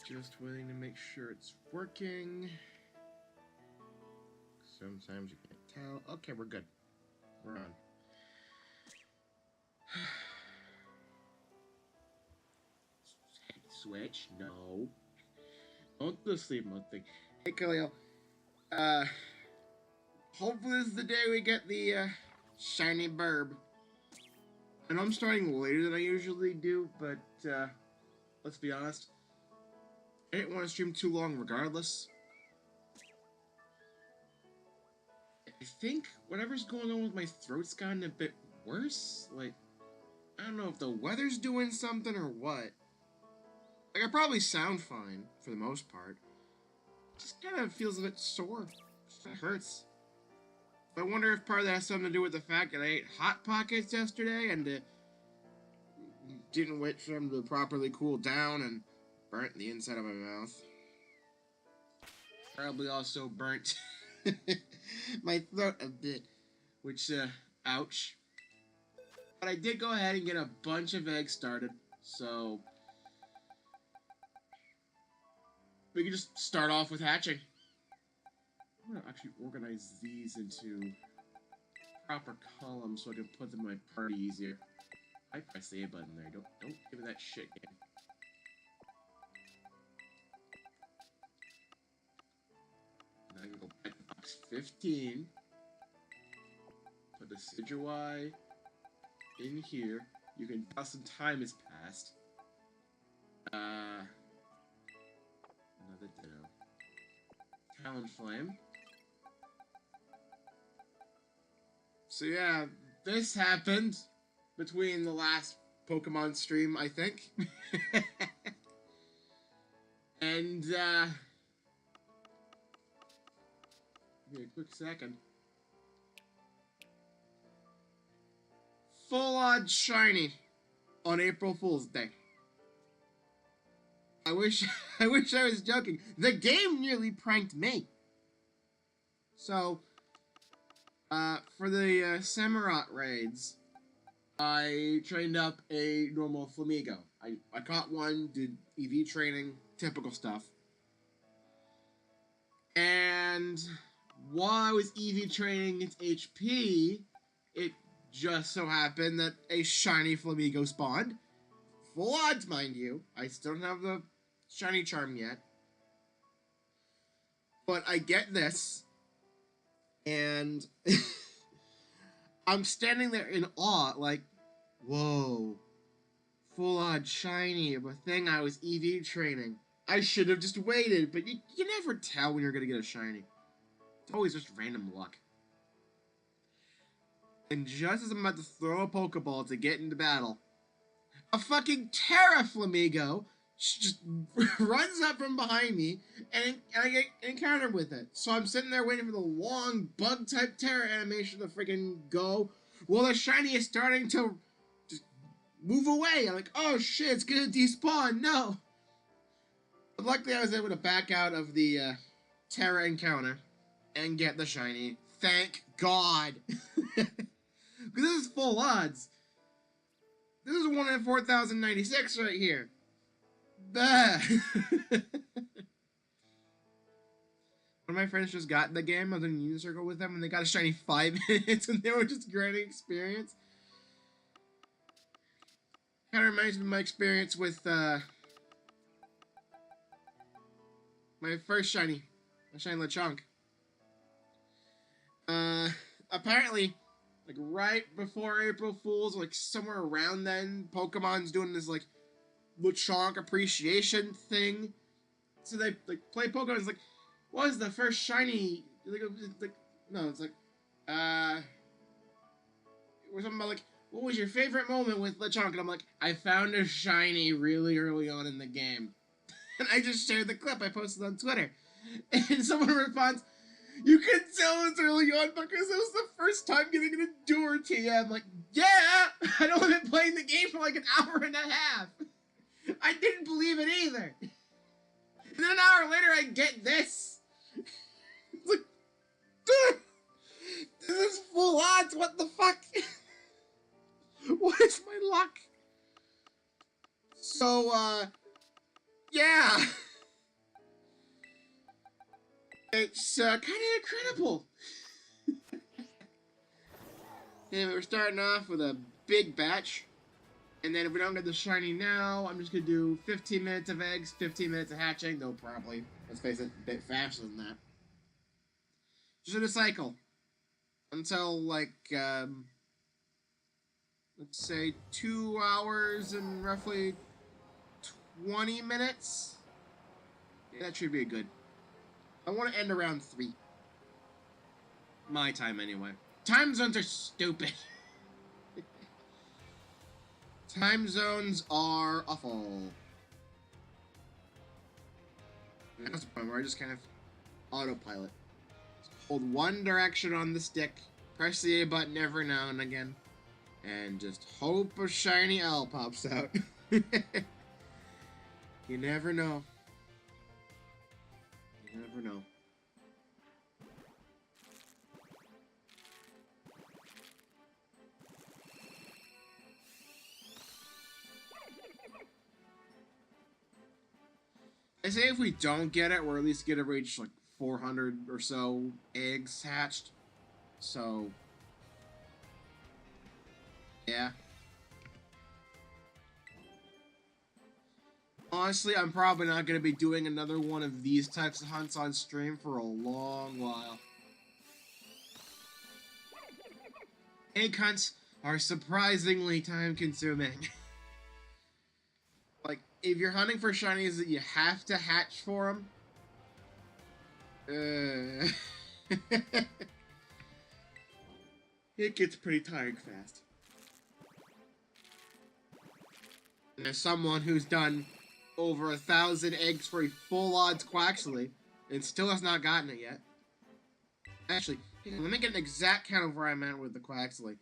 Just waiting to make sure it's working. Sometimes you can't tell. Okay, we're good. We're on. Switch? No. Don't do the sleep mode thing. Hey, Khalil. Hopefully this is the day we get the, shiny birb. I know I'm starting later than I usually do, but, let's be honest. I didn't want to stream too long regardless. I think whatever's going on with my throat's gotten a bit worse. Like, I don't know if the weather's doing something or what. Like, I probably sound fine, for the most part. Just kind of feels a bit sore. It hurts. I wonder if part of that has something to do with the fact that I ate Hot Pockets yesterday and didn't wait for them to properly cool down and burnt the inside of my mouth. Probably also burnt my throat a bit, which, ouch. But I did go ahead and get a bunch of eggs started, so we can just start off with hatching. I'm gonna actually organize these into proper columns so I can put them in my party easier. I press the A button there. Don't give me that shit game. Now I can go back to box 15. Put the Decidueye in here. You can tell some time has passed. Another Ditto. Talonflame. So yeah, this happened between the last Pokemon stream, I think. And, give me a quick second. Full on shiny on April Fool's Day. I wish I was joking. The game nearly pranked me. So, for the Samurott raids, I trained up a normal Flamigo. I caught one, did EV training, typical stuff. And while I was EV training its HP, it just so happened that a shiny Flamigo spawned. Full odds, mind you. I still don't have the shiny charm yet. But I get this. And I'm standing there in awe, like, whoa. Full on shiny of a thing I was EV training. I should have just waited, but you never tell when you're going to get a shiny. It's always just random luck. And just as I'm about to throw a Pokeball to get into battle, a fucking Terra Flamigo just runs up from behind me, and I get encountered with it. So I'm sitting there waiting for the long bug-type Terra animation to freaking go, while the shiny is starting to just move away. I'm like, oh shit, it's gonna despawn, no! But luckily I was able to back out of the Terra encounter and get the shiny. Thank God! Because this is full odds. This is 1 in 4,096 right here. Bah. One of my friends just got in the game. I was in a Union Circle with them, and they got a shiny 5 minutes, and they were just granting experience. Kind of reminds me of my experience with my first shiny, a shiny Lechonk. Apparently, like right before April Fool's, like somewhere around then, Pokemon's doing this like Lechonk appreciation thing. So they like play Pokemon. It's like, what is the first shiny? No, it's like, or something about like, what was your favorite moment with Lechonk? And I'm like, I found a shiny really early on in the game, and I just shared the clip I posted on Twitter, and someone responds, you could tell it's early on because it was the first time getting an Endure TM. I'm like, yeah, I'd only been playing the game for like an hour and a half. I didn't believe it either. And then an hour later, I get this. It's like, dude, this is full odds. What the fuck? What is my luck? So, yeah. It's kind of incredible. And we're starting off with a big batch. And then if we don't get the shiny now, I'm just going to do 15 minutes of eggs, 15 minutes of hatching. They'll probably, let's face it, a bit faster than that. Just in a cycle. Until, like, let's say 2 hours and roughly 20 minutes. Yeah, that should be good. I want to end around 3. My time, anyway. Time zones are stupid. Time zones are awful. That's the point where I just kind of autopilot. Just hold one direction on the stick, press the A button every now and again, and just hope a shiny L pops out. You never know. You never know. I say if we don't get it, we're at least gonna reach like 400 or so eggs hatched. So, yeah. Honestly, I'm probably not gonna be doing another one of these types of hunts on stream for a long while. Egg hunts are surprisingly time-consuming. Like, if you're hunting for shinies that you have to hatch for them, it gets pretty tiring fast. And as someone who's done over 1,000 eggs for a full odds Quaxley and still has not gotten it yet. Actually, let me get an exact count of where I'm at with the Quaxley.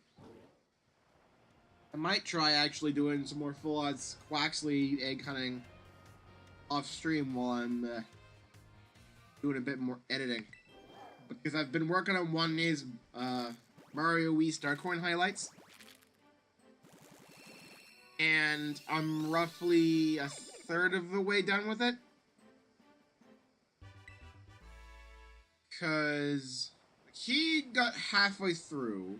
I might try actually doing some more full odds Quaxley egg hunting off stream while I'm doing a bit more editing. Because I've been working on one of these Mario Wii Starcoin highlights. And I'm roughly a third of the way done with it. Because he got halfway through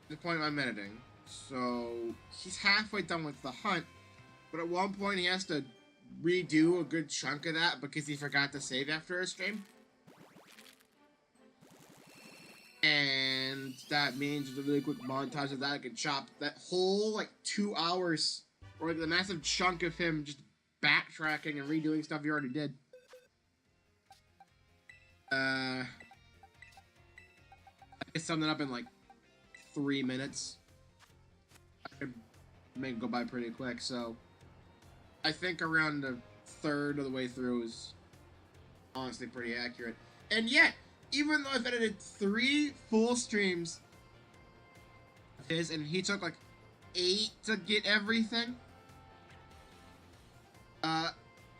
the point I'm editing. So he's halfway done with the hunt. But at one point he has to redo a good chunk of that because he forgot to save after a stream. And that means there's a really quick montage of that. I can chop that whole, like, 2 hours, or like the massive chunk of him just backtracking and redoing stuff he already did. I can sum that up in, like, 3 minutes. I could make it go by pretty quick, so I think around a third of the way through is honestly pretty accurate. And yet, even though I've edited 3 full streams of his, and he took like 8 to get everything,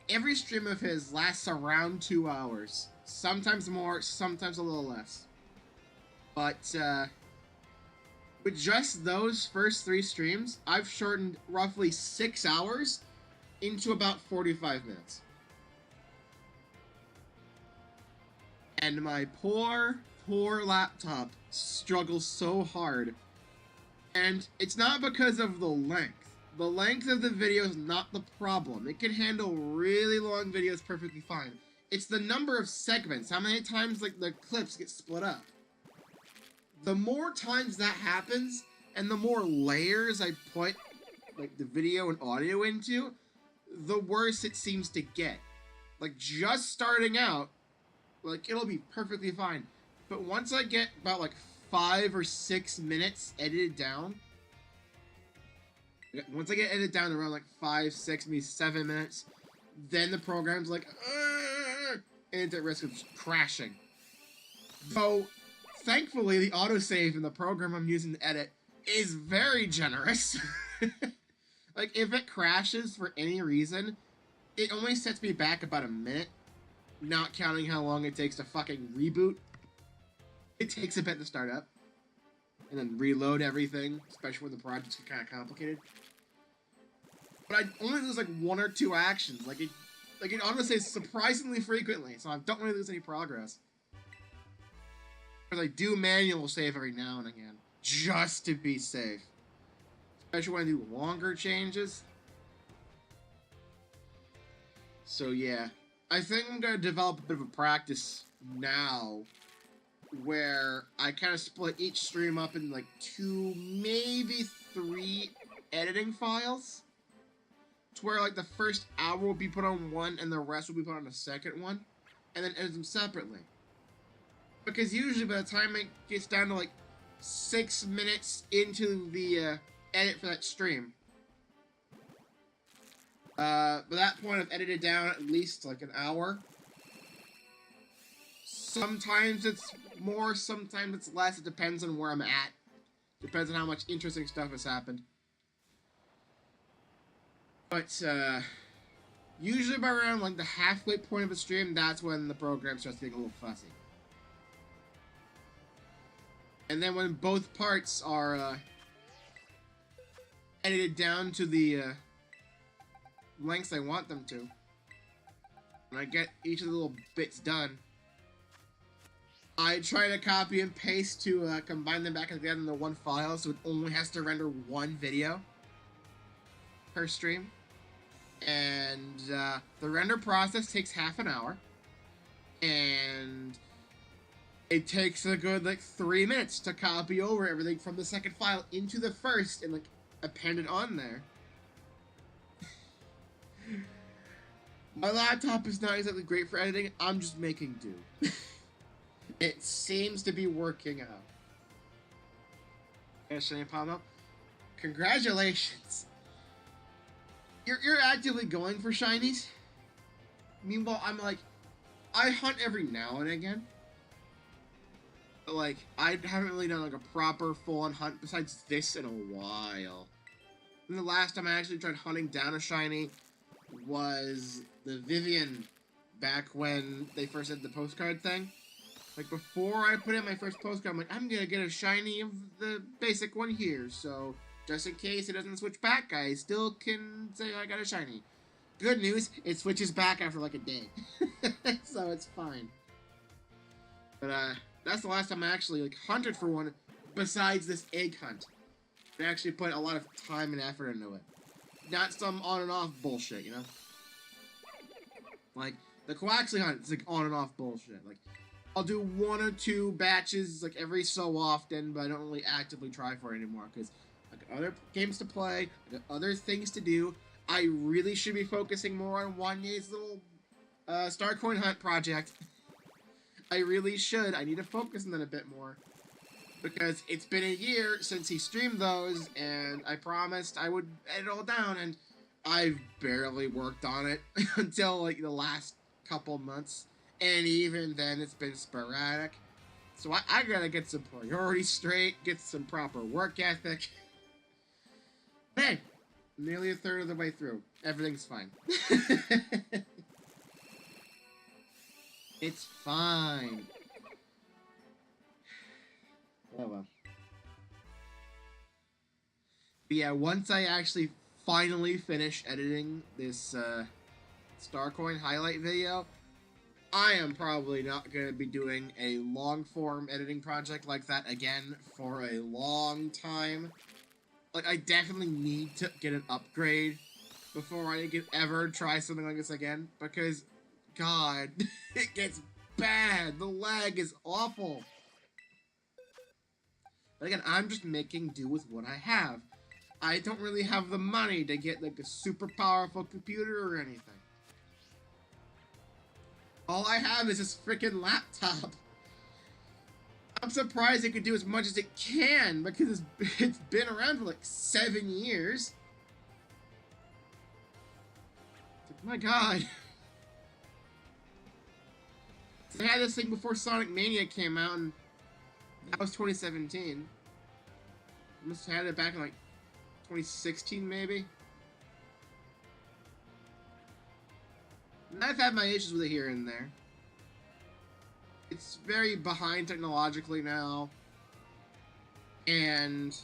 every stream of his lasts around 2 hours. Sometimes more, sometimes a little less. But, with just those first 3 streams, I've shortened roughly 6 hours into about 45 minutes. And my poor laptop struggles so hard. And it's not because of the length. The length of the video is not the problem. It can handle really long videos perfectly fine. It's the number of segments, how many times like the clips get split up. The more times that happens, and the more layers I put like the video and audio into, the worse it seems to get. Like, just starting out, like, it'll be perfectly fine. But once I get about, like, 5 or 6 minutes edited down, once I get edited down to around, like, 5, 6, maybe 7 minutes, then the program's like, and it's at risk of just crashing. Though, thankfully, the autosave in the program I'm using to edit is very generous. Like, if it crashes for any reason, it only sets me back about a minute. Not counting how long it takes to fucking reboot. It takes a bit to start up. And then reload everything, especially when the projects get kind of complicated. But I only lose like 1 or 2 actions. Like, Like, it honestly is surprisingly frequently, so I don't really lose any progress. Because I do manual save every now and again, just to be safe. Especially when I do longer changes. So yeah, I think I'm going to develop a bit of a practice now where I kind of split each stream up in like 2, maybe 3 editing files. To where like the first hour will be put on one and the rest will be put on the second one. And then edit them separately. Because usually by the time it gets down to like 6 minutes into the edit for that stream, by that point I've edited down at least like an hour. Sometimes it's more, sometimes it's less. It depends on where I'm at. Depends on how much interesting stuff has happened. But usually by around like the halfway point of a stream, that's when the program starts getting a little fussy. And then when both parts are edited down to the lengths I want them to, and I get each of the little bits done, I try to copy and paste to combine them back together in the one file, so it only has to render one video per stream. And the render process takes half an hour, and it takes a good like 3 minutes to copy over everything from the second file into the first and like append it on there. My laptop is not exactly great for editing. I'm just making do. It seems to be working out. Shiny Palmo, congratulations. You're actively going for shinies. Meanwhile, I'm like, I hunt every now and again. But like, I haven't really done like a proper full-on hunt besides this in a while. And the last time I actually tried hunting down a shiny was the Vivian, back when they first did the postcard thing. Like, before I put in my first postcard, I'm like, I'm gonna get a shiny of the basic one here, so just in case it doesn't switch back, I still can say I got a shiny. Good news, it switches back after like a day. So it's fine. But that's the last time I actually like hunted for one besides this egg hunt. I actually put a lot of time and effort into it. Not some on and off bullshit, you know? Like, the Quaxley hunt is like on and off bullshit. Like, I'll do 1 or 2 batches like every so often, but I don't really actively try for it anymore because I got other games to play, I got other things to do. I really should be focusing more on Wanye's little Star Coin Hunt project. I really should. I need to focus on that a bit more. Because it's been a year since he streamed those, and I promised I would edit it all down, and I've barely worked on it until like the last couple months. And even then, it's been sporadic. So I gotta get some priorities straight, get some proper work ethic. Hey, nearly a third of the way through. Everything's fine. It's fine. Oh well. But yeah, once I actually finally finish editing this Starcoin highlight video, I am probably not going to be doing a long-form editing project like that again for a long time. Like, I definitely need to get an upgrade before I can ever try something like this again, because, God, it gets bad. The lag is awful. But again, I'm just making do with what I have. I don't really have the money to get, like, a super powerful computer or anything. All I have is this freaking laptop. I'm surprised it could do as much as it can, because it's been around for like 7 years. My God. I had this thing before Sonic Mania came out, and that was 2017. I must have had it back in like 2016, maybe. And I've had my issues with it here and there. It's very behind technologically now. And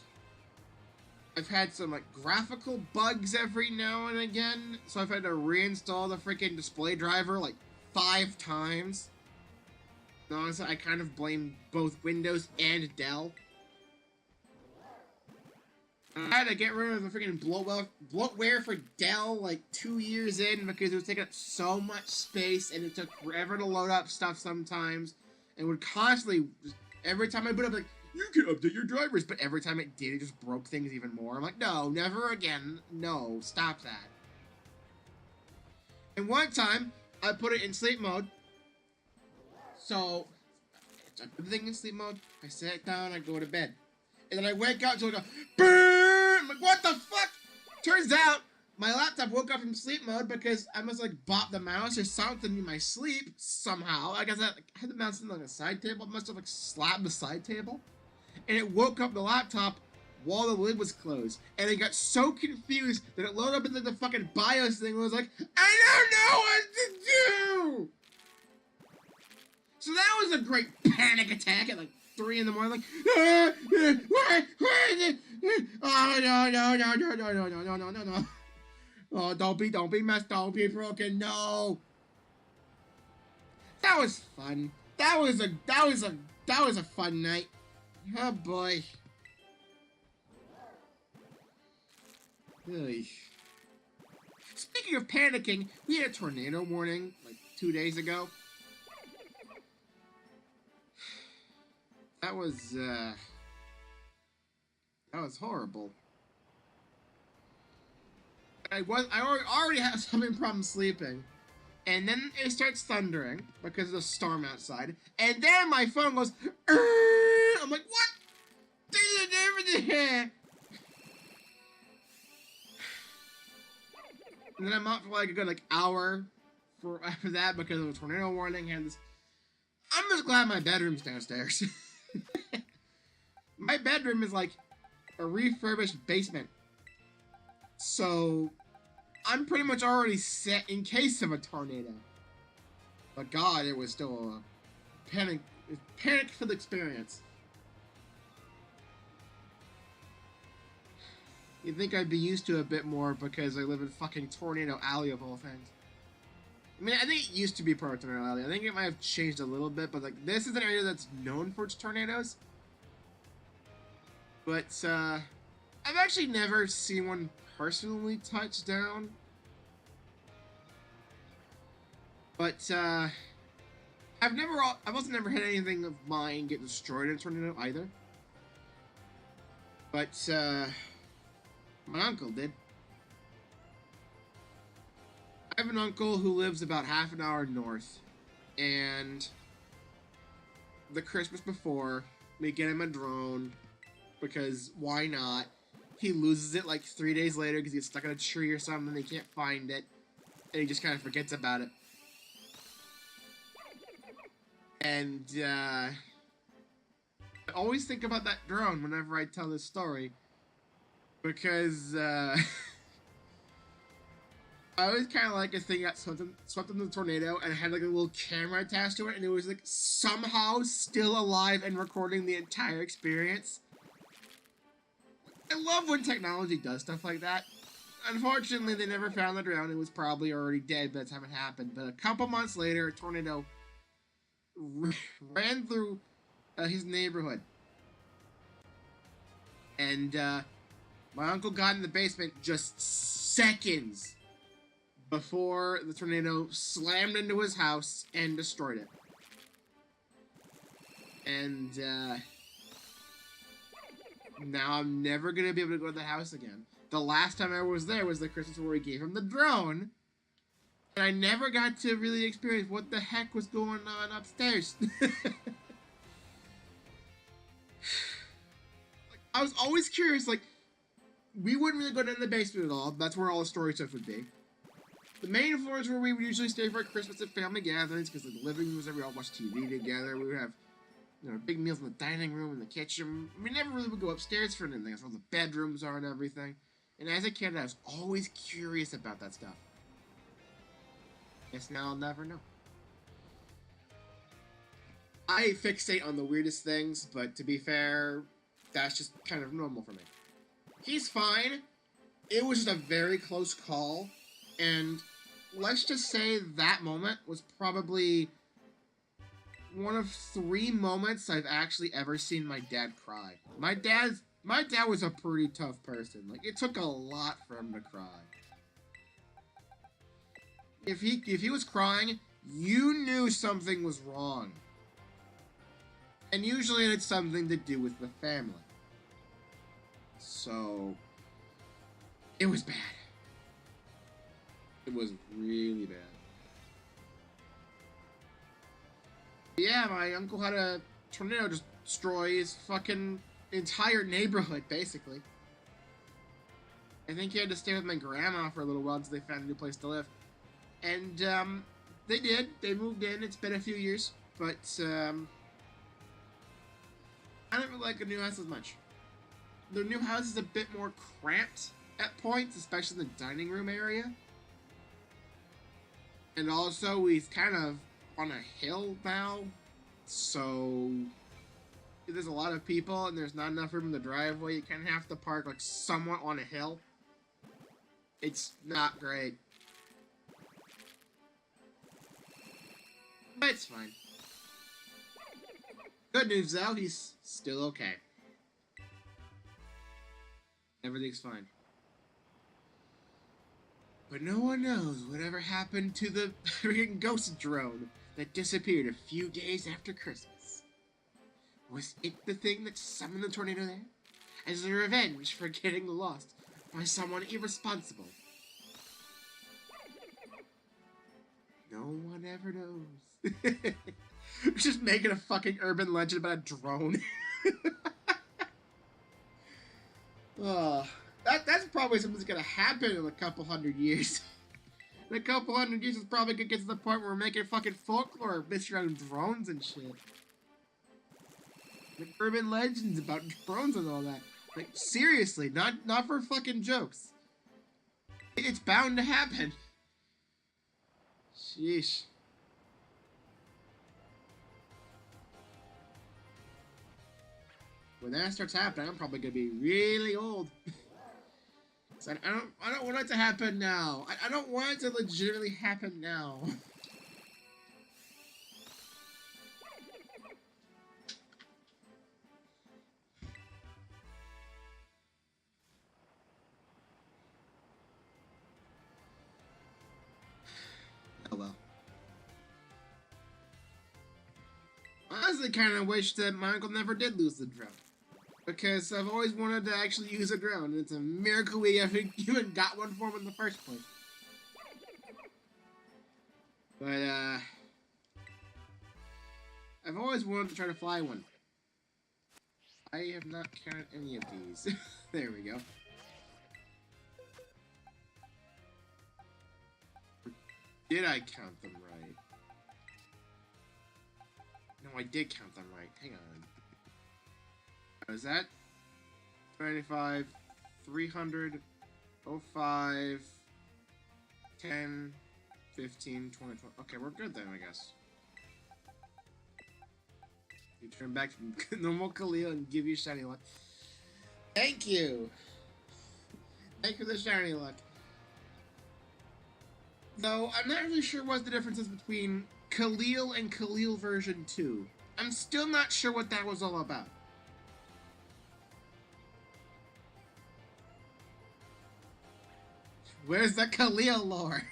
I've had some like graphical bugs every now and again, so I've had to reinstall the freaking display driver like 5 times. And honestly, I kind of blame both Windows and Dell. I had to get rid of the freaking bloatware for Dell like 2 years in because it was taking up so much space and it took forever to load up stuff sometimes. And would constantly, every time I boot up, like, you can update your drivers, but every time it did, it just broke things even more. I'm like, no, never again. No, stop that. And one time, I put it in sleep mode. So, I put the thing in sleep mode, I sit down, I go to bed. And then I wake up to it go, BURR! I'm like, what the fuck? Turns out, my laptop woke up from sleep mode because I must like bop the mouse or something in my sleep somehow. I guess I had the mouse in like a side table. I must have like slapped the side table. And it woke up the laptop while the lid was closed. And it got so confused that it loaded up into the fucking BIOS thing and was like, I don't know what to do! So that was a great panic attack at like 3 in the morning, like, oh no. Oh, don't be messed, don't be broken, no. That was fun. That was a fun night. Oh boy. Ugh. Speaking of panicking, we had a tornado warning like 2 days ago. That was horrible. I already had some problem sleeping, and then it starts thundering because of the storm outside, and then my phone goes, Arr! I'm like, what? And then I'm out for like a good like hour after that because of a tornado warning and this. I'm just glad my bedroom's downstairs. My bedroom is like a refurbished basement. So, I'm pretty much already set in case of a tornado. But God, it was still a panic-filled experience. You'd think I'd be used to it a bit more because I live in fucking Tornado Alley of all things. I mean, I think it used to be part of Tornado Alley. I think it might have changed a little bit, but like this is an area that's known for its tornadoes. But I've actually never seen one personally touch down. But I've also never had anything of mine get destroyed in a tornado either. But my uncle did. I have an uncle who lives about half an hour north, and the Christmas before, we get him a drone, because why not? He loses it like 3 days later because he gets stuck in a tree or something, he can't find it, and he just kind of forgets about it. And, I always think about that drone whenever I tell this story, because, I always kind of like a thing that swept in the tornado and it had like a little camera attached to it and it was like somehow still alive and recording the entire experience. I love when technology does stuff like that. Unfortunately, they never found the drone. It was probably already dead by the time it happened. But a couple months later, a tornado ran through his neighborhood. And my uncle got in the basement just seconds before the tornado slammed into his house and destroyed it. And now I'm never going to be able to go to the house again. The last time I was there was the Christmas where we gave him the drone. And I never got to really experience what the heck was going on upstairs. I was always curious, like, we wouldn't really go down to the basement at all. That's where all the storage stuff would be. The main floor is where we would usually stay for Christmas and family gatherings, because the living room was where we all watch TV together. We would have, big meals in the dining room and the kitchen. We never really would go upstairs for anything. That's where the bedrooms are and everything. And as a kid, I was always curious about that stuff. Guess now I'll never know. I fixate on the weirdest things, but to be fair, that's just kind of normal for me. He's fine. It was just a very close call, and let's just say that moment was probably one of 3 moments I've actually ever seen my dad cry. My dad was a pretty tough person. Like, it took a lot for him to cry. If he was crying, you knew something was wrong. And usually it's something to do with the family. So it was bad. It was really bad. Yeah, my uncle had a tornado just destroy his fucking entire neighborhood, basically. I think he had to stay with my grandma for a little while until they found a new place to live. And, they did. They moved in. It's been a few years. But, I don't really like the new house as much. The new house is a bit more cramped at points, especially in the dining room area. And also, he's kind of on a hill now, so there's a lot of people and there's not enough room in the driveway. You kind of have to park like somewhat on a hill. It's not great, but it's fine. Good news though, he's still okay. Everything's fine. But no one knows whatever happened to the freaking ghost drone that disappeared a few days after Christmas. Was it the thing that summoned the tornado there? As a revenge for getting lost by someone irresponsible? No one ever knows. We're just making a fucking urban legend about a drone. Oh, that's probably something that's gonna happen in a couple hundred years. In a couple hundred years, it's probably gonna get to the point where we're making fucking folklore based around drones and shit. Like urban legends about drones and all that. Like, seriously, not for fucking jokes. It's bound to happen. Sheesh. When that starts happening, I'm probably gonna be really old. So I don't want it to happen now. I don't want it to legitimately happen now. Oh well. I honestly kind of wish that my uncle never did lose the drone. Because I've always wanted to actually use a drone, and it's a miracle we even got one for him in the first place. But, I've always wanted to try to fly one. I have not counted any of these. There we go. Did I count them right? No, I did count them right. Hang on. Is that 25, 300, 05, 10, 15, 20, 20. Okay, we're good then, I guess. You turn back to normal Khalil and give you shiny luck. Thank you! Thank you for the shiny luck. Though, I'm not really sure what the difference is between Khalil and Khalil version 2. I'm still not sure what that was all about. Where's the Khalil lore?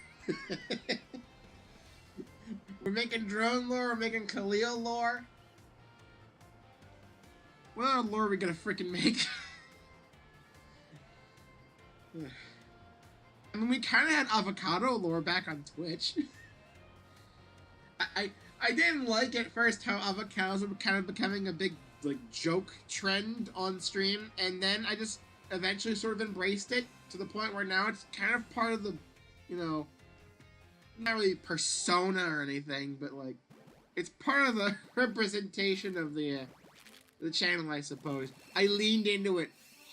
We're making drone lore, we're making Khalil lore. What other lore are we gonna freaking make? I mean, we kind of had avocado lore back on Twitch. I didn't like at first how avocados were kind of becoming a big like joke trend on stream, and then I just eventually sort of embraced it to the point where now it's kind of part of the, you know, not really persona or anything, but like it's part of the representation of the channel, I suppose. I leaned into it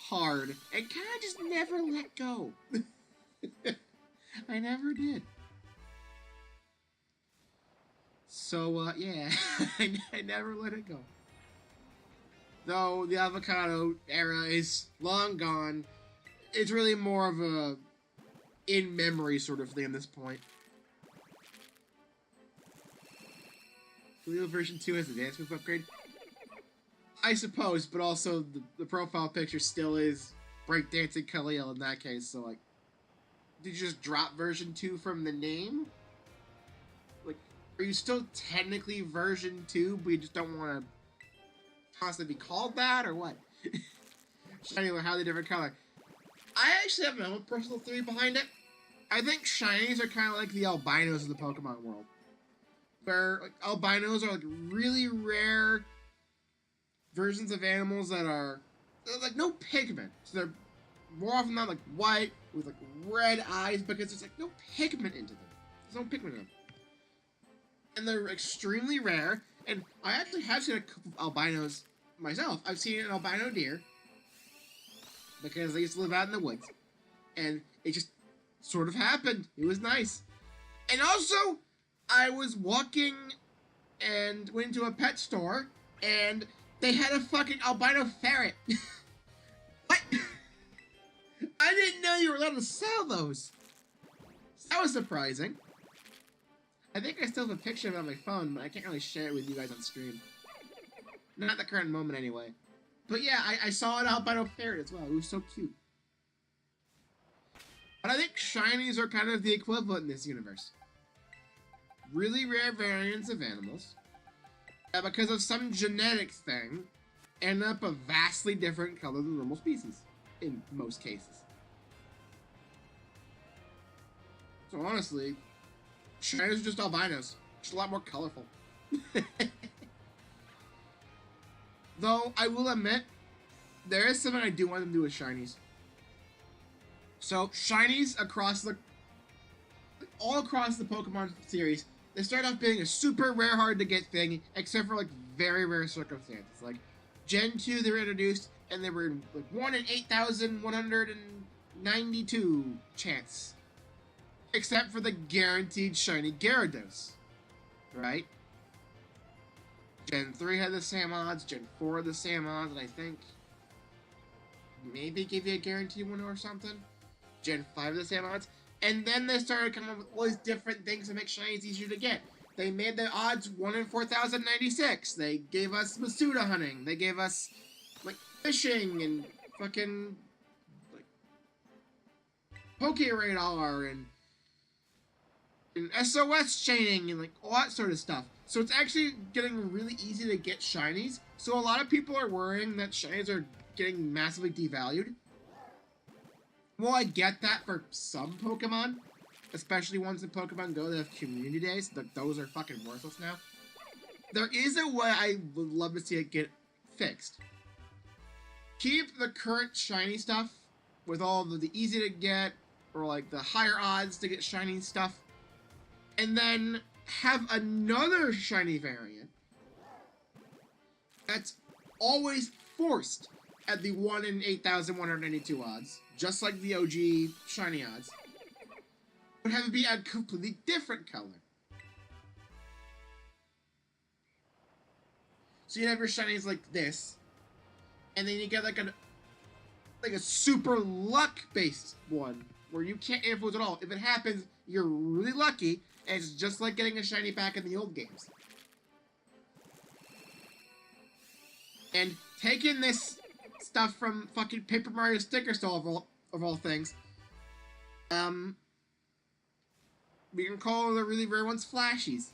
hard and kind of just never let go. I never did. So, yeah, I never let it go. Though the avocado era is long gone, it's really more of a in-memory sort of thing at this point. Leo version 2 has a dance move upgrade? I suppose, but also the profile picture still is breakdancing Khalil in that case, so like, did you just drop version 2 from the name? Like, are you still technically version 2, but you just don't want to constantly be called that, or what? Shiny or how they different color. I actually have my own personal theory behind it. I think shinies are kind of like the albinos of the Pokemon world. Where like, albinos are like really rare versions of animals that are like no pigment. So they're more often not like white with like red eyes because there's like no pigment into them. There's no pigment in them. And they're extremely rare. And I actually have seen a couple of albinos myself. I've seen an albino deer because they used to live out in the woods. And it just sort of happened. It was nice. And also, I was walking and went into a pet store and they had a fucking albino ferret. What? I didn't know you were allowed to sell those. That was surprising. I think I still have a picture of it on my phone, but I can't really share it with you guys on stream. Not at the current moment, anyway. But yeah, I saw an albino ferret as well. It was so cute. But I think shinies are kind of the equivalent in this universe. Really rare variants of animals that, because of some genetic thing, end up a vastly different color than normal species, in most cases. So honestly, shinies are just albinos, just a lot more colorful. Though, I will admit, there is something I do want them to do with shinies. So, shinies all across the Pokemon series, they start off being a super rare, hard to get thing, except for like very rare circumstances. Like Gen 2, they were introduced, and they were like 1 in 8,192 chance. Except for the guaranteed shiny Gyarados. Right? Gen 3 had the same odds, Gen 4 had the same odds, and I think maybe give you a guaranteed one or something. Gen 5 had the same odds. And then they started coming up with all these different things to make shinies easier to get. They made the odds 1 in 4,096. They gave us Masuda hunting. They gave us, like, fishing and fucking, like, Pokeradar and SOS chaining and, like, all that sort of stuff. So it's actually getting really easy to get shinies. So a lot of people are worrying that shinies are getting massively devalued. Well, I get that for some Pokemon, especially ones in Pokemon Go that have community days. Those are fucking worthless now. There is a way I would love to see it get fixed. Keep the current shiny stuff with all the easy to get or like the higher odds to get shiny stuff, and then have another shiny variant that's always forced at the 1 in 8,192 odds, just like the OG shiny odds, but have it be a completely different color. So you have your shinies like this, and then you get like a super luck-based one, where you can't influence at all. If it happens, you're really lucky, and it's just like getting a shiny back in the old games. And taking this stuff from fucking Paper Mario Sticker Store of all things, we can call the really rare ones flashies.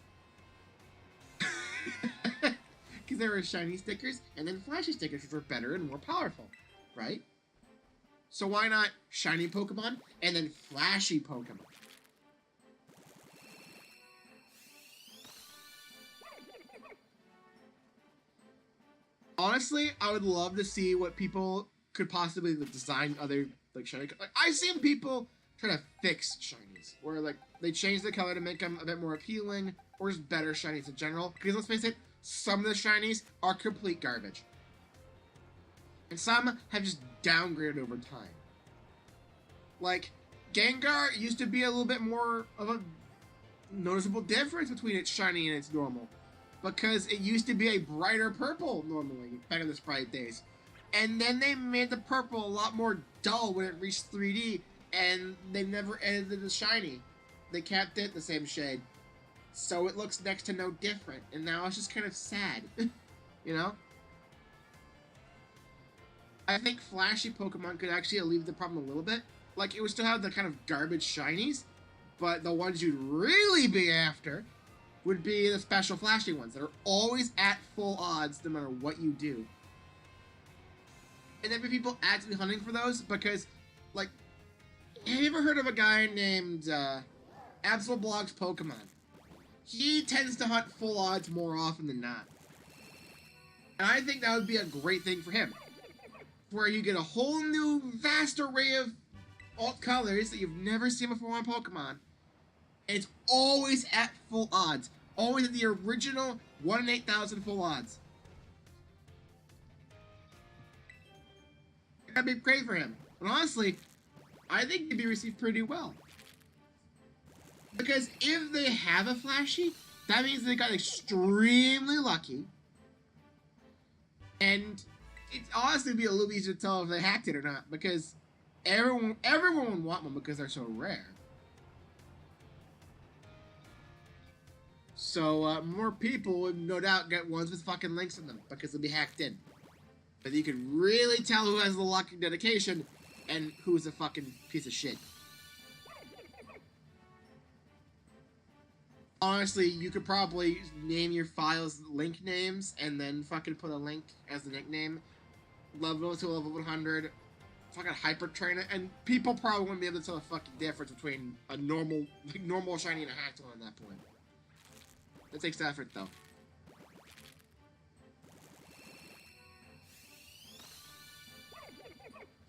Because there were shiny stickers, and then flashy stickers, which were better and more powerful, right? So why not shiny Pokemon, and then flashy Pokemon? Honestly, I would love to see what people could possibly design other like shiny. Like I've seen people try to fix shinies, where like they change the color to make them a bit more appealing, or just better shinies in general. Because let's face it, some of the shinies are complete garbage, and some have just downgraded over time. Like Gengar used to be a little bit more of a noticeable difference between its shiny and its normal, because it used to be a brighter purple normally back in the Sprite days. And then they made the purple a lot more dull when it reached 3D, and they never edited the shiny. They kept it the same shade. So it looks next to no different, and now it's just kind of sad. You know? I think flashy Pokemon could actually alleviate the problem a little bit. Like, it would still have the kind of garbage shinies, but the ones you'd really be after would be the special flashy ones that are always at full odds no matter what you do. And there'd be people actively hunting for those because, like, have you ever heard of a guy named Absolblog's Pokemon? He tends to hunt full odds more often than not. And I think that would be a great thing for him. Where you get a whole new vast array of alt colors that you've never seen before on Pokemon. And it's always at full odds. Always at the original 1 in 8,000 full odds. That'd be great for him. And honestly, I think it'd be received pretty well. Because if they have a flashy, that means they got extremely lucky. And it'd honestly be a little easier to tell if they hacked it or not. Because everyone would want one because they're so rare. So more people would no doubt get ones with fucking links in them because they'll be hacked in. But you can really tell who has the luck and dedication and who's a fucking piece of shit. Honestly, you could probably name your files link names and then fucking put a link as the nickname. Level to level 100. Fucking hyper train it, and people probably wouldn't be able to tell the fucking difference between a normal shiny and a hacked one at that point. It takes effort though.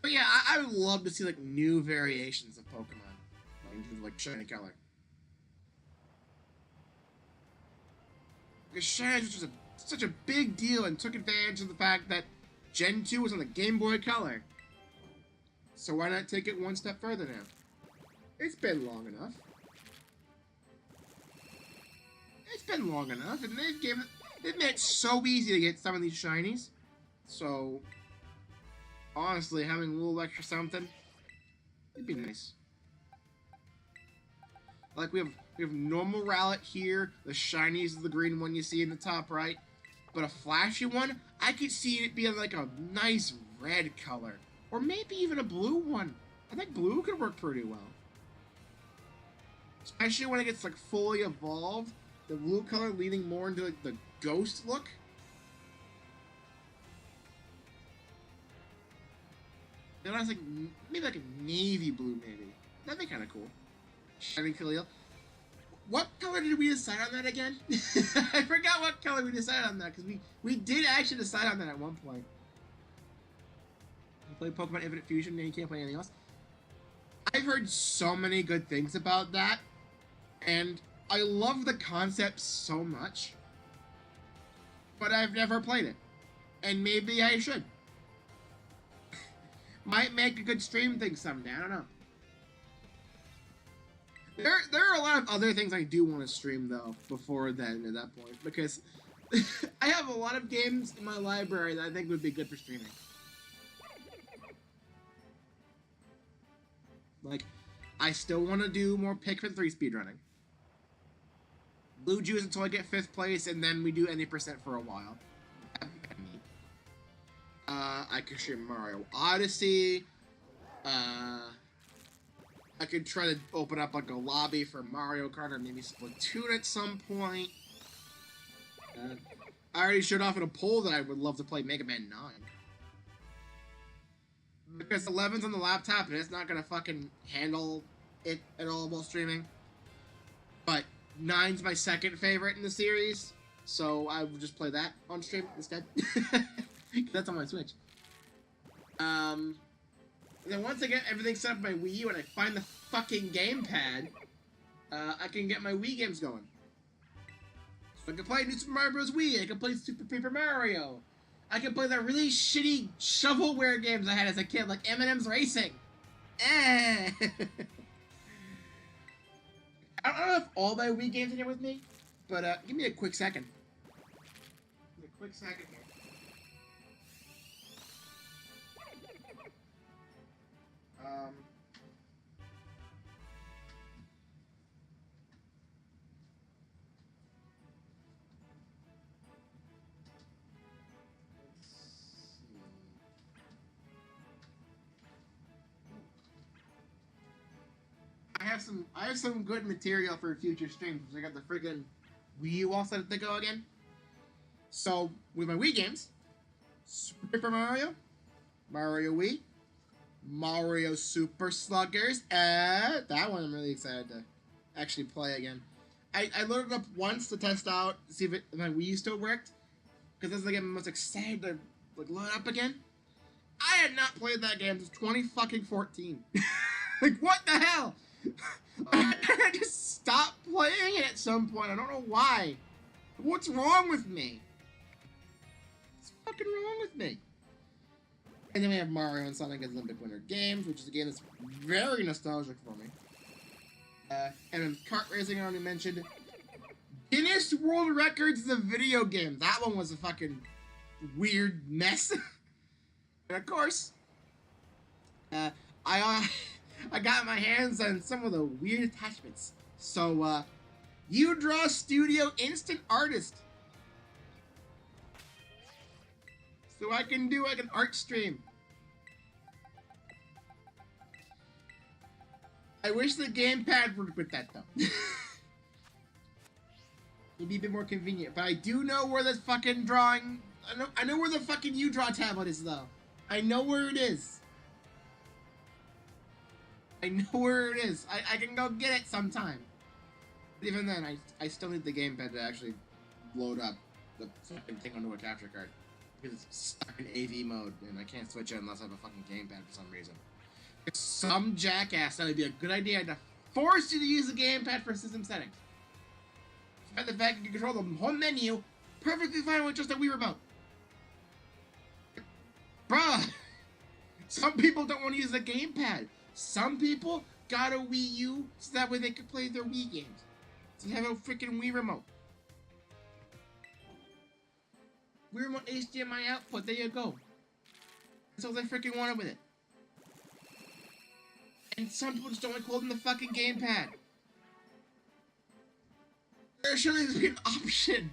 But yeah, I would love to see like new variations of Pokemon, like shiny color. Because shiny was such a big deal and took advantage of the fact that Gen 2 was on the Game Boy Color. So why not take it one step further now? It's been long enough. It's been long enough, and they've made it so easy to get some of these shinies. So honestly, having a little extra something, it'd be nice. Like we have normal Rowlet here. The shiny is the green one you see in the top right. But a flashy one, I could see it being like a nice red color. Or maybe even a blue one. I think blue could work pretty well. Especially when it gets like fully evolved. The blue color leaning more into like the ghost look. Then I was like, maybe like a navy blue maybe. That'd be kind of cool. Shiny Khalil. What color did we decide on that again? I forgot what color we decided on that, because we did actually decide on that at one point. You play Pokemon Infinite Fusion and you can't play anything else. I've heard so many good things about that, and I love the concept so much, but I've never played it, and maybe I should. Might make a good stream thing someday, I don't know. There are a lot of other things I do want to stream, though, before then, at that point, because I have a lot of games in my library that I think would be good for streaming. Like, I still want to do more Pikmin 3 speedrunning. Blue Juice until I get 5th place, and then we do any percent for a while. I could stream Mario Odyssey. I could try to open up like a lobby for Mario Kart or maybe Splatoon at some point. I already showed off in a poll that I would love to play Mega Man 9. Because 11's on the laptop and it's not gonna fucking handle it at all while streaming. But 9's my second favorite in the series, so I would just play that on stream instead. That's on my Switch. And then once I get everything set up on my Wii U and I find the fucking gamepad, I can get my Wii games going. So I can play New Super Mario Bros. Wii, I can play Super Paper Mario. I can play the really shitty shovelware games I had as a kid, like M&M's Racing. I don't know if all my Wii games are here with me, but give me a quick second. Give me a quick second here. I have some good material for future streams. I got the freaking Wii U all set to go again. So with my Wii games, Super Mario, Mario Wii, Mario Super Sluggers, that one I'm really excited to actually play again. I loaded it up once to test out, see if my Wii U still worked, because that's the game I'm most excited to like load up again. I had not played that game since 2014. Like, what the hell? I just stopped playing it at some point. I don't know why. What's wrong with me? What's fucking wrong with me? And then we have Mario and Sonic as Olympic Winter Games, which is a game that's very nostalgic for me. And then kart racing, I already mentioned. Guinness World Records, the video game. That one was a fucking weird mess. And of course, I got my hands on some of the weird attachments. So, you Draw Studio Instant Artist. So I can do like an art stream. I wish the gamepad worked with that though. It'd be a bit more convenient. But I do know where this fucking drawing. I know where the fucking UDraw tablet is though. I know where it is. I know where it is. I can go get it sometime. But even then, I still need the gamepad to actually load up the fucking thing onto a capture card. Because it's stuck in AV mode, and I can't switch it unless I have a fucking gamepad for some reason. If some jackass thought it'd be a good idea to force you to use the gamepad for system settings. Despite the fact you can control the whole menu perfectly fine with just a Wii remote. Bruh! Some people don't want to use the gamepad. Some people got a Wii U so that way they could play their Wii games. So they have a freaking Wii remote. Wii remote HDMI output, there you go. That's all they freaking wanted with it. And some people just don't like holding the fucking gamepad. There should at least be an option.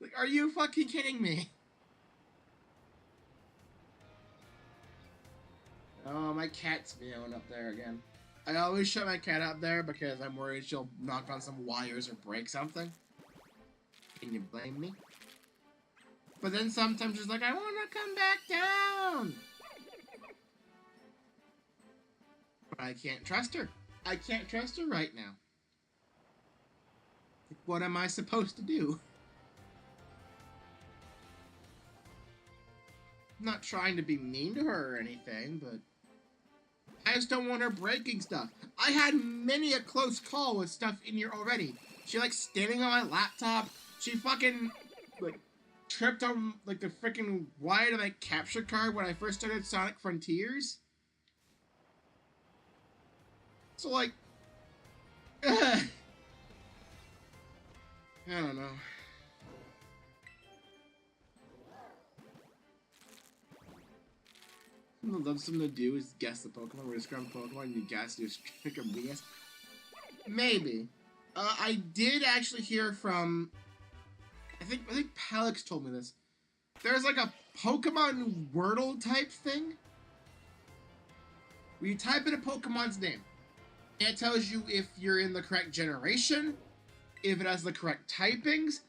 Like, are you fucking kidding me? Oh, my cat's meowing up there again. I always shut my cat out there because I'm worried she'll knock on some wires or break something. Can you blame me? But then sometimes she's like, I want to come back down. But I can't trust her. I can't trust her right now. What am I supposed to do? I'm not trying to be mean to her or anything, but I just don't want her breaking stuff. I had many a close call with stuff in here already. She like standing on my laptop. She fucking like tripped on like the freaking wire to my capture card when I first started Sonic Frontiers. So like, I don't know. Something I'd love something to do is guess the Pokemon. We're describing Pokemon and you guess, you pick a BS. Maybe. I did actually hear from, I think Palix told me this. There's like a Pokemon Wordle type thing. Where you type in a Pokemon's name. And it tells you if you're in the correct generation, if it has the correct typings,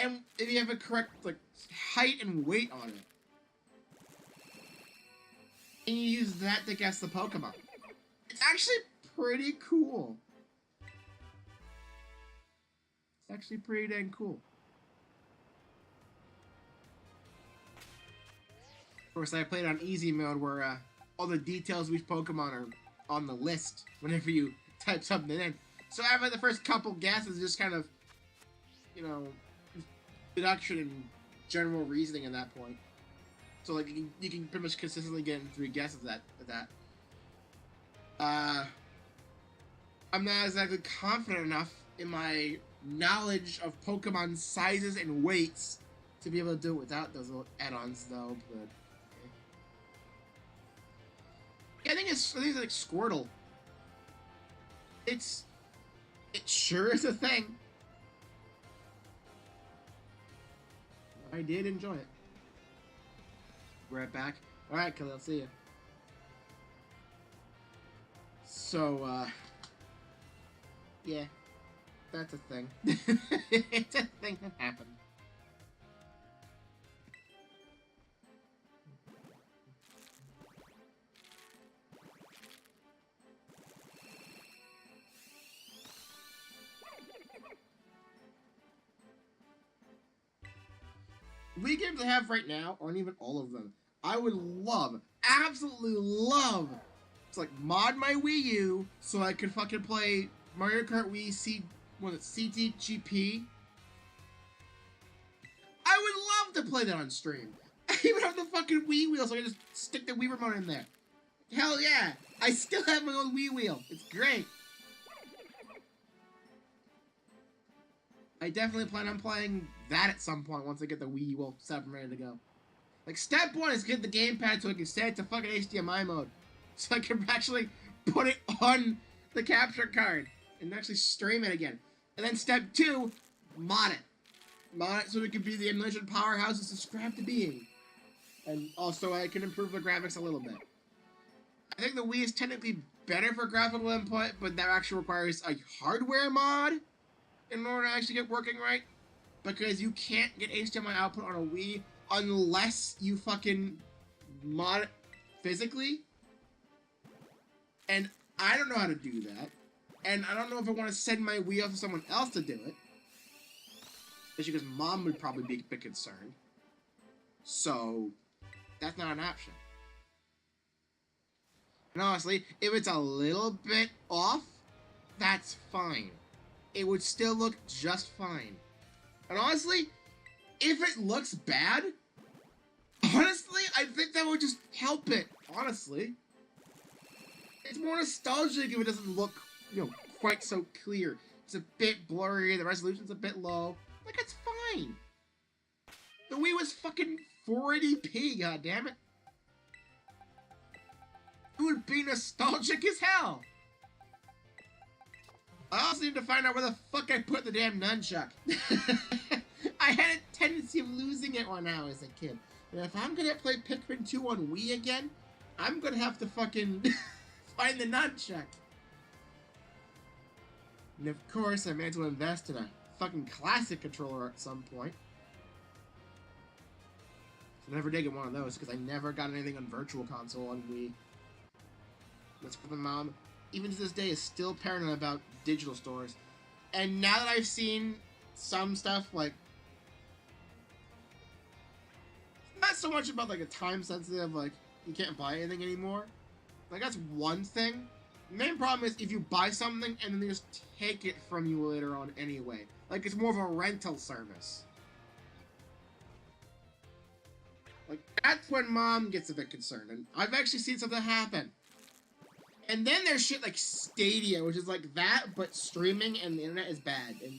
and if you have a correct like height and weight on it. And you use that to guess the Pokemon. It's actually pretty cool. It's actually pretty dang cool. Of course, I played on easy mode where all the details of each Pokemon are on the list whenever you type something in. So after the first couple guesses, just kind of, you know, deduction and general reasoning at that point. So like you can pretty much consistently get in 3 guesses at that. I'm not exactly confident enough in my knowledge of Pokemon sizes and weights to be able to do it without those little add-ons though, but yeah, I think it's like Squirtle. It sure is a thing. I did enjoy it. Right back. Alright, Khalil, see ya. So, Yeah, that's a thing. It's a thing that happened. Wii games I have right now aren't even all of them. I would love, absolutely love, to like mod my Wii U so I could fucking play Mario Kart Wii CTGP. I would love to play that on stream. I even have the fucking Wii wheel so I can just stick the Wii remote in there. Hell yeah! I still have my own Wii wheel. It's great. I definitely plan on playing that at some point once I get the Wii wheel set up and ready to go. Like, step one is get the gamepad so I can set it to fucking HDMI mode. So I can actually put it on the capture card and actually stream it again. And then step two, mod it. Mod it so it can be the emulation powerhouse it's described to being. And also I can improve the graphics a little bit. I think the Wii is technically better for graphical input, but that actually requires a hardware mod in order to actually get working right. Because you can't get HDMI output on a Wii unless you fucking mod it physically. And I don't know how to do that. And I don't know if I want to send my Wii off to someone else to do it. Especially because Mom would probably be a bit concerned. So, that's not an option. And honestly, if it's a little bit off, that's fine. It would still look just fine. And honestly, if it looks bad, honestly, I think that would just help it, honestly. It's more nostalgic if it doesn't look, quite so clear. It's a bit blurry, the resolution's a bit low. Like, it's fine. The Wii was fucking 480p, goddammit. It would be nostalgic as hell. I also need to find out where the fuck I put the damn nunchuck. I had a tendency of losing it when I was a kid. And if I'm gonna play Pikmin 2 on Wii again, I'm gonna have to fucking find the nunchuck. And of course, I meant to invest in a fucking classic controller at some point. So I never did get one of those because I never got anything on Virtual Console on Wii. That's for the mom. Even to this day, is still paranoid about digital stores. And now that I've seen some stuff, like, not so much about, like, a time-sensitive, like, you can't buy anything anymore. Like, that's one thing. The main problem is if you buy something and then they just take it from you later on anyway. Like, it's more of a rental service. Like, that's when Mom gets a bit concerned. And I've actually seen something happen. And then there's shit like Stadia, which is like that, but streaming and the internet is bad. And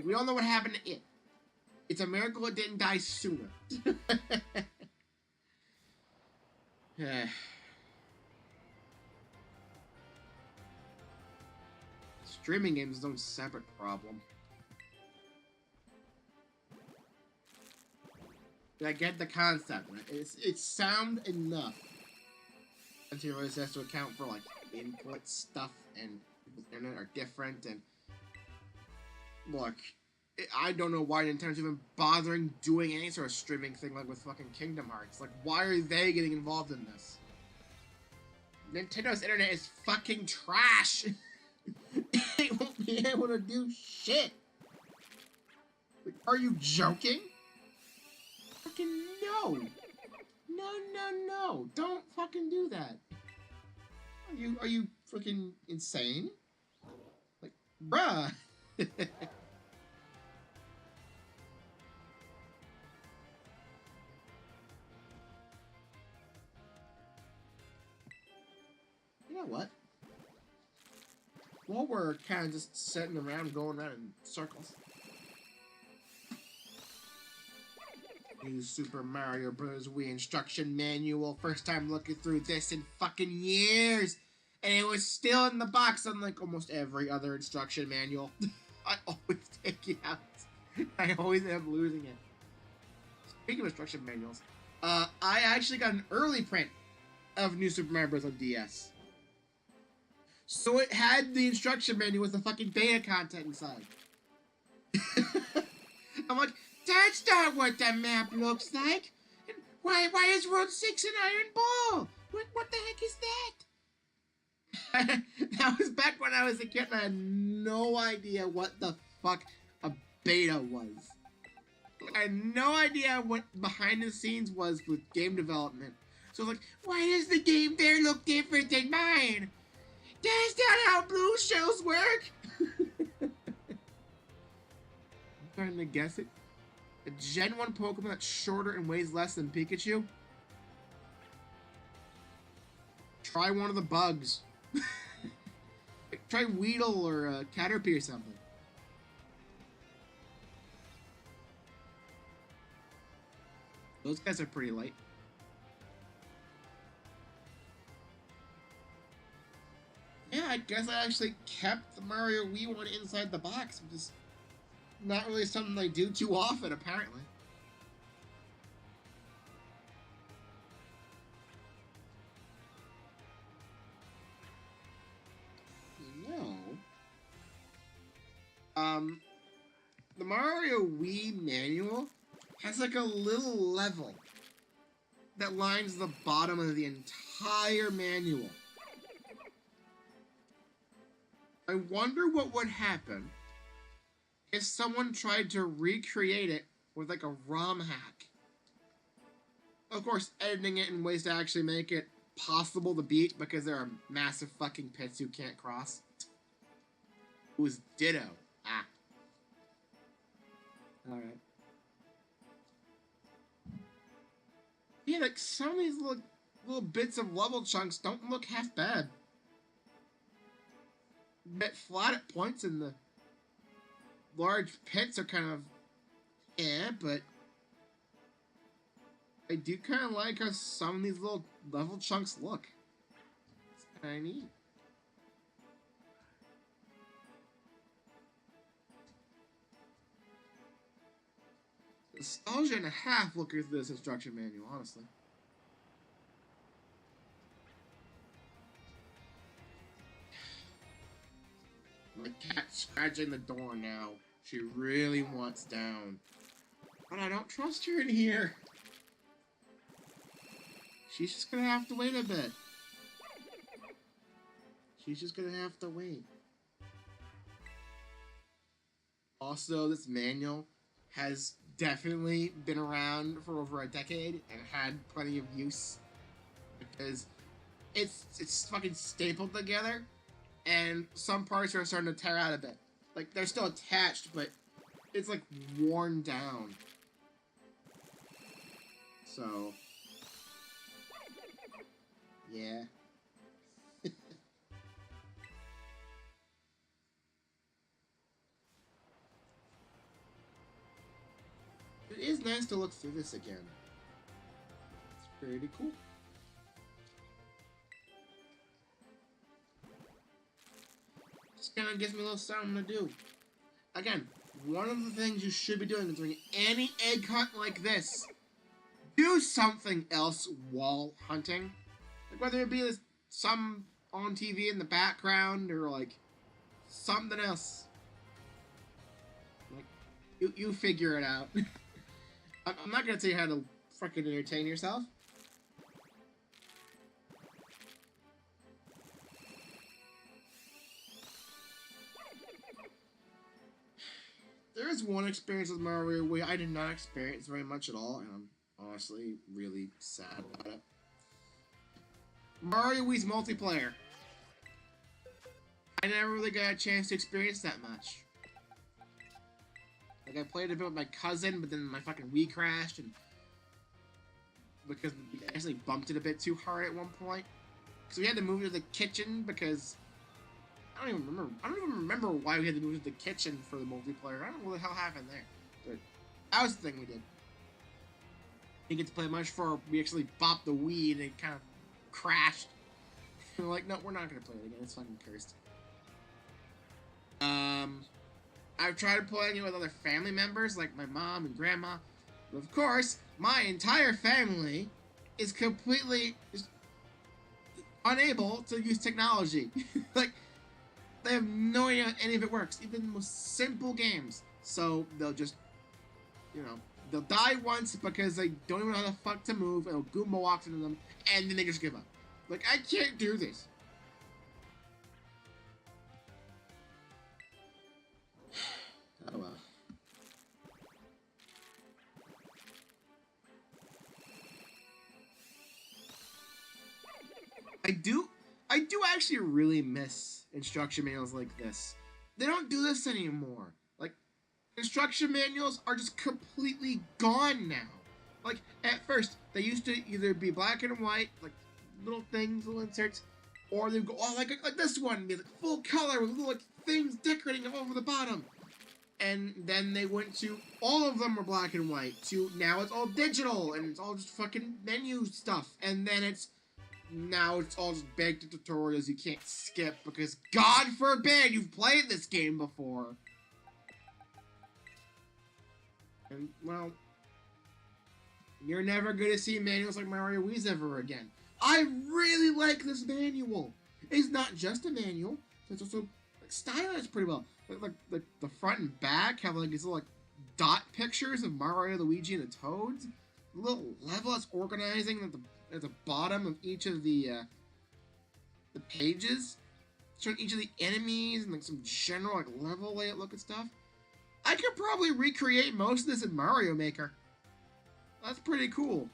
we all know what happened to it. It's a miracle it didn't die sooner. Streaming games is its own separate problem. I get the concept, right? It's sound enough. Until it has to account for, like, input stuff, and people's internet are different, and... Look, I don't know why Nintendo's even bothering doing any sort of streaming thing, like with fucking Kingdom Hearts. Like, why are they getting involved in this? Nintendo's internet is fucking trash! They won't be able to do shit! Like, are you joking? Fucking no! No, don't fucking do that. Are you freaking insane? Like, bruh. You know what? While we're kind of just sitting around, going around in circles. New Super Mario Bros. Wii instruction manual. First time looking through this in fucking years. And it was still in the box, unlike almost every other instruction manual. I always take it out. I always end up losing it. Speaking of instruction manuals, I actually got an early print of New Super Mario Bros. On DS. So it had the instruction manual with the fucking beta content inside. I'm like, that's not what the map looks like. Why is World 6 an iron ball? What the heck is that? That was back when I was a kid and I had no idea what the fuck a beta was. I had no idea what behind the scenes was with game development. So I was like, why does the game there look different than mine? That's not how blue shells work! I'm trying to guess it. A Gen 1 Pokemon that's shorter and weighs less than Pikachu? Try one of the bugs. Try Weedle or Caterpie or something. Those guys are pretty light. Yeah, I guess I actually kept the Mario Wii one inside the box, which is not really something I do too often, apparently. No. The Mario Wii manual has like a little level that lines the bottom of the entire manual. I wonder what would happen if someone tried to recreate it with like a ROM hack. Of course, editing it in ways to actually make it possible to beat because there are massive fucking pits you can't cross. It was Ditto. Ah. Alright. Yeah, like some of these little bits of level chunks don't look half bad. A bit flat at points and the large pits are kind of but I do kind of like how some of these little level chunks look. It's kind of neat. Nostalgia and a half looking through this instruction manual, honestly. My cat's scratching the door now. She really wants down. But I don't trust her in here. She's just gonna have to wait a bit. She's just gonna have to wait. Also, this manual has definitely been around for over a decade and had plenty of use because it's fucking stapled together and some parts are starting to tear out a bit. Like, they're still attached, but it's like worn down. So, yeah. It is nice to look through this again. It's pretty cool. Just kind of gives me a little something to do. Again, one of the things you should be doing is doing any egg hunt like this. Do something else while hunting. Like whether it be some on TV in the background or like something else. Like, you figure it out. I'm not gonna tell you how to freaking entertain yourself. There is one experience with Mario Wii I did not experience very much at all, and I'm honestly really sad about it. Mario Wii's multiplayer. I never really got a chance to experience that much. Like, I played a bit with my cousin, but then my fucking Wii crashed, and because we actually bumped it a bit too hard at one point. So we had to move to the kitchen because I don't even remember why we had to move to the kitchen for the multiplayer. I don't know what the hell happened there, but that was the thing we did. Didn't get to play much before we actually bopped the Wii and it kind of crashed. And we're like, no, we're not gonna play it again. It's fucking cursed. I've tried playing it with other family members, like my mom and grandma. But of course, my entire family is completely unable to use technology. Like, they have no idea how any of it works, even the most simple games. So they'll just, you know, they'll die once because they don't even know how the fuck to move, and a Goomba walks into them, and then they just give up. Like, I can't do this. Oh well. I do actually really miss instruction manuals like this. They don't do this anymore. Like, instruction manuals are just completely gone now. Like, at first, they used to either be black and white, like little things, little inserts, or they'd go, oh, like this one, be like full color with little like things decorating all over the bottom. And then they went to all of them were black and white to now it's all digital and it's all just fucking menu stuff. And then now it's all just baked tutorials you can't skip because God forbid you've played this game before. And well, you're never gonna see manuals like Mario Wii's ever again. I really like this manual. It's not just a manual, it's also like stylized pretty well. Like the front and back have like these little like dot pictures of Mario, Luigi, and the Toads. The little level that's organizing at the bottom of each of the pages, showing each of the enemies and like some general like level layout look and stuff. I could probably recreate most of this in Mario Maker. That's pretty cool.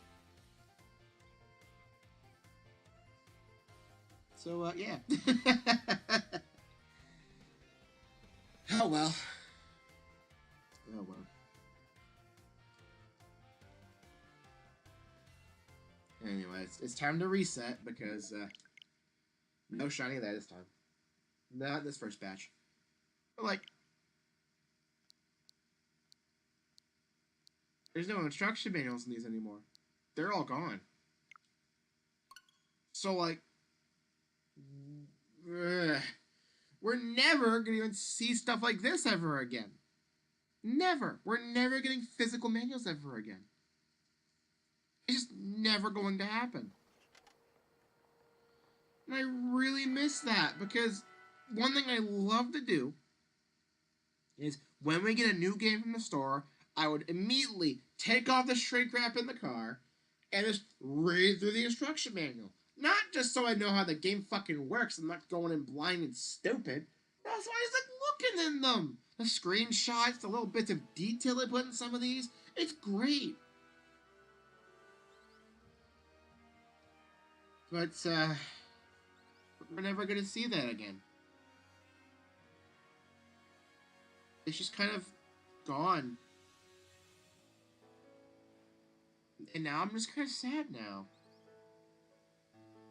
So yeah. Oh well. Oh well. Anyway, it's time to reset because no shiny there this time. Not this first batch. But like, there's no instruction manuals in these anymore. They're all gone. So like, we're never gonna even see stuff like this ever again. Never. We're never getting physical manuals ever again. It's just never going to happen. And I really miss that because one thing I love to do is when we get a new game from the store, I would immediately take off the shrink wrap in the car and just read through the instruction manual. Not just so I know how the game fucking works. I'm not going in blind and stupid. That's why I just like looking in them. The screenshots, the little bits of detail they put in some of these. It's great. But, we're never going to see that again. It's just kind of gone. And now I'm just kind of sad now.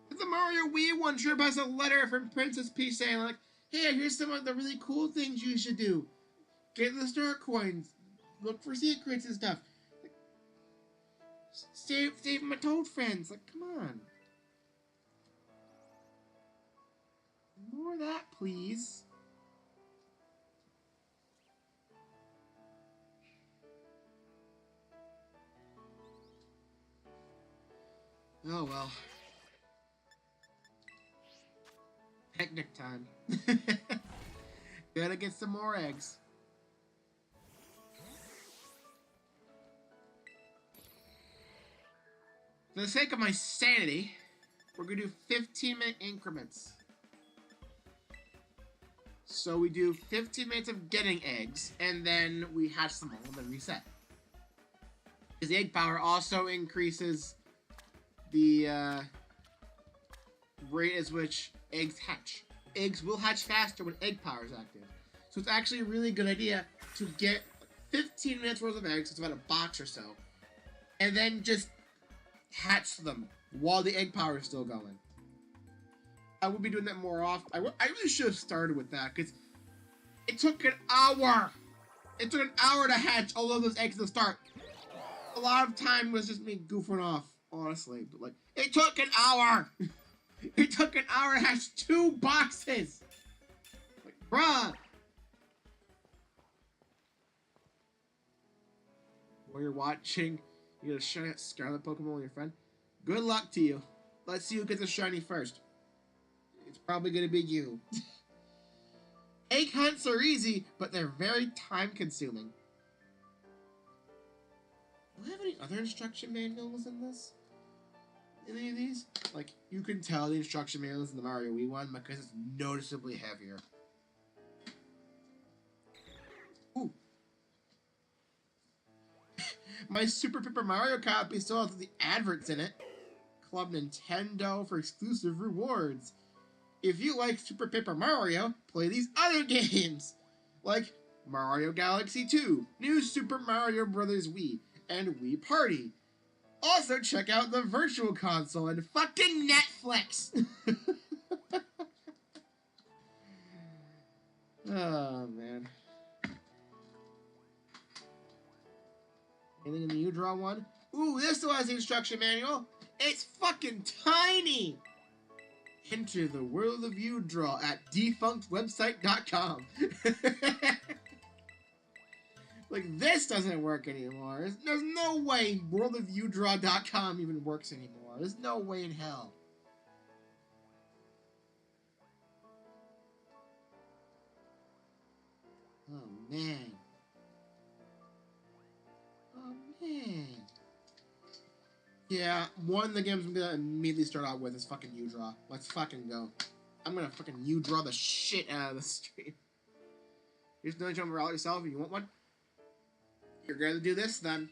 The Mario Wii one sure has a letter from Princess Peach saying like, hey, here's some of the really cool things you should do. Get the star coins. Look for secrets and stuff. Like, save my toad friends. Like, come on. More of that, please. Oh well. Picnic time. Gotta get some more eggs. For the sake of my sanity, we're gonna do 15-minute increments. So we do 15 minutes of getting eggs, and then we hatch them all and then reset. Because the egg power also increases the rate at which eggs hatch. Eggs will hatch faster when egg power is active. So it's actually a really good idea to get 15 minutes worth of eggs, it's about a box or so, and then just hatch them while the egg power is still going. I would be doing that more often. I really should have started with that, because it took an hour. It took an hour to hatch all of those eggs at the start. A lot of time was just me goofing off, honestly. But, like, it took an hour. It took an hour to hatch 2 boxes. Like, bruh. While you're watching, you get a shiny Scarlet Pokemon with your friend. Good luck to you. Let's see who gets a shiny first. Probably gonna be you. Egg hunts are easy, but they're very time-consuming. Do we have any other instruction manuals in this? Any of these? Like, you can tell the instruction manuals in the Mario Wii one because it's noticeably heavier. Ooh. My Super Paper Mario copy still has the adverts in it. Club Nintendo for exclusive rewards. If you like Super Paper Mario, play these other games, like Mario Galaxy 2, New Super Mario Bros. Wii, and Wii Party. Also, check out the Virtual Console and fucking Netflix! Oh, man. Anything in the U-Draw one? Ooh, this still has the instruction manual. It's fucking tiny! Enter the world of U-Draw at defunctwebsite.com. Like, this doesn't work anymore. There's no way worldofudraw.com even works anymore. There's no way in hell. Oh, man. Oh, man. Yeah, one of the games I'm gonna immediately start out with is fucking U-Draw. Let's fucking go. I'm gonna fucking U-Draw the shit out of the stream. Here's another jump around yourself if you want one. You're gonna do this then.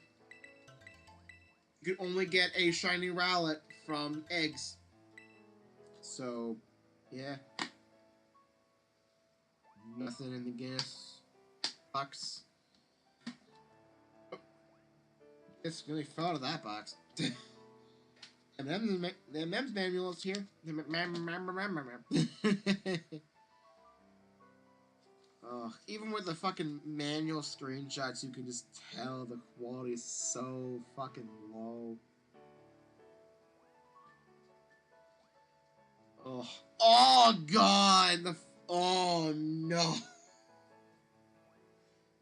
You can only get a shiny Rowlet from eggs. So, yeah. Nothing in the Guinness box. Oh. It's really fell out of that box. The M&M's manual is here. Even with the fucking manual screenshots, you can just tell the quality is so fucking low. Oh god! Oh no!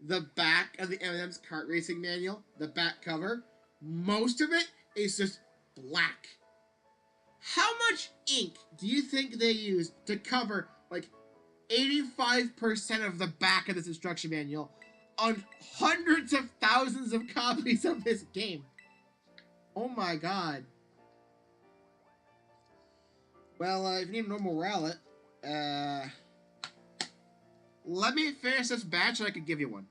The back of the M&M's kart racing manual, the back cover, most of it is just black. How much ink do you think they use to cover, like, 85% of the back of this instruction manual on hundreds of thousands of copies of this game? Oh my god. Well, if you need a normal Rowlet, let me finish this batch and I could give you one.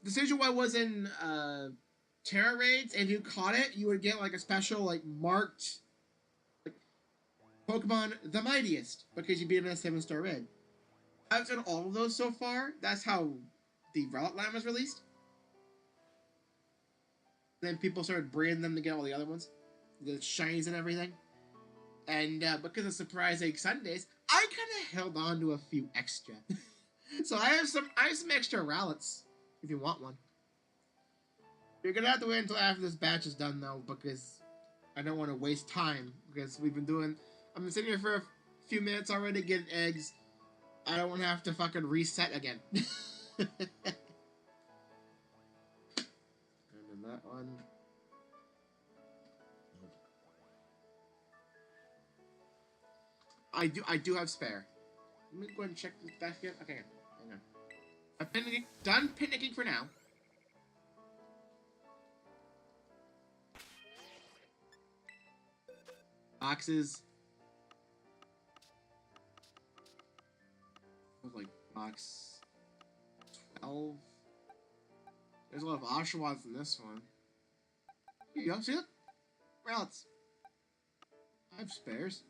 Decision One was in, Terra Raids, and if you caught it, you would get, like, a special, like, marked, like, Pokemon the Mightiest, because you beat him in a 7-star raid. I've done all of those so far. That's how the Rowlet line was released. Then people started breeding them to get all the other ones. The shinies and everything. And, because of Surprise Egg Sundays, I kind of held on to a few extra. So I have some extra Rowlets, if you want one. You're gonna have to wait until after this batch is done, though, because I don't want to waste time. Because I've been sitting here for a few minutes already getting eggs. I don't want to have to fucking reset again. And then that one. I do have spare. Let me go ahead and check this back again. Okay, hang on. I'm done picnicking for now. Boxes. Like box 12. There's a lot of Oshawots in this one. Here you go, see it? Rowlets. I have spares.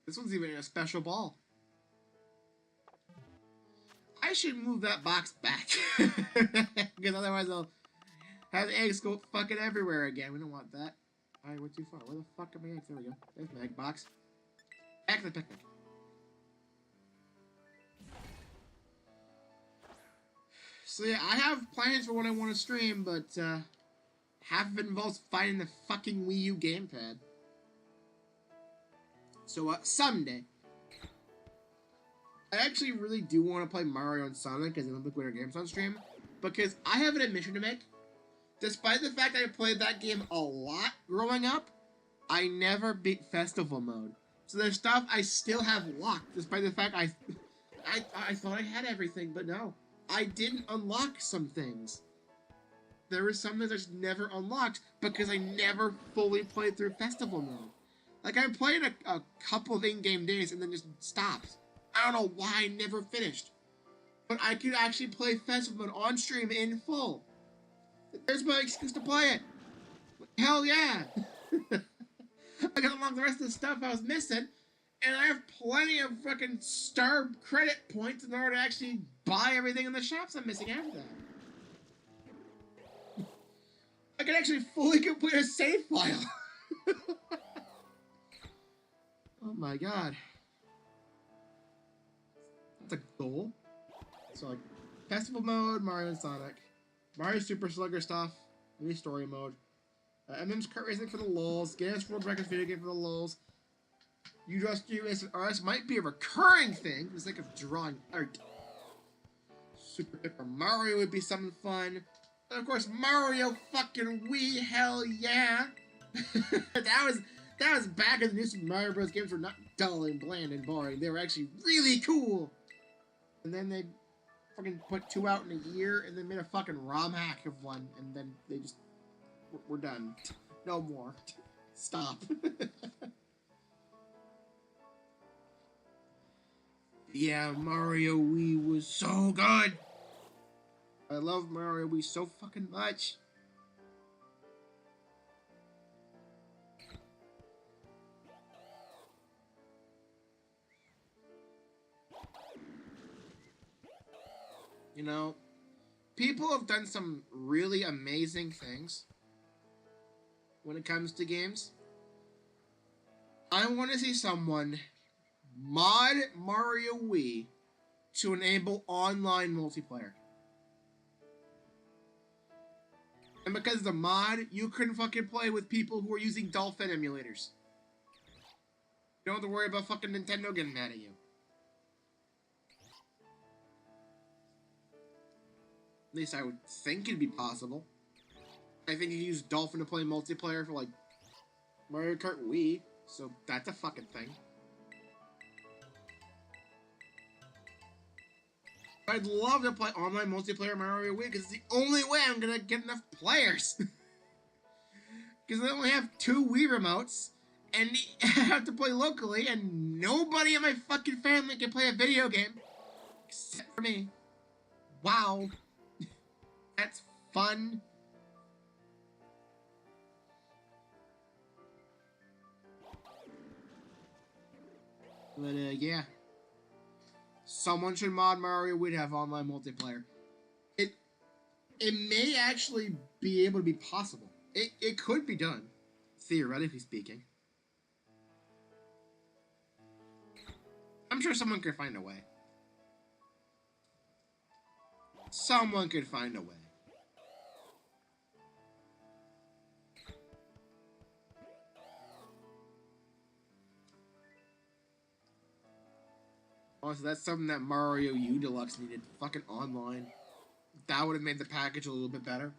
This one's even in a special ball. I should move that box back. Because otherwise I'll have the eggs go fucking everywhere again. We don't want that. Alright, we're too far. Where the fuck are my eggs? There we go. There's my egg box. Back to the picnic. So yeah, I have plans for what I want to stream, but half of it involves finding the fucking Wii U gamepad. So someday. I actually really do want to play Mario and Sonic as Olympic Winter Games on stream, because I have an admission to make. Despite the fact that I played that game a lot growing up, I never beat festival mode. So there's stuff I still have locked, despite the fact I thought I had everything, but no. I didn't unlock some things. There were some things I just never unlocked because I never fully played through festival mode. Like, I played a couple of in-game days and then just stopped. I don't know why I never finished. But I could actually play festival mode on stream in full. There's my excuse to play it. Hell yeah! I got unlock the rest of the stuff I was missing, and I have plenty of fucking star credit points in order to actually buy everything in the shops I'm missing after that. I can actually fully complete a save file. Oh my god. That's a goal. So like, festival mode, Mario and Sonic. Mario Super Slugger stuff, new story mode. MM's kart racing for the lulz. Guinness World Records video game for the lulz. You Just You SRS might be a recurring thing for the sake of drawing art. Super Paper Mario would be something fun. And of course, Mario fucking Wii, hell yeah! that was back when the new Super Mario Bros. Games were not dull and bland and boring. They were actually really cool. And then they fucking put 2 out in a year, and then made a fucking ROM hack of one, and then they just we're done. No more. Stop. Yeah, Mario Wii was so good. I love Mario Wii so fucking much. You know, people have done some really amazing things when it comes to games. I want to see someone mod Mario Wii to enable online multiplayer. And because of the mod, you couldn't fucking play with people who are using Dolphin emulators. You don't have to worry about fucking Nintendo getting mad at you. At least I would think it'd be possible. I think you can use Dolphin to play multiplayer for, like, Mario Kart Wii, so that's a fucking thing. I'd love to play online multiplayer Mario Wii, because it's the only way I'm gonna get enough players. Because I only have 2 Wii remotes, and I have to play locally, and nobody in my fucking family can play a video game. Except for me. Wow. That's fun. But, yeah. Someone should mod Mario Wii to have online multiplayer. It may actually be able to be possible. It could be done, theoretically speaking. I'm sure someone could find a way. Someone could find a way. Also, that's something that Mario U Deluxe needed. Fucking online. That would have made the package a little bit better.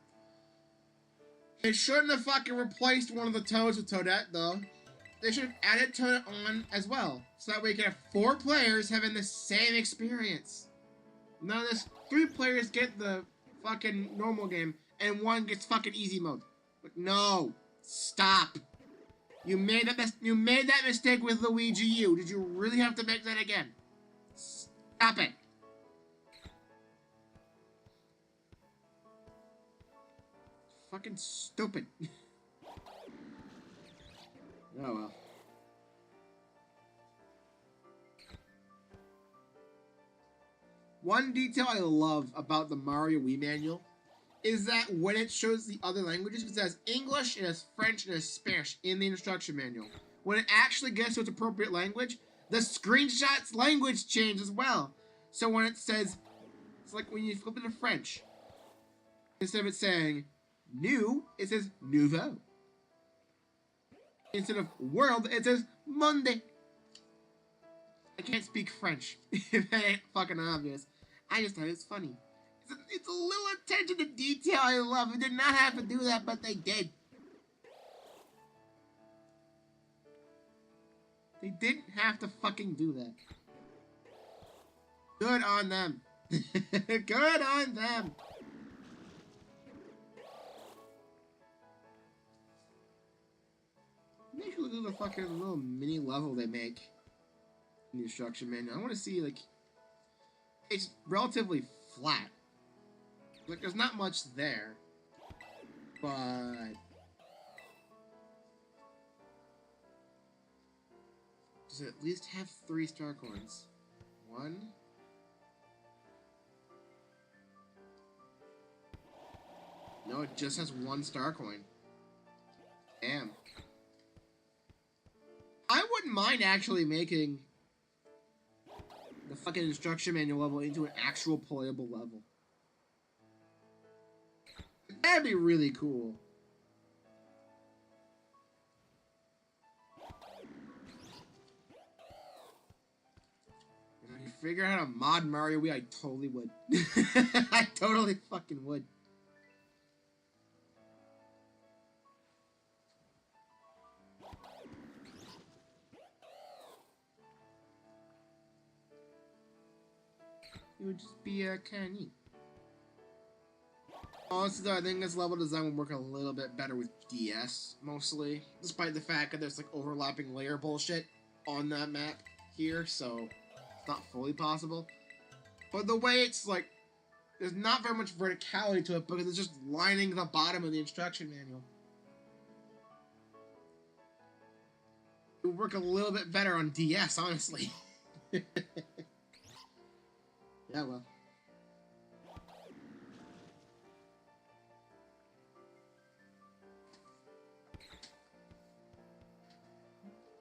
They shouldn't have fucking replaced one of the Toads with Toadette, though. They should have added Toadette on as well. So that way you can have 4 players having the same experience. None of this. 3 players get the fucking normal game, and 1 gets fucking easy mode. But no. Stop. You made that mistake with Luigi U. Did you really have to make that again? Stop it. Fucking stupid. Oh well. One detail I love about the Mario Wii manual is that when it shows the other languages, it says English, it has French, and it has Spanish in the instruction manual. When it actually gets to its appropriate language, the screenshot's language change as well. So when it says, it's like when you flip it to French, instead of it saying new, it says nouveau. Instead of world, it says monde. I can't speak French, if that ain't fucking obvious. I just thought it's funny. It's a little attention to detail I love. They did not have to do that, but they did. They didn't have to fucking do that. Good on them. Good on them. Make a look at the fucking little mini level they make in the instruction manual. I want to see, like, it's relatively flat. Like, there's not much there. But does it at least have 3 star coins? 1. No, it just has 1 star coin. Damn. I wouldn't mind actually making the fucking instruction manual level into an actual playable level. That'd be really cool. If I could figure out how to mod Mario Wii, I totally would. I totally fucking would. It would just be kind of neat. Also, I think this level design would work a little bit better with DS, mostly. Despite the fact that there's, like, overlapping layer bullshit on that map here, so it's not fully possible. But the way it's, like, there's not very much verticality to it because it's just lining the bottom of the instruction manual. It would work a little bit better on DS, honestly. Yeah, well.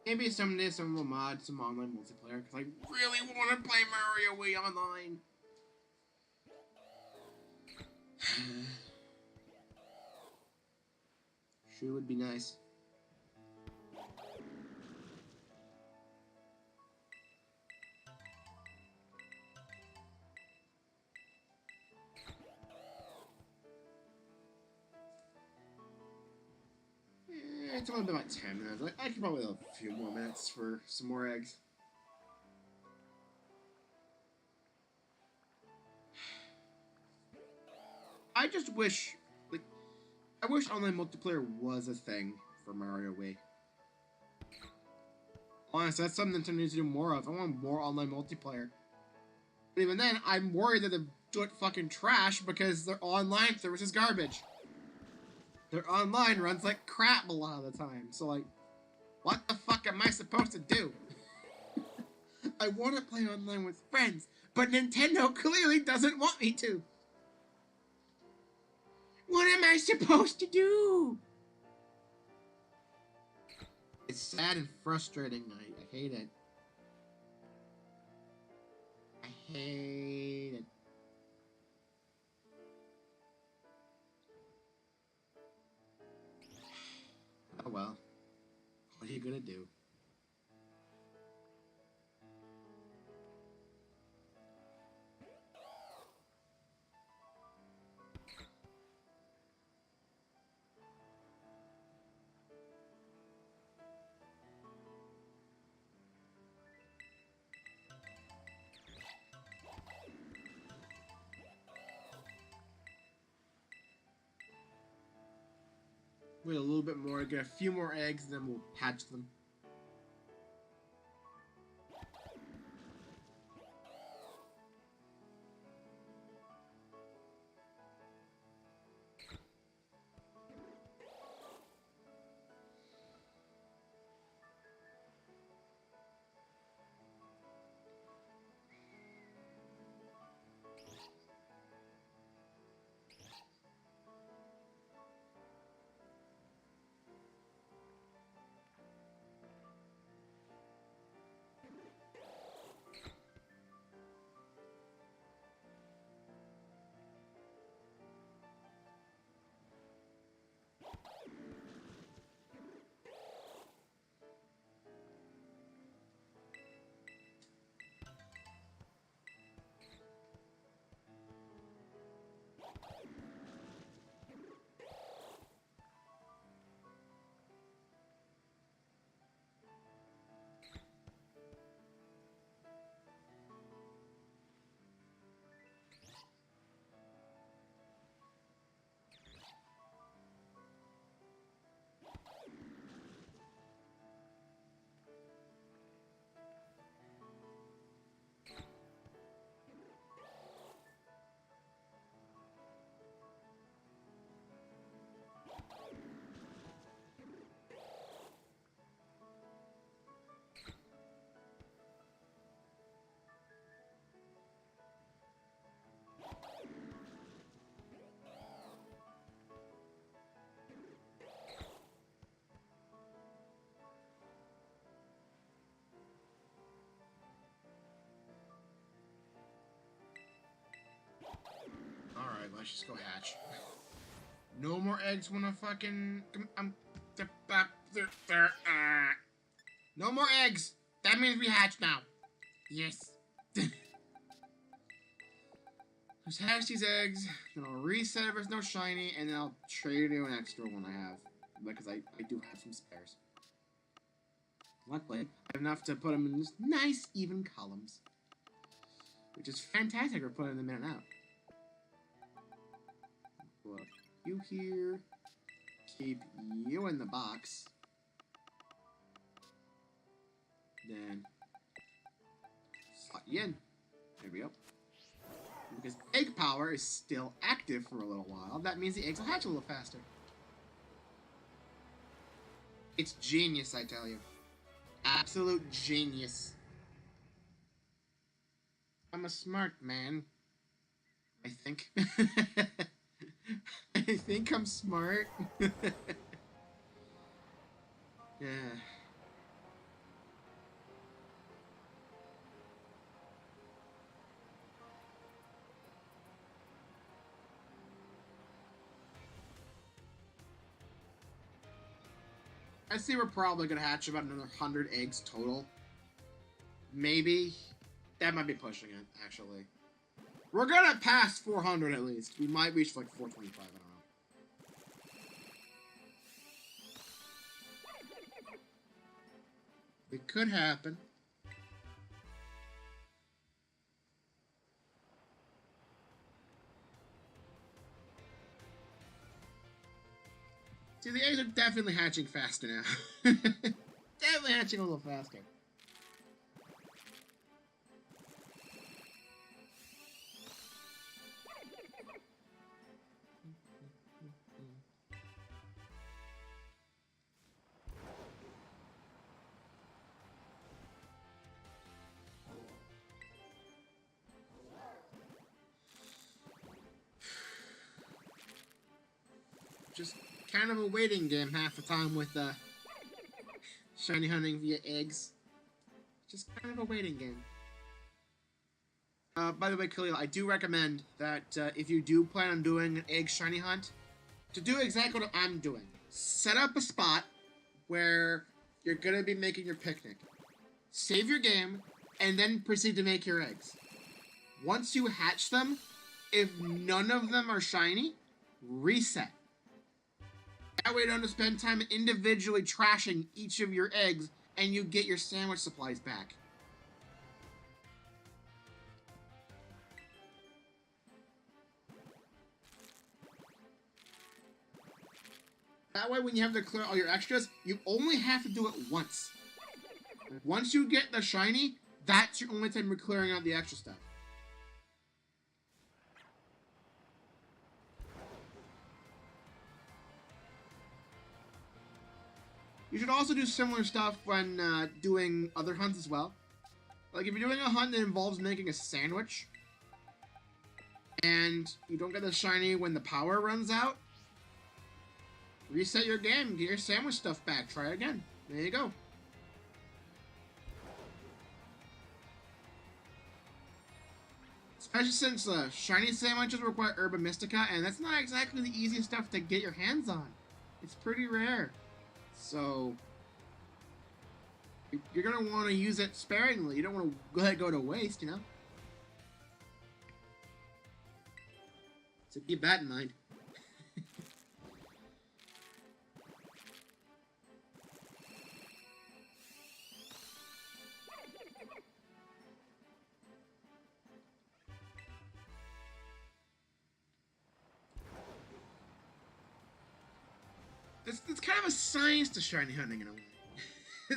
Maybe someday someone will mod some online multiplayer, because I really want to play Mario Wii online. Sure would be nice. It's only been about 10 minutes. I could probably have a few more minutes for some more eggs. I just wish, like, I wish online multiplayer was a thing for Mario Wii. Honestly, that's something Nintendo needs to do more of. I want more online multiplayer. But even then, I'm worried that they're doing fucking trash because their online service is garbage. Their online runs like crap a lot of the time. So, like, what the fuck am I supposed to do? I want to play online with friends, but Nintendo clearly doesn't want me to. What am I supposed to do? It's sad and frustrating. I hate it. I hate it. Oh well. What are you gonna do? Wait a little bit more, get a few more eggs, and then we'll hatch them. let's just go hatch. No more eggs when I fucking... No more eggs! That means we hatch now. Yes. Just hatch these eggs, then I'll reset if there's no shiny, and then I'll trade you an extra one I have. Because I do have some spares. Luckily, I have enough to put them in just nice, even columns. Which is fantastic for putting them in and out. Put you here. Keep you in the box. Then slot you in. There we go. Because egg power is still active for a little while, that means the eggs will hatch a little faster. It's genius, I tell you. Absolute genius. I'm a smart man. I think. I think I'm smart. Yeah. I see we're probably gonna hatch about another 100 eggs total. Maybe. That might be pushing it, actually. We're gonna pass 400 at least. We might reach like 425, I don't know. It could happen. See, the eggs are definitely hatching faster now. Definitely hatching a little faster. Just kind of a waiting game half the time with shiny hunting via eggs. Just kind of a waiting game. By the way, Khalil, I do recommend that if you do plan on doing an egg shiny hunt, to do exactly what I'm doing. Set up a spot where you're going to be making your picnic. Save your game, and then proceed to make your eggs. Once you hatch them, if none of them are shiny, reset. That way you don't have to spend time individually trashing each of your eggs, and you get your sandwich supplies back. That way when you have to clear all your extras, you only have to do it once. Once you get the shiny, that's your only time you're clearing out the extra stuff. You should also do similar stuff when doing other hunts as well. Like if you're doing a hunt that involves making a sandwich, and you don't get the shiny when the power runs out, reset your game, get your sandwich stuff back, try again. There you go. Especially since shiny sandwiches require Herba Mystica, and that's not exactly the easiest stuff to get your hands on. It's pretty rare. So, you're going to want to use it sparingly. You don't want to let it go to waste, you know? So keep that in mind. It's kind of a science to shiny hunting in a way.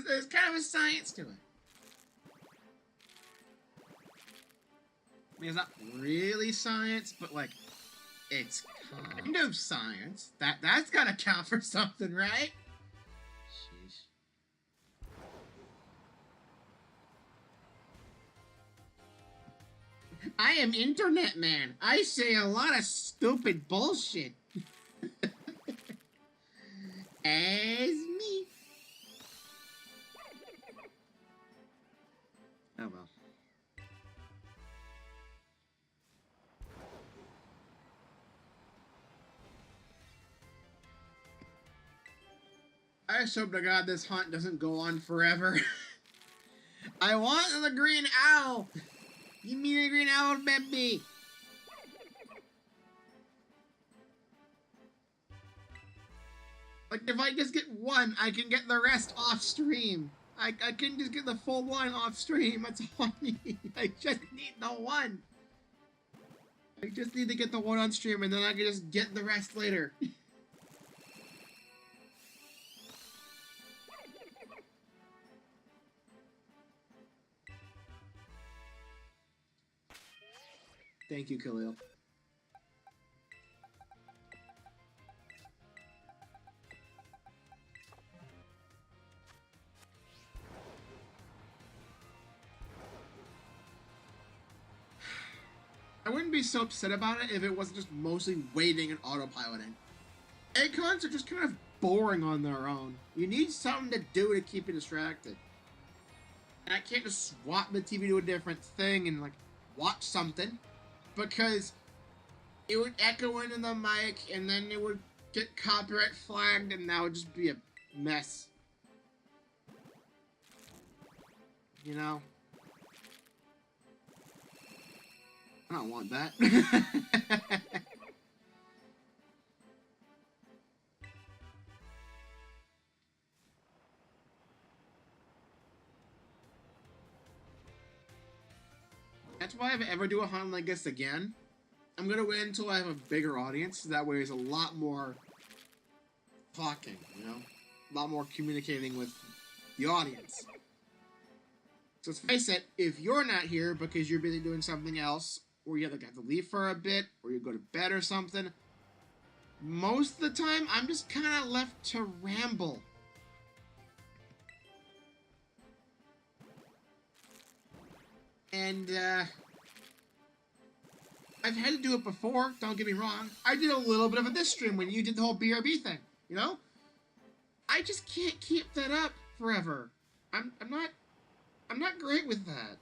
There's kind of a science to it. I mean, it's not really science, but like, it's kind of science. That's gotta count for something, right? Sheesh. I am Internet Man. I say a lot of stupid bullshit. As me. Oh well. just hope to God this hunt doesn't go on forever. I want the green owl! Give me the green owl, baby! Like, if I just get one, I can get the rest off stream. I can just get the full one off stream. That's all I need. I just need the one. I just need to get the one on stream, and then I can just get the rest later. Thank you, Khalil. I wouldn't be so upset about it if it wasn't just mostly waiting and autopiloting. Acorns are just kind of boring on their own. You need something to do to keep you distracted. And I can't just swap the TV to a different thing and, like, watch something. Because it would echo into the mic, and then it would get copyright flagged, and that would just be a mess. You know? I don't want that. That's why if I ever do a hunt like this again, I'm gonna wait until I have a bigger audience. That way there's a lot more talking, you know? A lot more communicating with the audience. So let's face it, if you're not here because you're busy doing something else, or you have to leave for a bit, or you go to bed or something, most of the time, I'm just kind of left to ramble. And, I've had to do it before, don't get me wrong. I did a little bit of it this stream when you did the whole BRB thing, you know? I just can't keep that up forever. I'm not great with that.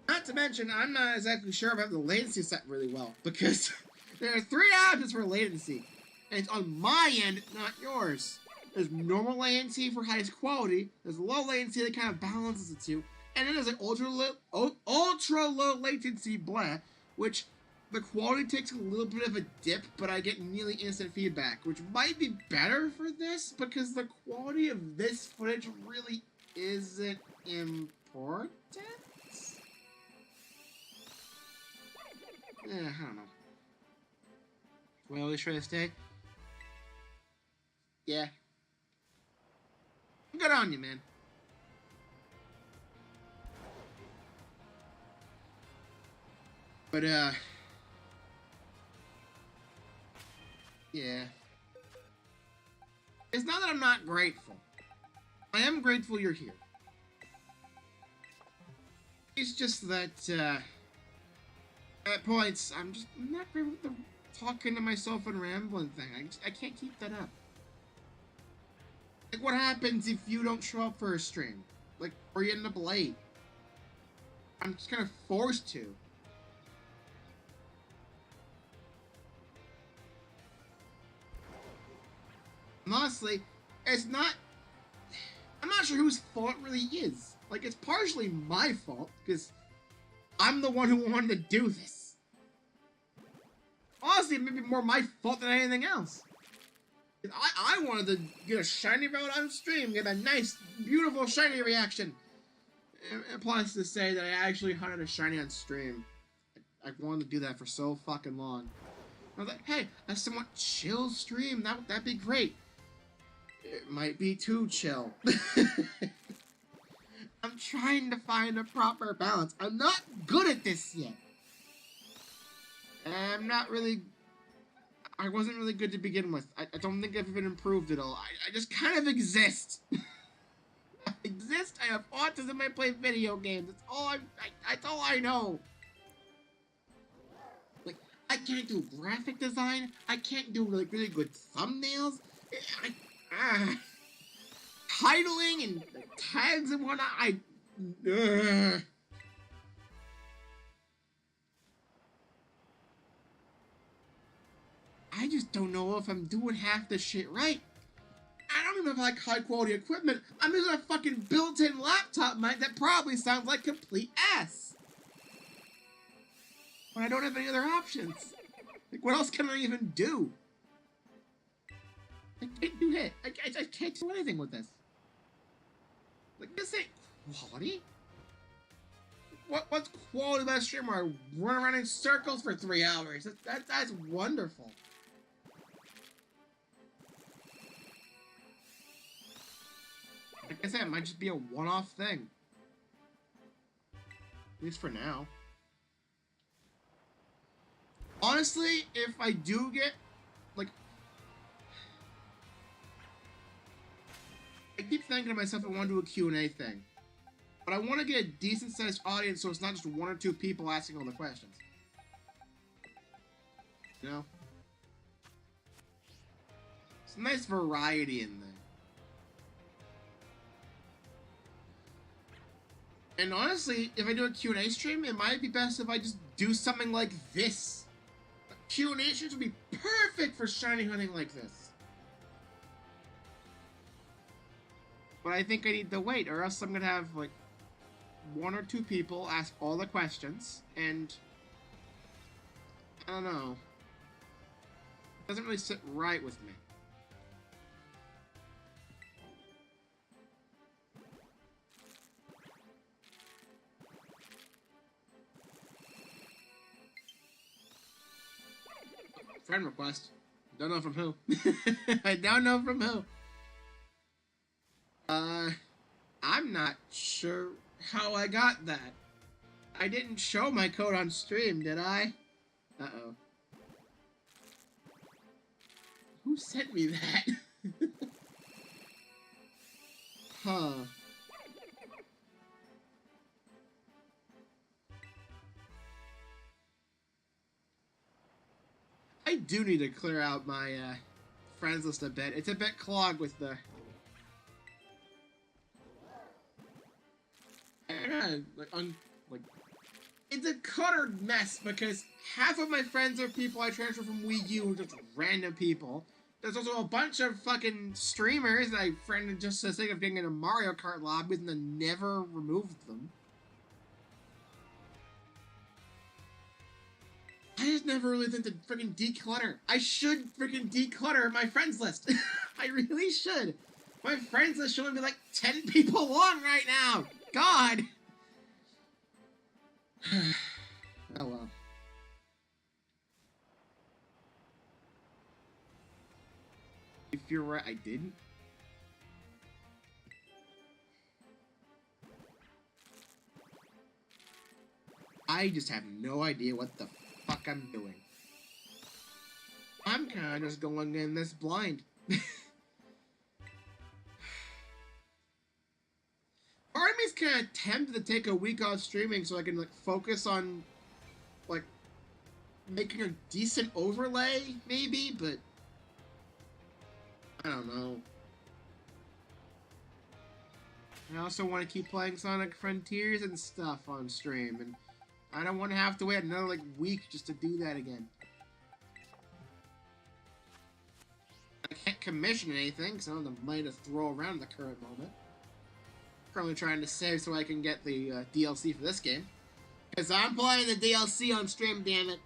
Not to mention, I'm not exactly sure about the latency set really well, because there are 3 options for latency, and it's on my end, not yours. There's normal latency for highest quality, there's low latency that kind of balances the two, and then there's like ultra low latency blah, which the quality takes a little bit of a dip, but I get nearly instant feedback, which might be better for this, because the quality of this footage really isn't important? I don't know. Will I always try to stay? Yeah. Good on you, man. But, yeah. It's not that I'm not grateful. I am grateful you're here. It's just that, at points, I'm not great with the talking to myself and rambling thing. I can't keep that up. Like, what happens if you don't show up for a stream? Like, or you end up late? I'm just kind of forced to. And honestly, I'm not sure whose fault it really is. Like, it's partially my fault, because I'm the one who wanted to do this. Honestly, it may be more my fault than anything else. I wanted to get a shiny Rowlet on stream, get a nice, beautiful shiny reaction. And plus to say that I actually hunted a shiny on stream. I wanted to do that for so fucking long. I was like, hey, a somewhat chill stream, that'd be great. It might be too chill. I'm trying to find a proper balance. I'm not good at this yet. I wasn't really good to begin with. I don't think I've even improved at all. I just kind of exist. I exist, I have autism, I play video games. That's all I know. Like, I can't do graphic design. I can't do like really good thumbnails. Titling and tags and whatnot. I just don't know if I'm doing half the shit right. I don't even have like high quality equipment. I'm using a fucking built-in laptop mic that probably sounds like complete ass. When I don't have any other options. Like, what else can I even do? I can't do it. I can't do anything with this. Like, this ain't quality. What's quality about a stream where I run around in circles for 3 hours? That's wonderful. Like I said, it might just be a one-off thing. At least for now. Honestly, if I do get, like... I keep thinking to myself I want to do a Q&A thing. But I want to get a decent-sized audience so it's not just 1 or 2 people asking all the questions. You know? It's a nice variety in there. And honestly, if I do a Q&A stream, it might be best if I just do something like this. Q&A streams would be perfect for shiny hunting like this. But I think I need to wait, or else I'm gonna have, like, 1 or 2 people ask all the questions, and I don't know. It doesn't really sit right with me. Friend request. Don't know from who. I don't know from who. I'm not sure how I got that. I didn't show my code on stream, did I? Uh-oh. Who sent me that? Huh. I do need to clear out my friends list a bit. It's a bit clogged with the... It's a cluttered mess because half of my friends are people I transferred from Wii U, just random people. There's also a bunch of fucking streamers that I friended just for the sake of getting into Mario Kart lobbies and then never removed them. I just never really think to freaking declutter. I should freaking declutter my friends list. I really should. My friends list should only be like 10 people long right now. God. Oh well. If you're right, I didn't. I just have no idea what the fuck I'm doing. I'm kind of just going in this blind. Part of me's kind of tempted to take a week off streaming so I can like focus on like making a decent overlay, maybe, but I don't know. I also want to keep playing Sonic Frontiers and stuff on stream, and I don't want to have to wait another like week just to do that again. I can't commission anything, because I don't have the money to throw around at the current moment. Currently trying to save so I can get the DLC for this game. Because I'm playing the DLC on stream, damn it.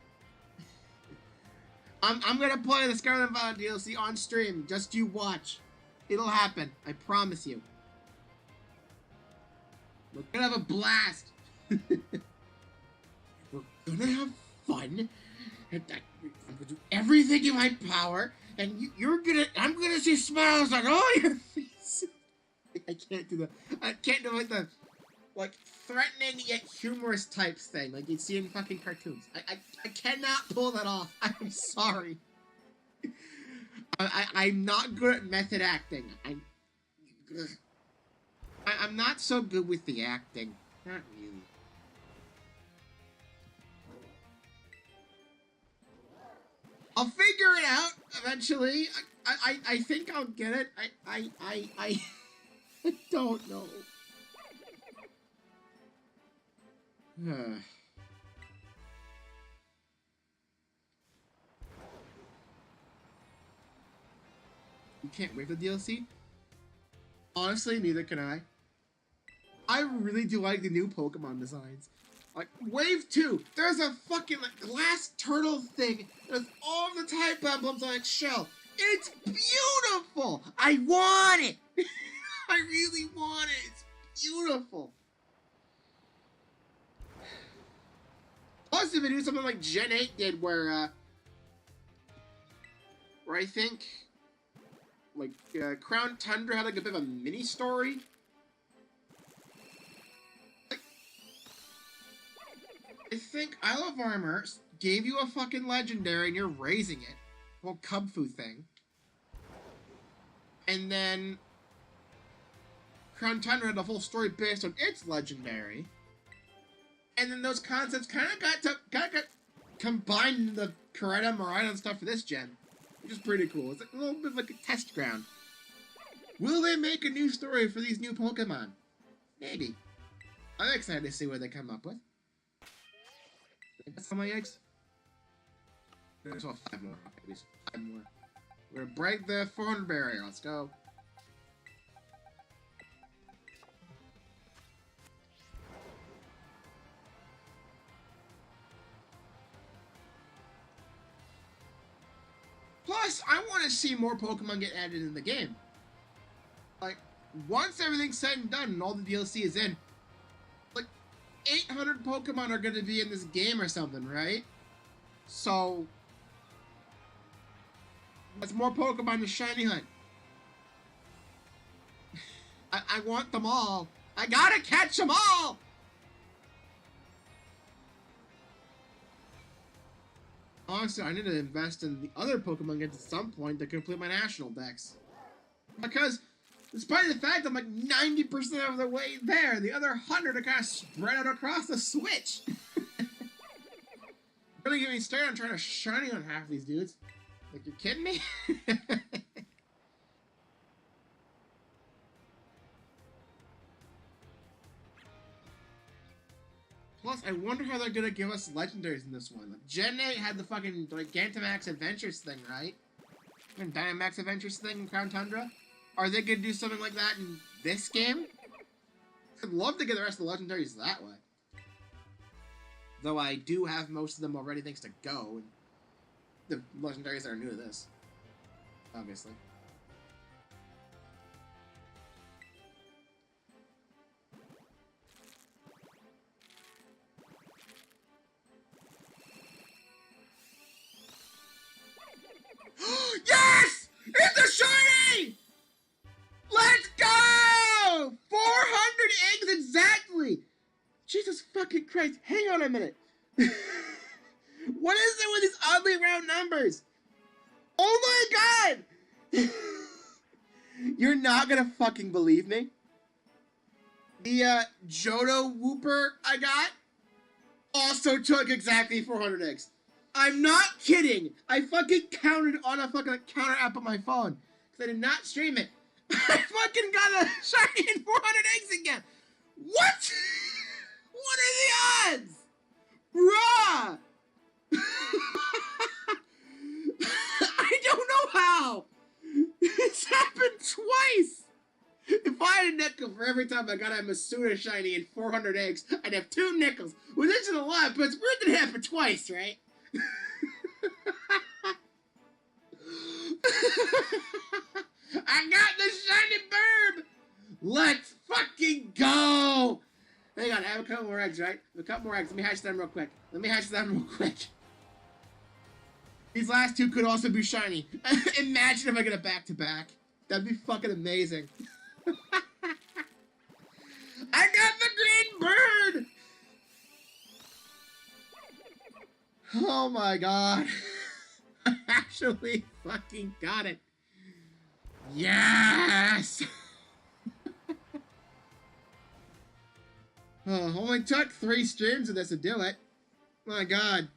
I'm gonna play the Scarlet Violet DLC on stream. Just you watch. It'll happen. I promise you. We're gonna have a blast. We're gonna have fun. I'm gonna do everything in my power, and I'm gonna see smiles on all your faces. I can't do that. I can't do like the threatening yet humorous type thing like you see in fucking cartoons. I cannot pull that off. I'm sorry. I'm not good at method acting. I'm not so good with the acting. Not really. I'll figure it out eventually. I think I'll get it. I don't know. You can't wait for the DLC? Honestly, neither can I. I really do like the new Pokemon designs. Like, Wave 2, there's a fucking like, glass turtle thing with all the type emblems on its shell. It's beautiful! I want it! I really want it! It's beautiful! Plus, if they do something like Gen 8 did, where I think, like, Crown Tundra had, like, a bit of a mini-story. Like, I think Isle of Armor gave you a fucking legendary and you're raising it. Well, Kubfu thing. And then Crown Tundra had a whole story based on its legendary. And then those concepts kind of got combined in the Coretta Marina and stuff for this gen, which is pretty cool. It's like a little bit like a test ground. Will they make a new story for these new Pokemon? Maybe. I'm excited to see what they come up with. That's all my eggs. There's 5 more. At least 5 more. We're gonna break the 400 barrier. Let's go. Plus, I want to see more Pokemon get added in the game. Like, once everything's said and done and all the DLC is in, like, 800 Pokemon are going to be in this game or something, right? So, that's more Pokemon to shiny hunt. I want them all. I gotta catch them all! Honestly, I need to invest in the other Pokemon games at some point to complete my national dex. Because, despite the fact I'm like 90% of the way there, the other 100 are kind of spread out across the Switch. Really get me started on trying to shiny on half of these dudes. Like, you're kidding me? Plus, I wonder how they're gonna give us legendaries in this one. Like, Gen 8 had the fucking like Gigantamax Adventures thing, right? And Dynamax Adventures thing in Crown Tundra. Are they gonna do something like that in this game? I'd love to get the rest of the legendaries that way. Though I do have most of them already thanks to Go. And the legendaries that are new to this. Obviously. Yes! It's a shiny! Let's go! 400 eggs exactly! Jesus fucking Christ, hang on a minute. What is it with these oddly round numbers? Oh my god! You're not gonna fucking believe me. The Johto Wooper I got also took exactly 400 eggs. I'm not kidding. I fucking counted on a fucking counter app on my phone. Because I did not stream it. I fucking got a shiny and 400 eggs again. What? What are the odds? Bruh. I don't know how. It's happened twice. If I had a nickel for every time I got a Masuna shiny and 400 eggs, I'd have 2 nickels. Which isn't a lot, but it's weird that it happened twice, right? I got the shiny birb! Let's fucking go! Hang on, I have a couple more eggs, right? A couple more eggs. Let me hatch them real quick. These last 2 could also be shiny. Imagine if I get a back-to-back. That'd be fucking amazing. I got the green bird! Oh my god. I actually fucking got it. Yes! Oh, only took 3 streams of this to do it. My god.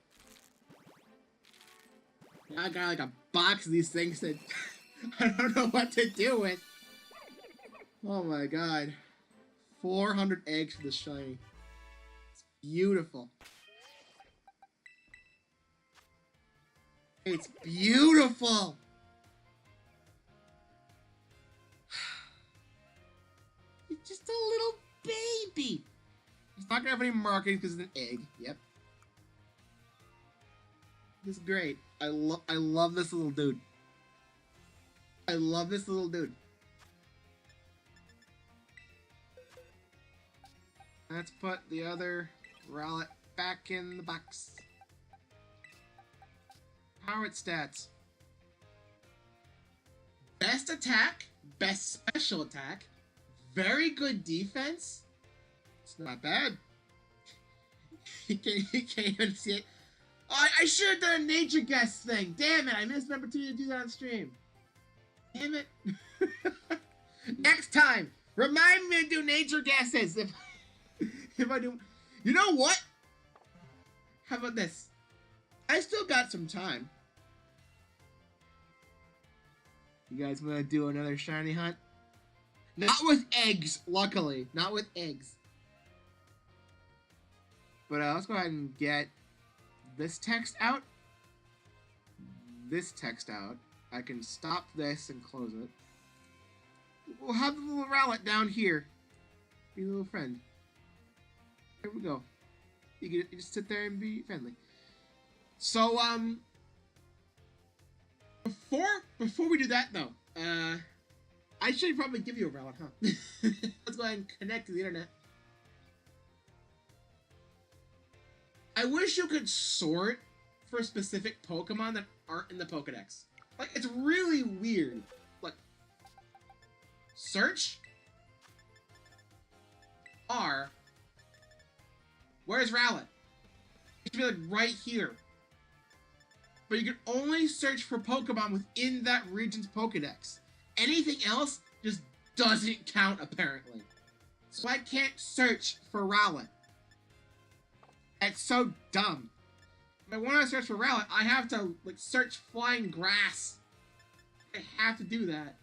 I got like a box of these things that I don't know what to do with. Oh my god. 400 eggs for the shiny. It's beautiful. It's beautiful! creepy. It's not gonna have any markings because it's an egg. Yep. This is great. I love this little dude. I love this little dude. Let's put the other Rowlet back in the box. Power stats. Best attack, best special attack, very good defense. It's not bad. You can't even see it. Oh, I should have done a nature guess thing. Damn it, I missed an opportunity to do that on stream. Damn it. Next time, remind me to do nature guesses. If I do... You know what? How about this? I still got some time. You guys want to do another shiny hunt? Not with eggs, luckily. Not with eggs. But let's go ahead and get this text out. This text out. I can stop this and close it. We'll have the little Rowlet down here. Be a little friend. Here we go. You can just sit there and be friendly. So, before we do that though, I should probably give you a Rowlet, huh? Let's go ahead and connect to the internet. I wish you could sort for specific Pokemon that aren't in the Pokedex. Like, it's really weird. Like, search R. Where's Rowlet? It should be like right here. But you can only search for Pokemon within that region's Pokedex. Anything else just doesn't count, apparently. So I can't search for Rowlet. That's so dumb. If I want to search for Rowlet, I have to like search flying grass. I have to do that.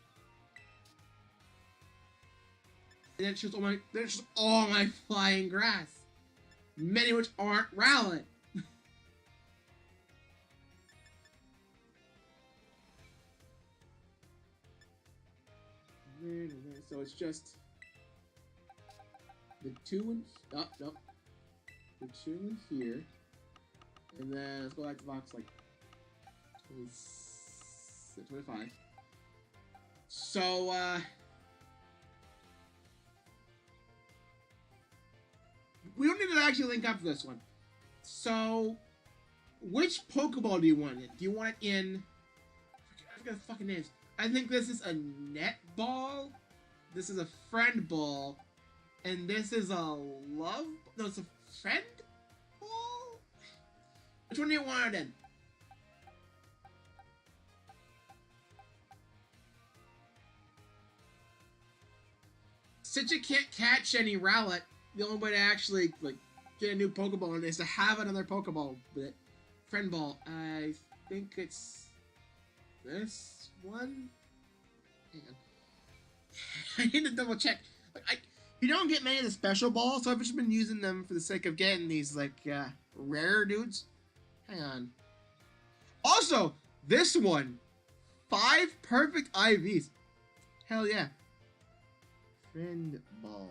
And then it's just all my flying grass. Many which aren't Rowlet. So it's just the two in the two in here, and then let's go back to box like 25. So we don't need to actually link up for this one. So which Pokeball do you want it? Do you want it in? I forgot the fucking names. I think this is a net ball. This is a friend ball. And this is a love... No, it's a friend ball? Which one do you want it in? Since you can't catch any Rowlet, the only way to actually like get a new Pokeball is to have another Pokeball with it. Friend ball. I think it's... this one? Hang on. I need to double check. Like, you don't get many of the special balls, so I've just been using them for the sake of getting these, like, rare dudes. Hang on. Also, this one. 5 perfect IVs. Hell yeah. Friend ball.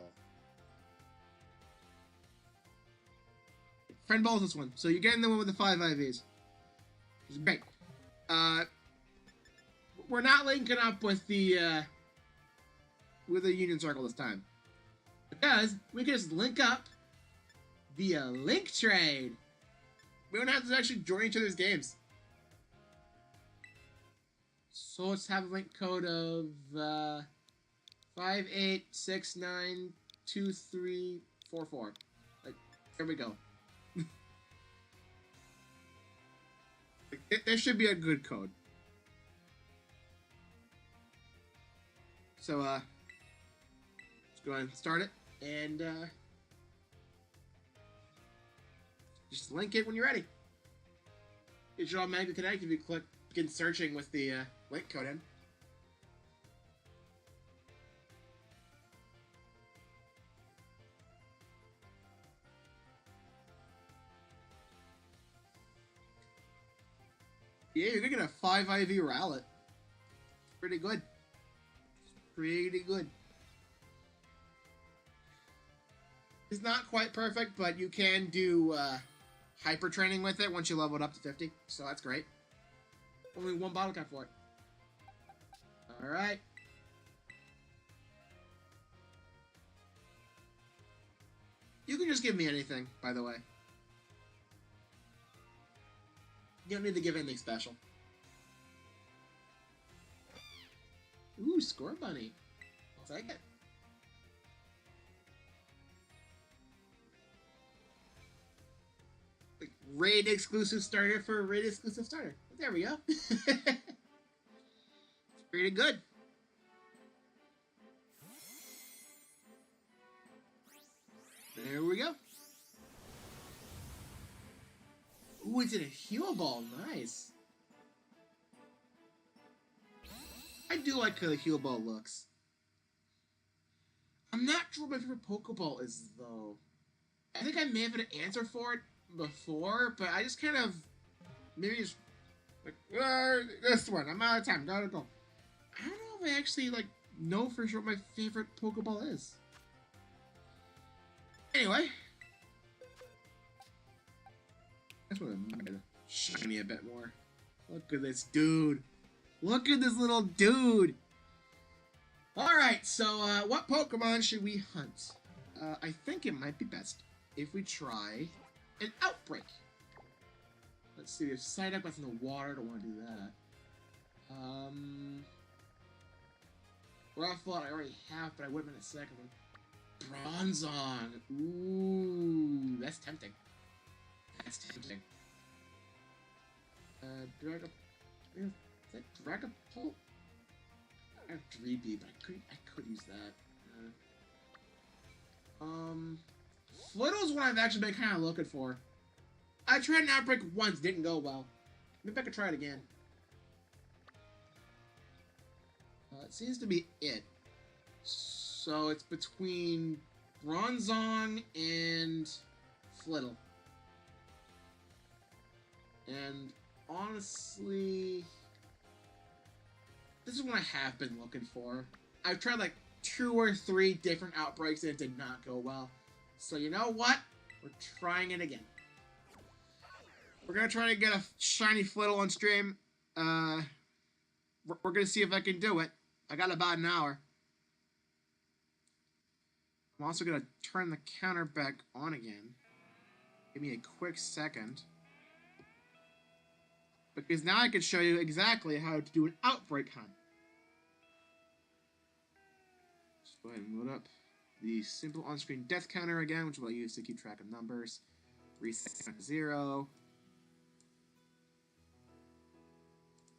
Friend ball is this one. So you're getting the one with the 5 IVs. Which is great. We're not linking up with the Union Circle this time. Because we can just link up via link trade. We don't have to actually join each other's games. So let's have a link code of 58692344. Like, there we go. There should be a good code. So, let's go ahead and start it, and, just link it when you're ready. It should automatically connect if you begin searching with the, link code in. Yeah, you're gonna get a 5 IV Rowlet. Pretty good. Pretty good. It's not quite perfect, but you can do hyper training with it once you level it up to 50. So that's great. Only one bottle cap for it. Alright. You can just give me anything, by the way. You don't need to give anything special. Ooh, Score Bunny. I'll take it. Like, raid exclusive starter for a raid exclusive starter. There we go. Pretty good. There we go. Ooh, it's in a heal ball. Nice. I do like how the heal ball looks. I'm not sure what my favorite Pokeball is, though. I think I may have had an answer for it before, but I just kind of... Maybe just... Like, this one. I'm out of time. Gotta go. I don't know if I actually, like, know for sure what my favorite Pokeball is. Anyway. I just want to shiny a bit more. Look at this dude. Look at this little dude. Alright, so what Pokemon should we hunt? I think it might be best if we try an Outbreak. Let's see, if Psyduck was in the water, don't want to do that. Rufflet I already have, but I would have been a second one. Bronzong. Ooh, that's tempting. That's tempting. Dragapult. Is that Dragapult? I have 3B, but I could use that. Flitto's one I've actually been kind of looking for. I tried an Outbreak once, didn't go well. Maybe I could try it again. It seems to be it. So it's between Bronzong and Flittle. And honestly, this is what I have been looking for. I've tried like 2 or 3 different Outbreaks and it did not go well. So you know what? We're trying it again. We're gonna try to get a shiny Flittle on stream. We're gonna see if I can do it. I got about an hour. I'm also gonna turn the counter back on again. Give me a quick second. Because now I can show you exactly how to do an Outbreak hunt. Just go ahead and load up the simple on-screen death counter again, which will use to keep track of numbers. Reset to 0.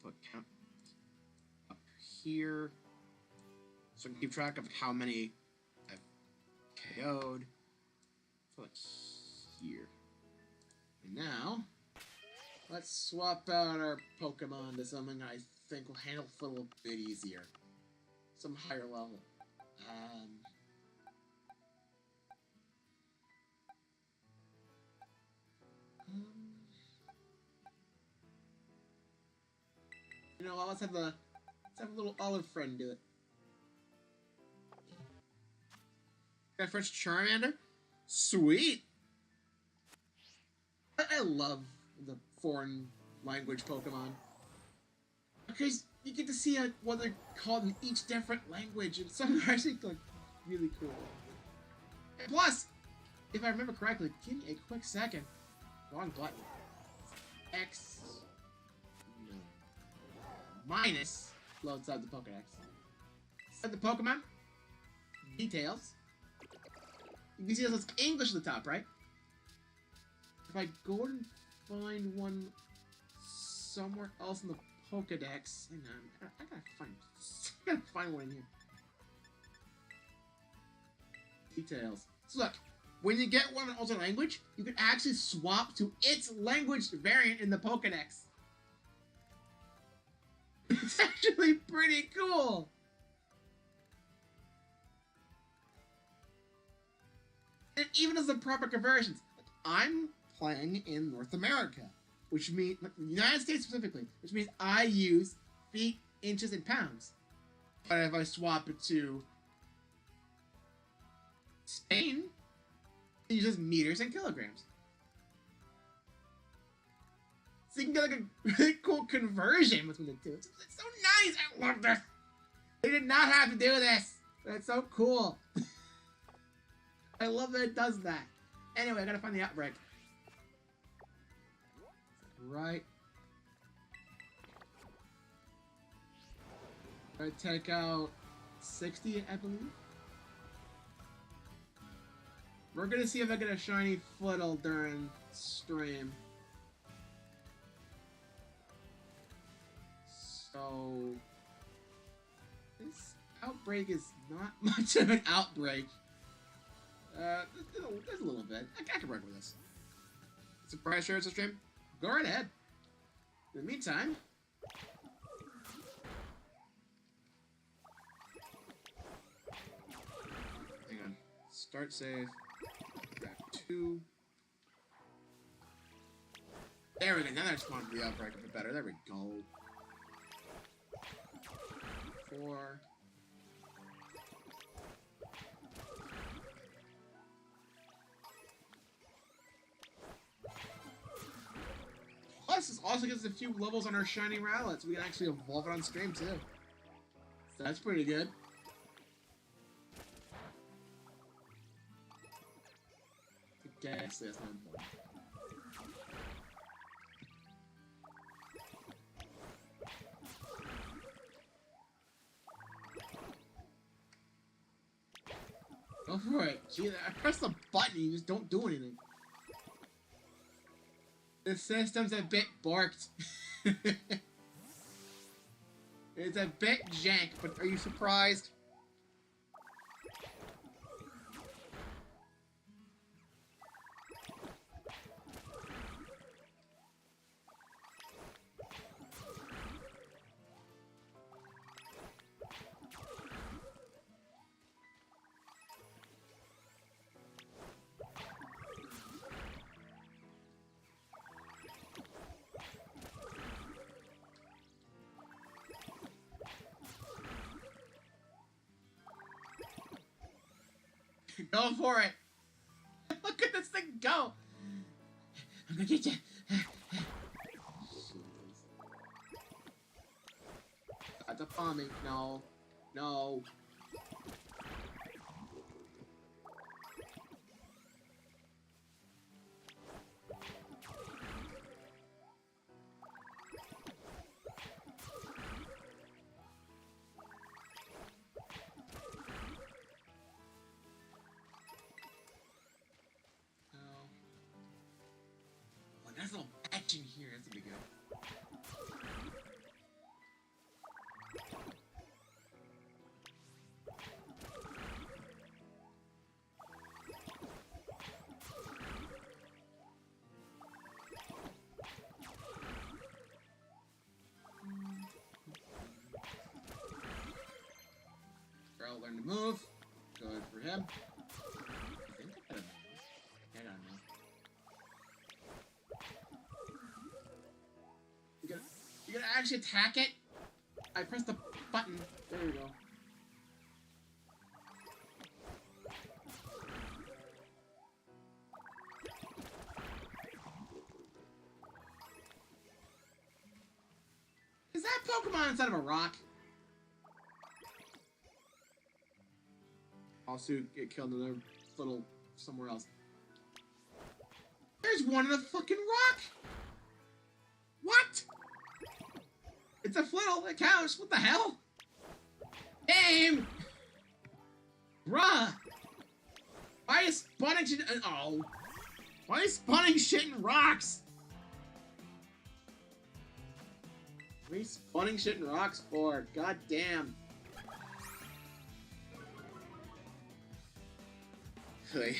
Put count up here, so I can keep track of how many I've KO'd. Put here. And now, let's swap out our Pokemon to something I think will handle a little bit easier. Some higher level. You know, let's have a little olive friend do it. Got a French Charmander? Sweet! I love the foreign language Pokemon. Because you get to see what they're called in each different language, and some are actually like really cool. And plus, if I remember correctly, give me a quick second. Wrong button. X. No. Minus loads out the Pokedex. Set the Pokemon. Details. You can see it says English at the top, right? If I go and find one somewhere else in the Pokedex, hang on, I gotta find one in here. Details. So look, when you get one in alternate language, you can actually swap to its language variant in the Pokedex. It's actually pretty cool. And it even has the proper conversions. I'm playing in North America, which means the United States specifically, which means I use feet, inches, and pounds. But if I swap it to Spain, It uses meters and kilograms. So you can get like a really cool conversion between the two. It's so nice. I love this. They did not have to do this. That's so cool. I love that it does that. Anyway, I gotta find the outbreak. Right. I take out 60, I believe. We're gonna see if I get a shiny Flittle during stream. So this outbreak is not much of an outbreak. There's a little bit. I can work with this. Surprise shares the stream? Go right ahead. In the meantime, hang on. Start save. Grab 2. There we go. Now that's spawned the outbreak a bit better. There we go. 4. Plus, this also gives us a few levels on our shiny Rowlet, so we can actually evolve it on stream too. So that's pretty good. Okay, actually, that's not important. Go for it. Gee, I pressed the button, you just don't do anything. The system's a bit borked. It's a bit jank, but are you surprised? Go for it! Look at this thing go! I'm gonna get you! That's a bomb me. No. No. There's a little action here. That's gonna be good. Girl, learn to move. Good for him. I think I got him. I don't know. You gonna actually attack it? I pressed the button. There we go. Is that Pokemon inside of a rock? Also, get killed another little somewhere else. There's one in the fucking rock! What? It's a Flittle, it counts. What the hell? Game! Bruh! Why is spawning shit? Oh. Why is spawning shit in rocks? What are you spawning shit in rocks for? God damn. Hey.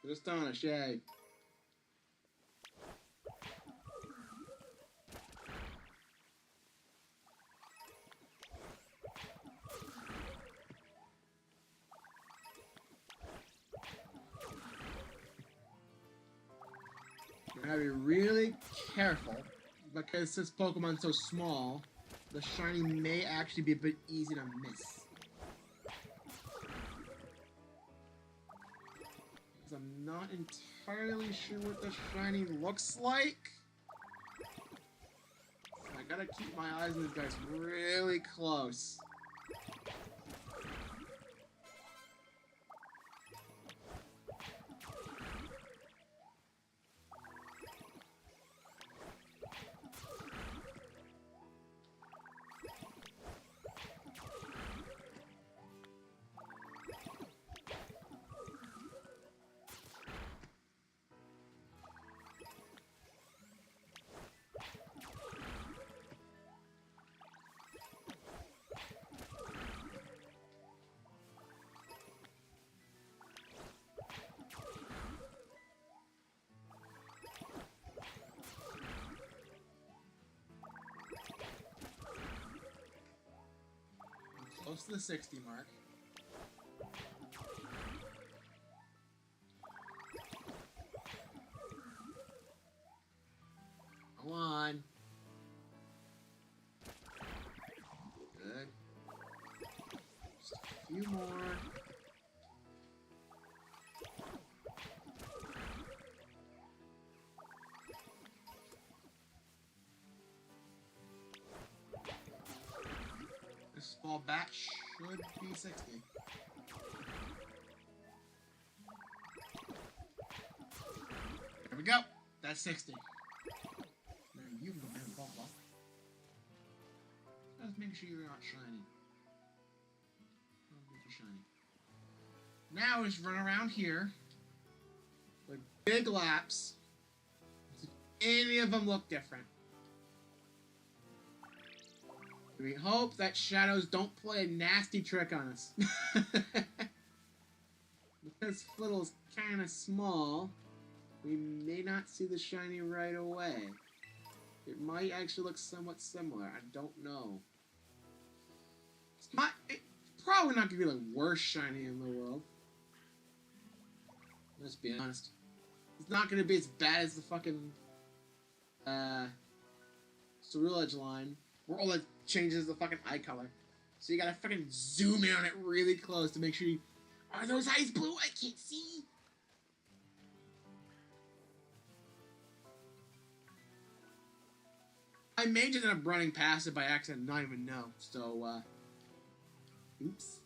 Just on a shag. You gotta be really careful because this Pokemon's so small, the shiny may actually be a bit easy to miss. Because I'm not entirely sure what the shiny looks like. So I gotta keep my eyes on these guys really close. Close to the 60 mark. Come on. Good. Just a few more. This small batch should be 60. There we go. That's 60. Now you can go ahead and fall off. Just make sure you're not shiny. Don't get you shiny. Now we just run around here with big laps. See if any of them look different. We hope that shadows don't play a nasty trick on us. Because Flittle's kind of small, we may not see the shiny right away. It might actually look somewhat similar. I don't know. It's probably not going to be the worst shiny in the world. Let's be honest. It's not going to be as bad as the fucking Cerulean Edge line, where all it changes the fucking eye color. So you gotta fucking zoom in on it really close to make sure you... Are those eyes blue? I can't see! I may just end up running past it by accident and not even know. So, oops.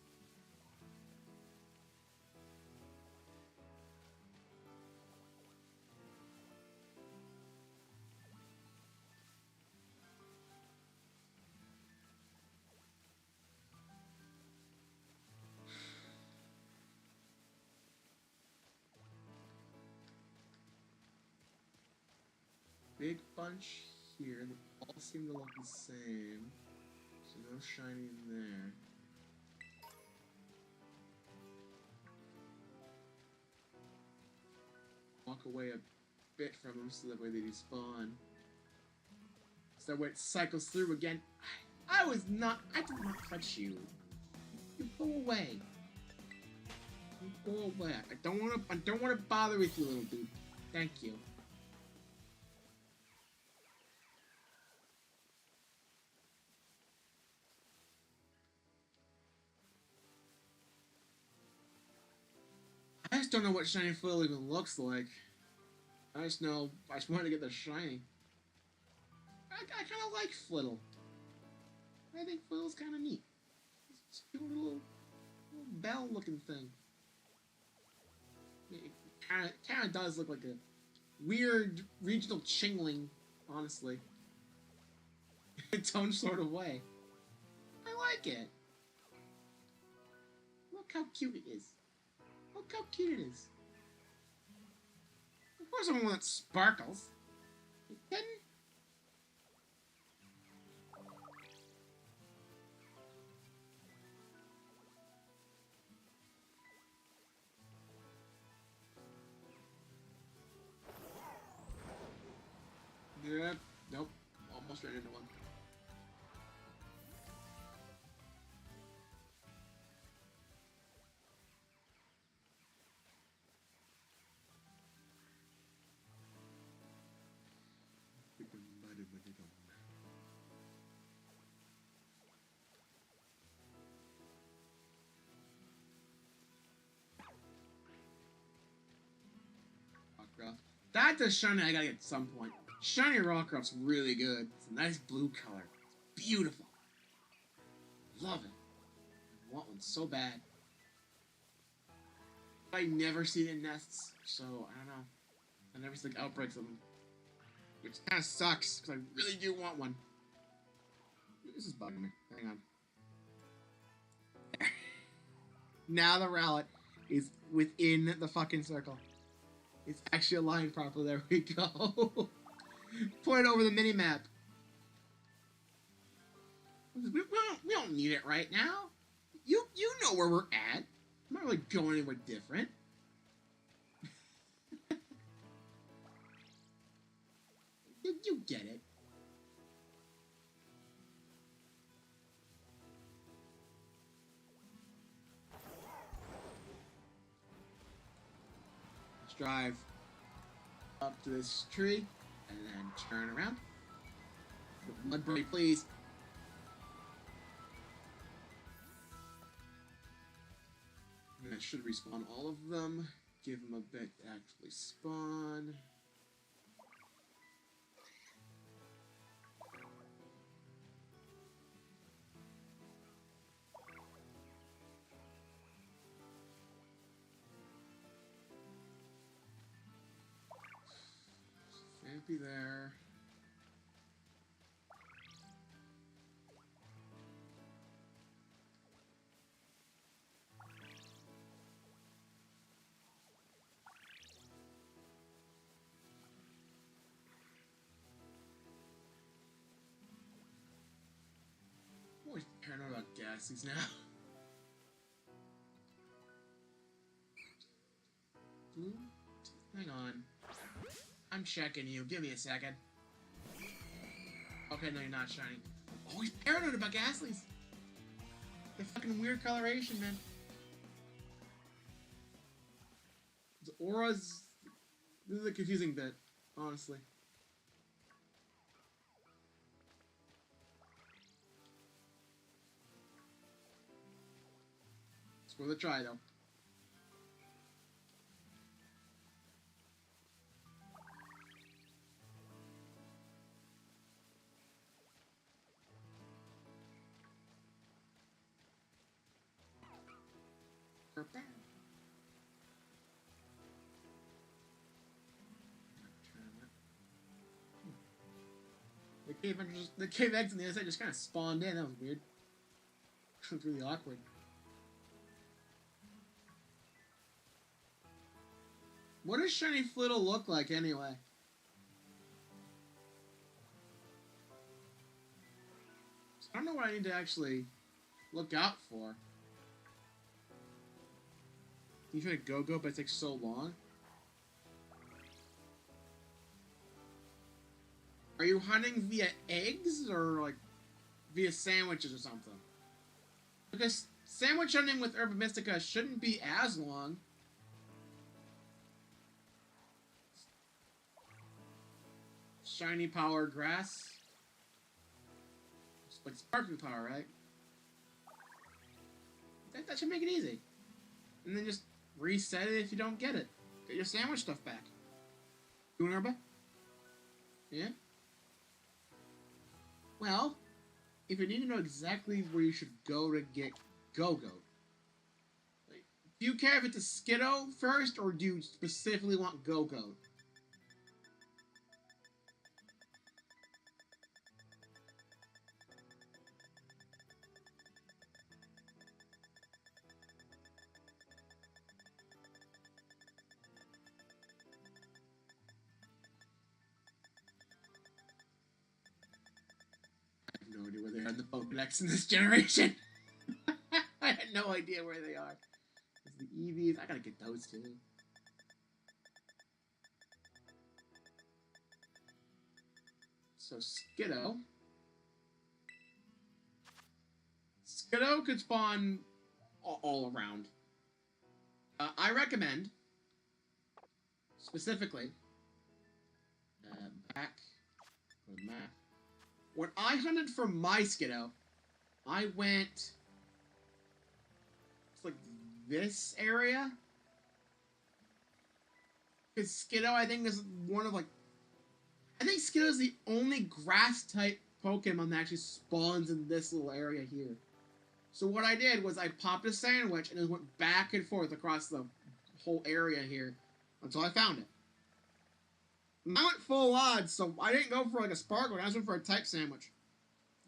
Big bunch here. They all seem to look the same. So no shiny in there. Walk away a bit from them so that way they despawn. So that way it cycles through again. I did not touch you. You go away. You go away. I don't wanna bother with you, little dude. Thank you. I just don't know what shiny Flittle even looks like. I just know I just wanted to get the shiny. I kind of like Flittle. I think Flittle's kind of neat. It's a cute little bell-looking thing. It kind of does look like a weird regional chingling, honestly. In its own sort of way. I like it. Look how cute it is. Look how cute it is. Of course I want one that sparkles. It didn't. Yeah, nope. Almost ran into one. That does shiny I gotta get at some point. Shiny Rockruff's really good. It's a nice blue color. It's beautiful. Love it. I want one so bad. I never see it in nests, so I don't know. I never see like outbreaks of them. Which kind of sucks, because I really do want one. This is bugging me. Hang on. Now the Rowlet is within the fucking circle. It's actually aligned properly. There we go. Point it over the mini-map. We don't need it right now. You know where we're at. I'm not really going anywhere different. You get it. Let's drive up to this tree and then turn around. Mudbray, please. And that should respawn all of them. Give them a bit to actually spawn. Vampy there. I'm always paranoid about gases now. Hang on. I'm checking you. Give me a second. Okay, no, you're not shiny. I'm always paranoid about Ghastlies. The fucking weird coloration, man. The auras. This is a confusing bit, honestly. It's worth a try, though. The cave eggs on the other side just kind of spawned in. That was weird. That was really awkward. What does Shiny Flittle look like anyway? I don't know what I need to actually look out for. You try to go, but it takes so long. Are you hunting via eggs or like via sandwiches or something? Because sandwich hunting with Herba Mystica shouldn't be as long. Shiny power grass. It's like sparkling power, right? That should make it easy. And then just reset it if you don't get it. Get your sandwich stuff back. Doing Herba? Yeah? Well, if you need to know exactly where you should go to get Go-Go, like, do you care if it's a Skiddo first, or do you specifically want Go-Go? No idea where they are in the Pokedex in this generation. I had no idea where they are. There's the EVs. I gotta get those too. So Skiddo. Skiddo could spawn all around. I recommend, specifically, back to the map. When I hunted for my Skiddo, I went, it's like this area. Because Skiddo, I think, is one of, like... I think Skiddo is the only grass-type Pokemon that actually spawns in this little area here. So what I did was I popped a sandwich and it went back and forth across the whole area here until I found it. And I went full odds, so I didn't go for like a sparkle. I just went for a type sandwich.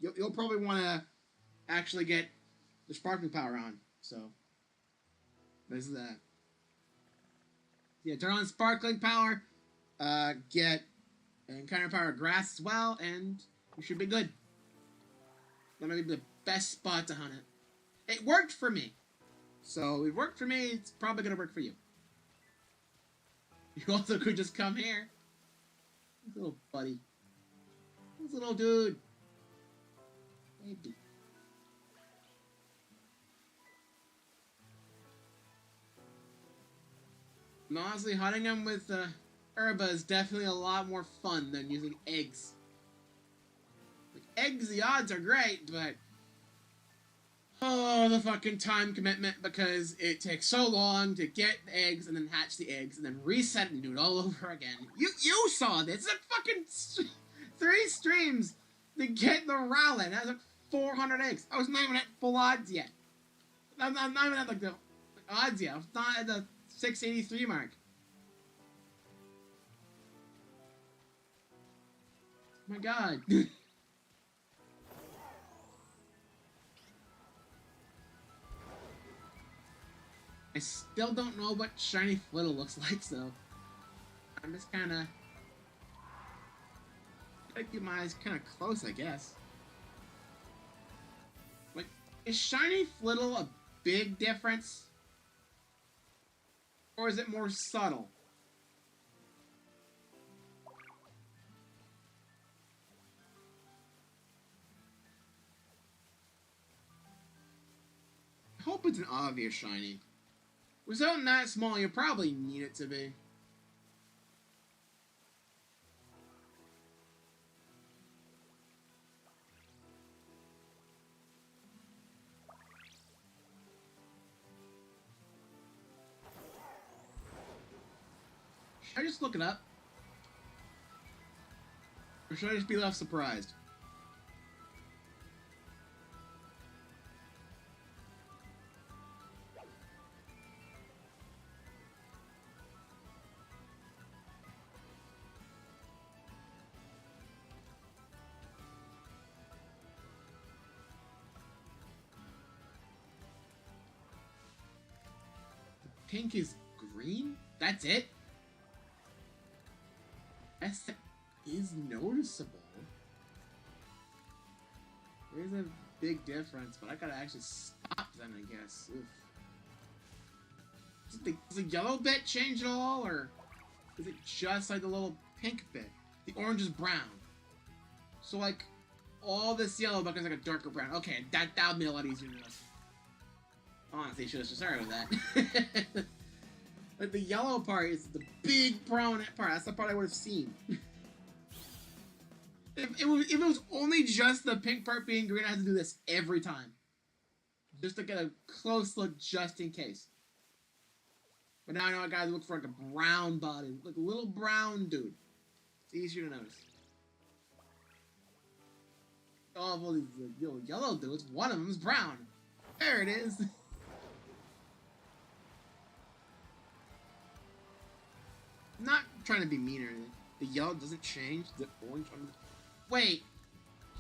You'll probably want to actually get the sparkling power on. So there's that. Yeah, turn on sparkling power. Get encounter power grass as well, and you should be good. That might be the best spot to hunt it. It worked for me. So it worked for me, it's probably going to work for you. You also could just come here. This little buddy. This little dude. Baby. And honestly, hunting them with Herba is definitely a lot more fun than using eggs. Like, eggs, the odds are great, but... oh, the fucking time commitment, because it takes so long to get the eggs and then hatch the eggs and then reset and do it all over again. You saw this. It's a fucking 3 streams to get the Rowlet. That was like 400 eggs. I was not even at full odds yet. I'm not even at like the odds yet. I was not at the 683 mark. Oh my god. I still don't know what Shiny Flittle looks like, so I'm just kind of... gotta keep my eyes kind of close, I guess. Like, is Shiny Flittle a big difference? Or is it more subtle? I hope it's an obvious shiny. With something that small, you probably need it to be. Should I just look it up? Or should I just be left surprised? Pink is green? That's it? That is noticeable. There is a big difference, but I gotta actually stop then, I guess. Oof. Does the yellow bit change at all, or is it just like the little pink bit? The orange is brown. So like, all this yellow becomes like a darker brown. Okay, that would be a lot easier to notice. Honestly, should have started with that. Like, the yellow part is the big brown part. That's the part I would have seen. if it was only just the pink part being green, I had to do this every time. Just to get a close look just in case. But now I know I gotta look for like a brown body. Like a little brown dude. It's easier to notice. Oh, well, these little yellow dudes. One of them is brown. There it is. I'm not trying to be mean or anything. The yellow doesn't change. The orange. Wait.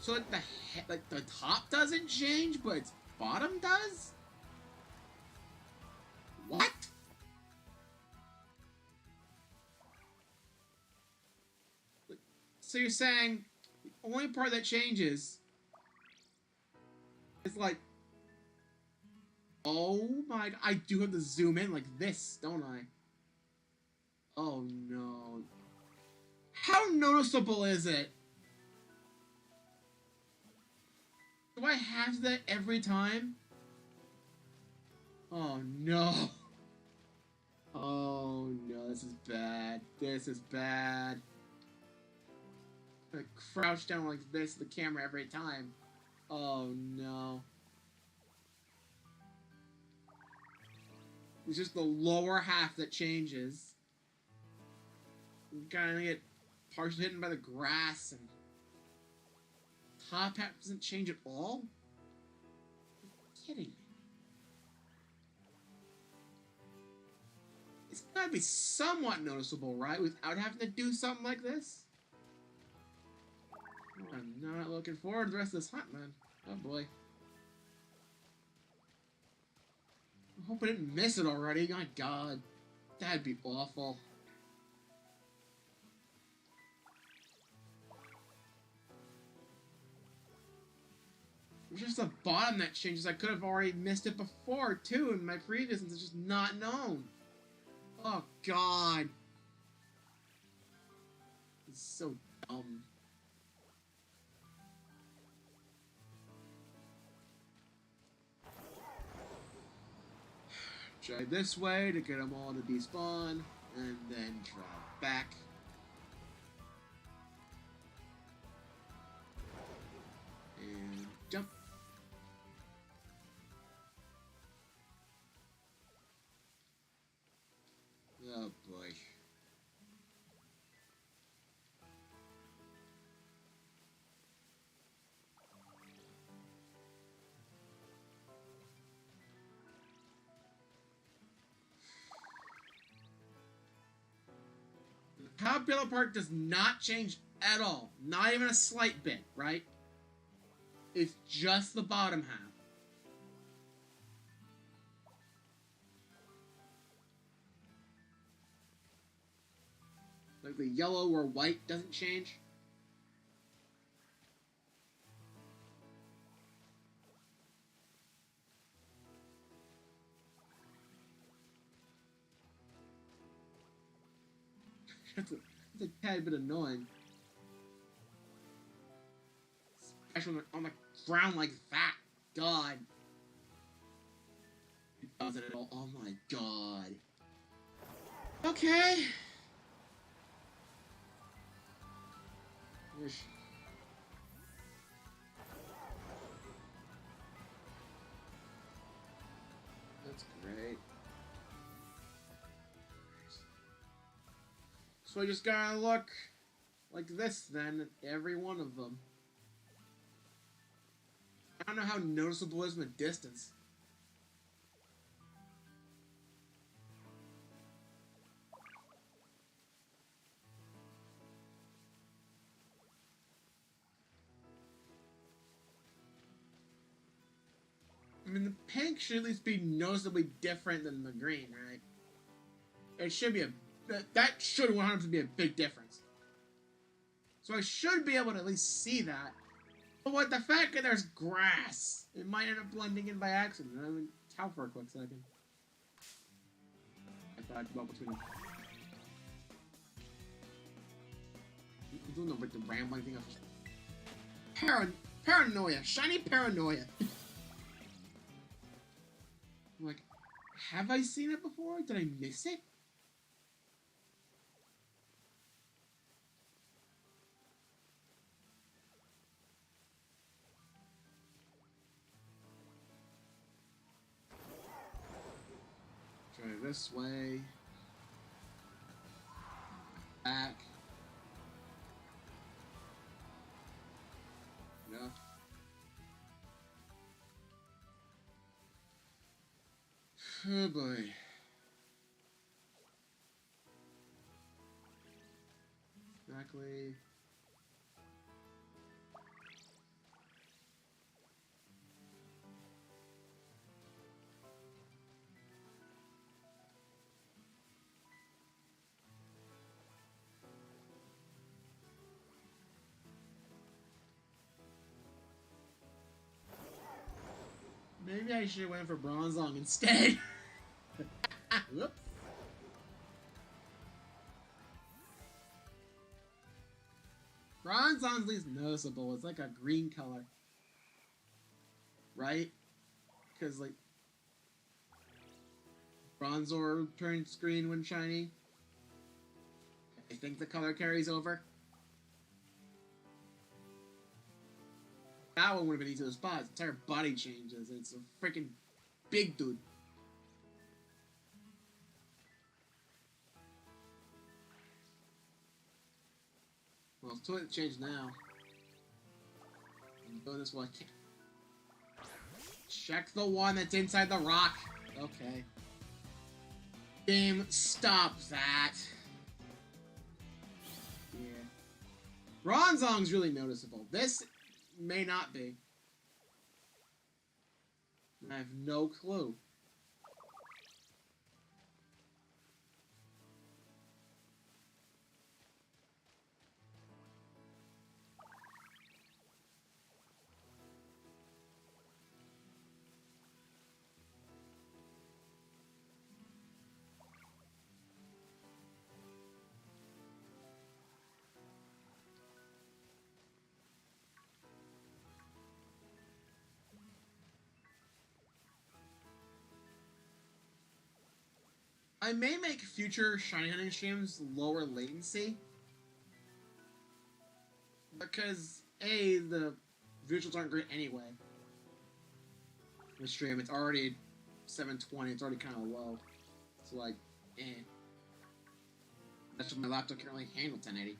So like the top doesn't change, but its bottom does? What? So you're saying the only part that changes is like... oh my god. I do have to zoom in like this, don't I? Oh no. How noticeable is it? Do I have that every time? Oh no. Oh no, this is bad. This is bad. I crouch down like this to the camera every time. Oh no. It's just the lower half that changes. kind of get partially hidden by the grass, and top hat doesn't change at all? You're kidding me. It's gotta be somewhat noticeable, right? Without having to do something like this? I'm not looking forward to the rest of this hunt, man. Oh boy. I hope I didn't miss it already. My god. That'd be awful. It was just the bottom that changes. I could have already missed it before, too, in my previous, and it's just not known. Oh, God. It's so dumb. Try this way to get them all to despawn, and then drop back. And jump. Oh boy. The popular part does not change at all. Not even a slight bit, right? It's just the bottom half. Like the yellow or white doesn't change. That's a tad bit annoying. Especially on the ground like that. God. It does it at all. Oh my god. Okay. That's great. So I just gotta look like this then at every one of them. I don't know how noticeable it is from a distance. I mean, the pink should at least be noticeably different than the green, right? It should be that should 100% be a big difference. So I should be able to at least see that. But with the fact that there's grass, it might end up blending in by accident. I mean, tell for a quick second. I thought I'd go between them. I'm doing the rambling thing of paranoia, shiny paranoia. I'm like, have I seen it before? Did I miss it? Try this way. Back. Yeah. Oh boy. Exactly. Maybe I should have went for Bronzong instead. Whoops. Bronzong's at least noticeable. It's like a green color. Right? Because, like, Bronzor turns green when shiny. I think the color carries over. That one would have been easy to spot. His entire body changes. It's a freaking big dude. Well, it's too late to change now. I'm doing this while I can. Check the one that's inside the rock. Okay. Game, stop that. Yeah. Bronzong's really noticeable. This may not be. I have no clue. I may make future shiny hunting streams lower latency. Because, A, the visuals aren't great anyway. The stream, it's already 720, it's already kind of low. It's like, eh. That's what my laptop can't really handle 1080.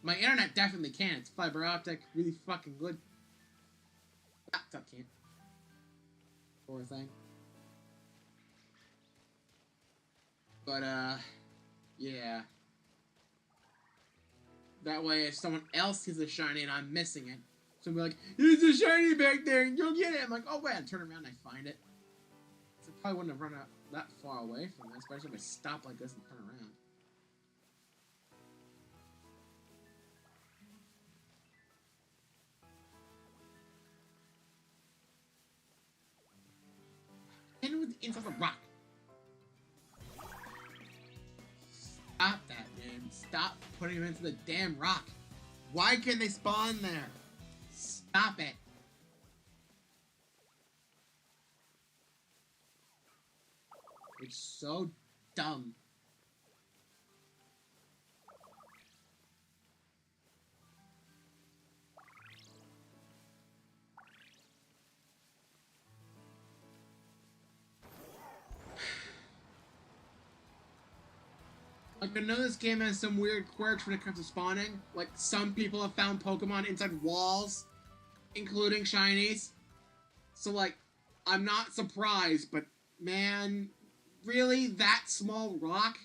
My internet definitely can. It's fiber optic, really fucking good. Laptop can't. Poor thing. But, yeah. That way, if someone else sees a shiny and I'm missing it, someone will be like, there's a shiny back there, and you'll get it. I'm like, oh, wait, I turn around and I find it. So I probably wouldn't have run out that far away from this, but I should stop like this and turn around. Hit it with the inside of the rock. Stop that, man. Stop putting them into the damn rock. Why can't they spawn there? Stop it. It's so dumb. Like, I know this game has some weird quirks when it comes to spawning. Like, some people have found Pokemon inside walls, including shinies. So, like, I'm not surprised, but, man, really? That small rock?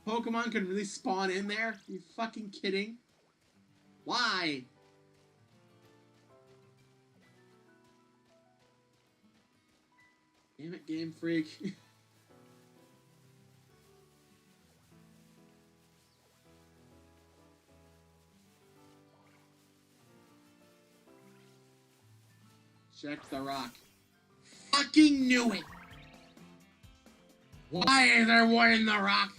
Pokemon can really spawn in there? Are you fucking kidding? Why? Damn it, Game Freak. Check the rock. Fucking knew it! Why is there one in the rock?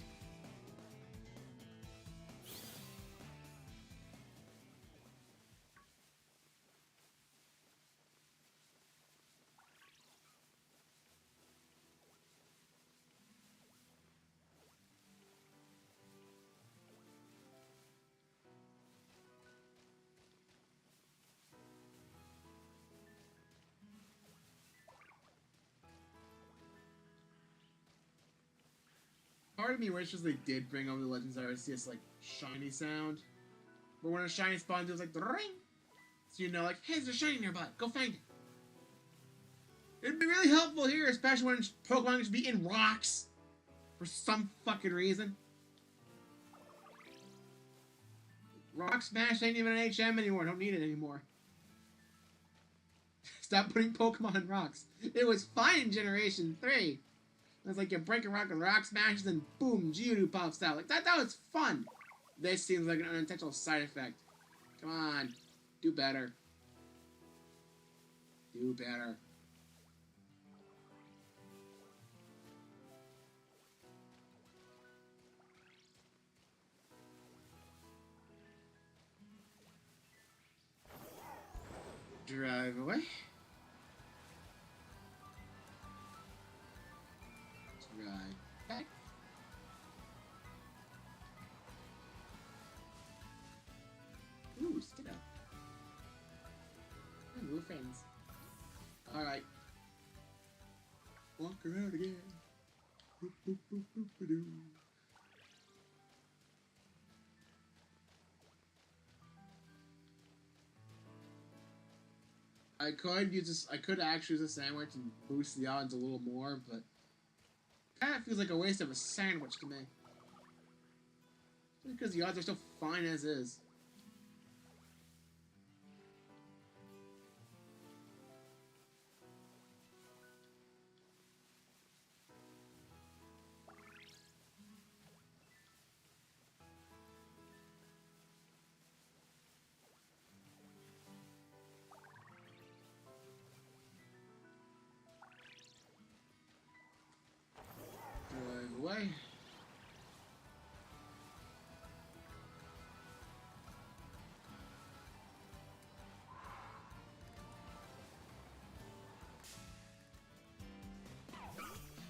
Part of me wishes they did bring over the Legends Arceus, like, shiny sound. But when a shiny spawns, it was like, ring! So you know, like, hey, there's a shiny nearby. Go find it. It'd be really helpful here, especially when Pokemon just be in rocks. For some fucking reason. Rock Smash ain't even an HM anymore. Don't need it anymore. Stop putting Pokemon in rocks. It was fine in Generation 3. It's like you break a rock with Rock Smash, then boom, Geodude pops out. Like, that was fun. This seems like an unintentional side effect. Come on. Do better. Do better. Drive away. Drive back. Ooh, Skiddo. Oh, we're friends. Alright. Walk around again. Boop, boop, boop, boop, doo. I could use this. I could actually use a sandwich and boost the odds a little more, but kind of feels like a waste of a sandwich to me. Because the odds are still fine as is. Drive away.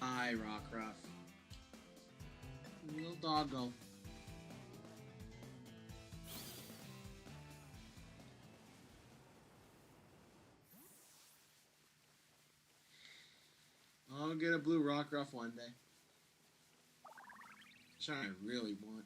Hi, Rockruff. Little doggo. I'll get a blue Rockruff one day. Which I really want.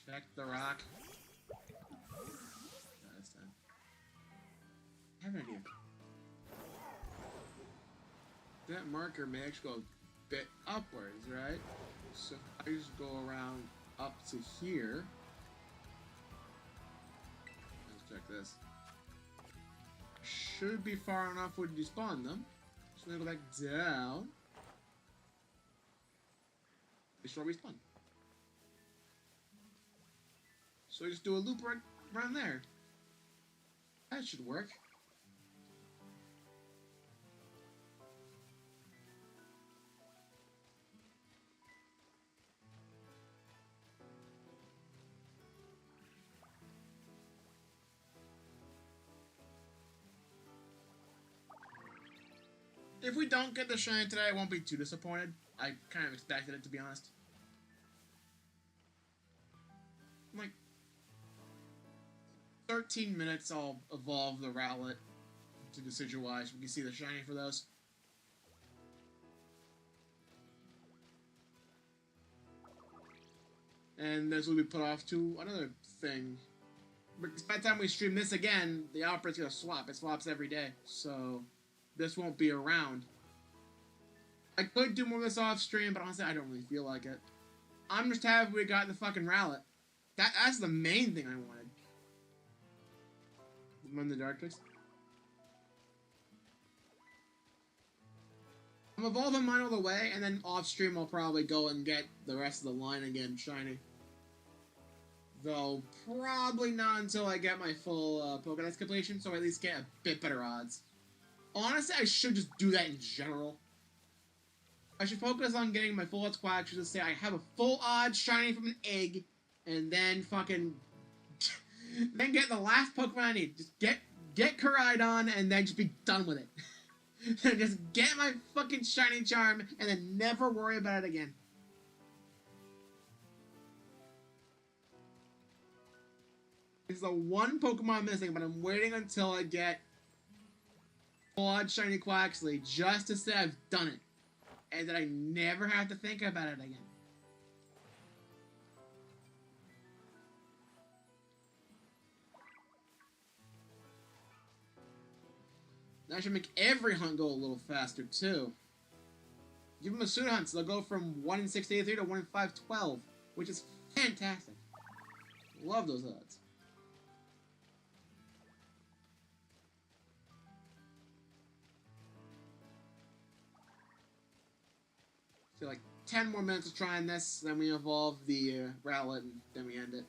Check the rock. This time. I have an idea. That marker may actually go a bit upwards, right? So if I just go around up to here. Let's check this. Should be far enough when you spawn them. Just gonna go back down. They should respawn. So we just do a loop right around there. That should work. If we don't get the shine today, I won't be too disappointed. I kind of expected it, to be honest. Like 13 minutes, I'll evolve the Rowlet to Decidueye. We can see the shiny for those. And this will be put off to another thing. Because by the time we stream this again, the outbreak's gonna swap. It swaps every day, so this won't be around. I could do more of this off stream, but honestly, I don't really feel like it. I'm just happy we got the fucking Rowlet. That's the main thing I wanted. Run the Dark Tricks. I'm evolving mine all the way, and then off stream I'll probably go and get the rest of the line again shiny. Though, probably not until I get my full Pokédex completion, so I at least get a bit better odds. Honestly, I should just do that in general. I should focus on getting my full odds quack, just say I have a full odds shiny from an egg, and then fucking... then get the last Pokemon I need. Just get Koraidon, and then just be done with it. Just get my fucking shiny charm, and then never worry about it again. It's the one Pokemon missing, but I'm waiting until I get full odds shiny Quaxley just to say I've done it. And that I never have to think about it again. That should make every hunt go a little faster, too. Give them a suit hunt, so they'll go from 1 in 683 to 1 in 512, which is fantastic. Love those odds. So, like, 10 more minutes of trying this, then we evolve the Rowlet, and then we end it.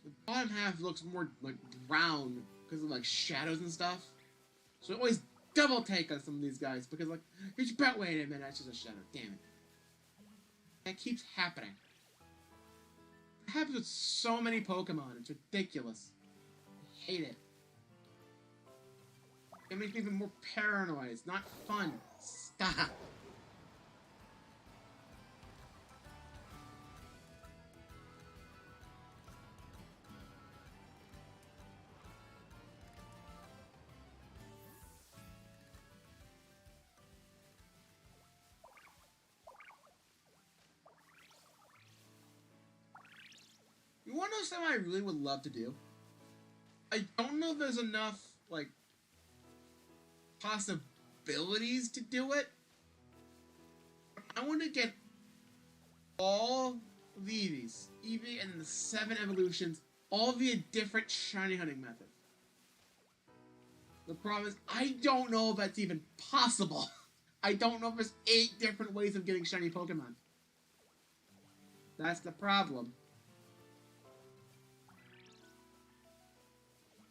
The bottom half looks more, like, brown because of, like, shadows and stuff. So I always double take on some of these guys because, like, wait a minute, that's just a shadow. Damn it. That keeps happening. It happens with so many Pokemon. It's ridiculous. I hate it. It makes me even more paranoid. It's not fun. Stop. You wanna know something I really would love to do? I don't know if there's enough, like, possibilities to do it. I want to get all the Eevees, Eevee and the 7 evolutions, all via different shiny hunting methods. The problem is, I don't know if that's even possible. I don't know if there's 8 different ways of getting shiny Pokemon. That's the problem.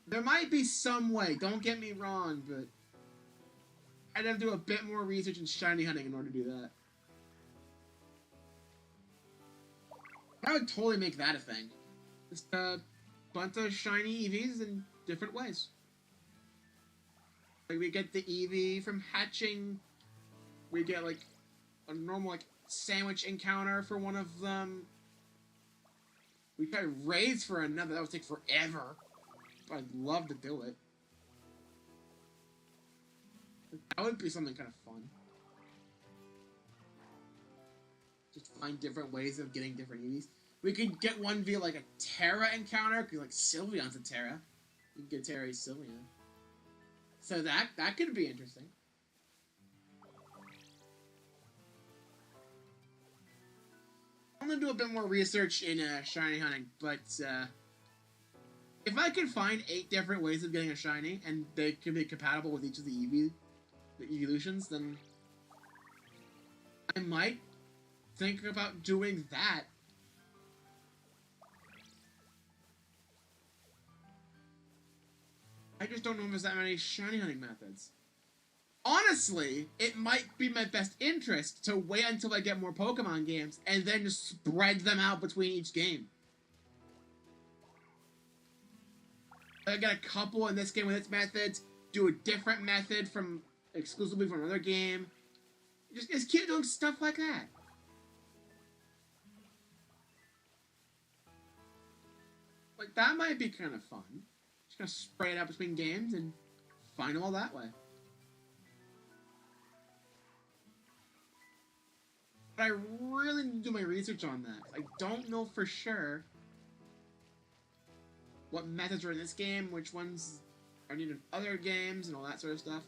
There might be some way, don't get me wrong, but I'd have to do a bit more research in shiny hunting in order to do that. I would totally make that a thing. Just a bunch of shiny Eevees in different ways. Like, we get the Eevee from hatching. We get, like, a normal, like, sandwich encounter for one of them. We try raids for another. That would take forever. But I'd love to do it. That would be something kind of fun. Just find different ways of getting different Eevees. We could get one via, like, a Terra encounter, because, like, Sylveon's a Terra. You can get Terra Sylveon. So that could be interesting. I'm gonna do a bit more research in shiny hunting, but if I could find 8 different ways of getting a shiny, and they can be compatible with each of the evolutions, then I might think about doing that. I just don't know if there's that many shiny hunting methods. Honestly, it might be my best interest to wait until I get more Pokemon games and then just spread them out between each game. I get a couple in this game with its methods, do a different method from exclusively from another game. Just keep doing stuff like that. Like, that might be kind of fun. Just gonna spray it out between games and find them all that way. But I really need to do my research on that. I don't know for sure what methods are in this game, which ones are needed in other games, and all that sort of stuff.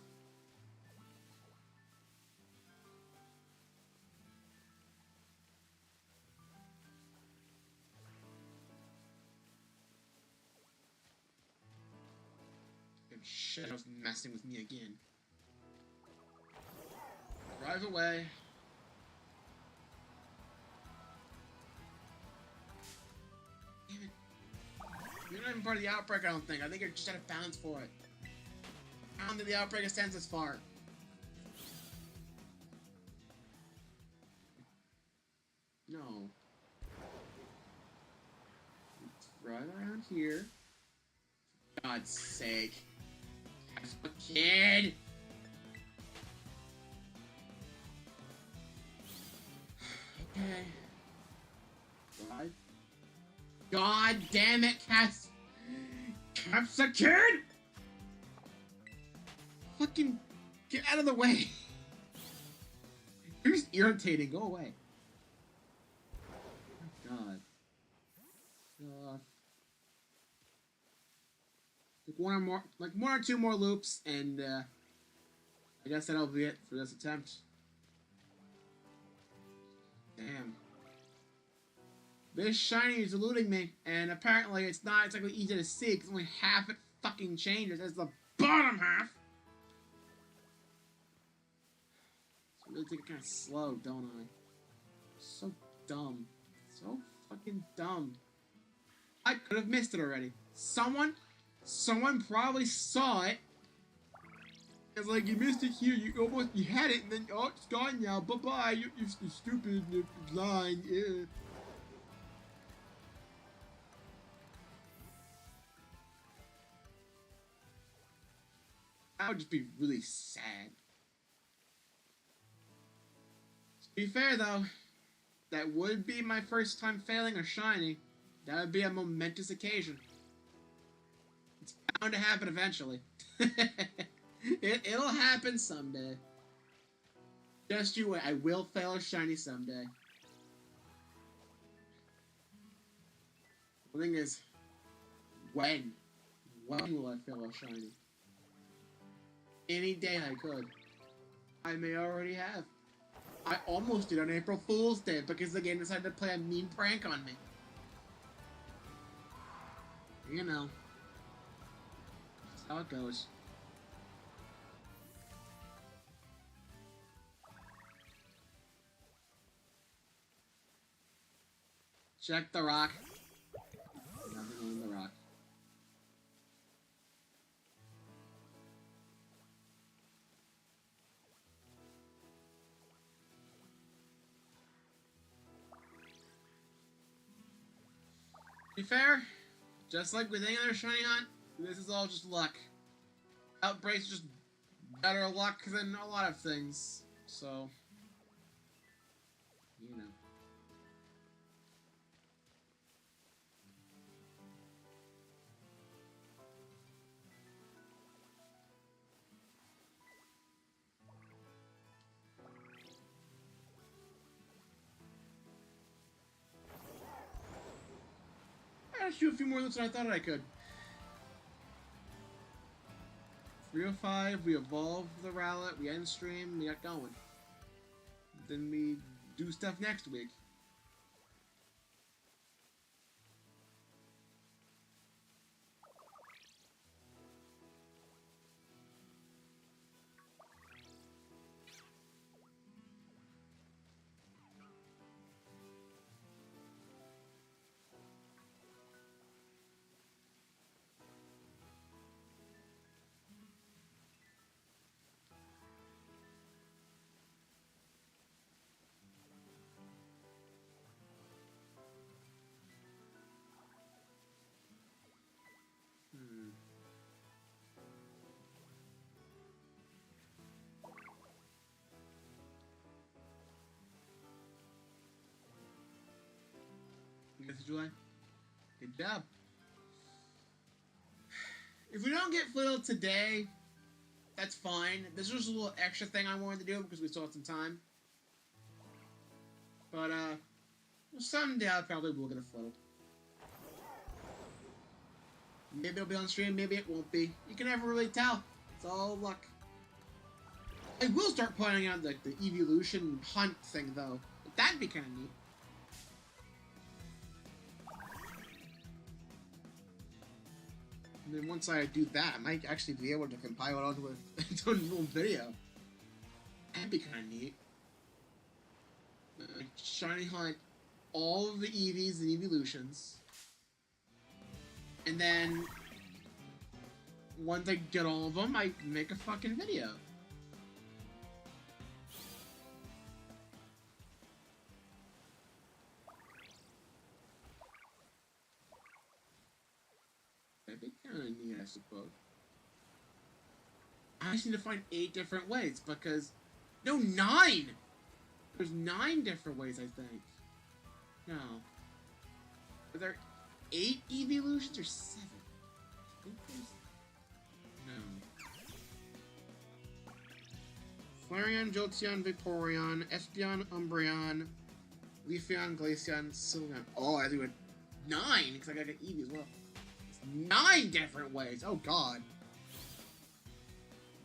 Shadow's messing with me again. Drive away. Damn it. You're not even part of the outbreak, I don't think. I think you're just out of bounds for it. I don't think the outbreak extends this far. No. It's right around here. For God's sake. A kid! Okay. God. God damn it, Cass! Cap's a kid! Fucking get out of the way! You're just irritating, go away. Oh God. Like one or two more loops, and I guess that'll be it for this attempt. Damn. This shiny is eluding me, and apparently it's not exactly easy to see, because only half it fucking changes. That's the bottom half! So I really take it kind of slow, don't I? So dumb. So fucking dumb. I could have missed it already. Someone probably saw it It's like you missed it here. You had it, and then oh, it's gone now. Bye bye. You're stupid. You're blind. Yeah. That would just be really sad. To be fair though, that would be my first time failing a shiny. That would be a momentous occasion. It's bound to happen eventually. It'll happen someday. Just you wait. I will fail a shiny someday. The thing is, when? When will I fail a shiny? Any day I could. I may already have. I almost did on April Fool's Day because the game decided to play a mean prank on me. You know. That's how it goes. Check the rock. Nothing on the rock. To be fair, just like with any other shiny hunt, this is all just luck. Outbreak's just better luck than a lot of things, so you know. I gotta shoot a few more than I thought I could. 305, we evolve the Rowlet, we end stream, we got going. Then we do stuff next week. Yes, July. Good job. If we don't get Flittle today, that's fine. This was a little extra thing I wanted to do because we still have some time. But, someday I probably will get a Flittle. Maybe it'll be on stream, maybe it won't be. You can never really tell. It's all luck. I will start putting out like the evolution hunt thing though. That'd be kind of neat. And then once I do that, I might actually be able to compile it onto a little video. That'd be kind of neat. Shiny hunt all of the EVs and evolutions. And then, once I get all of them, I make a fucking video. That'd be kind of neat, I suppose. I just need to find 8 different ways, because... No, 9! There's 9 different ways, I think. No. Are there 8 evolutions or 7? I think there's... No. Flareon, Jolteon, Vaporeon, Espeon, Umbreon, Leafeon, Glaceon, Sylveon. Oh, I do it 9, because I gotta get Eevee as well. It's 9 different ways! Oh, God.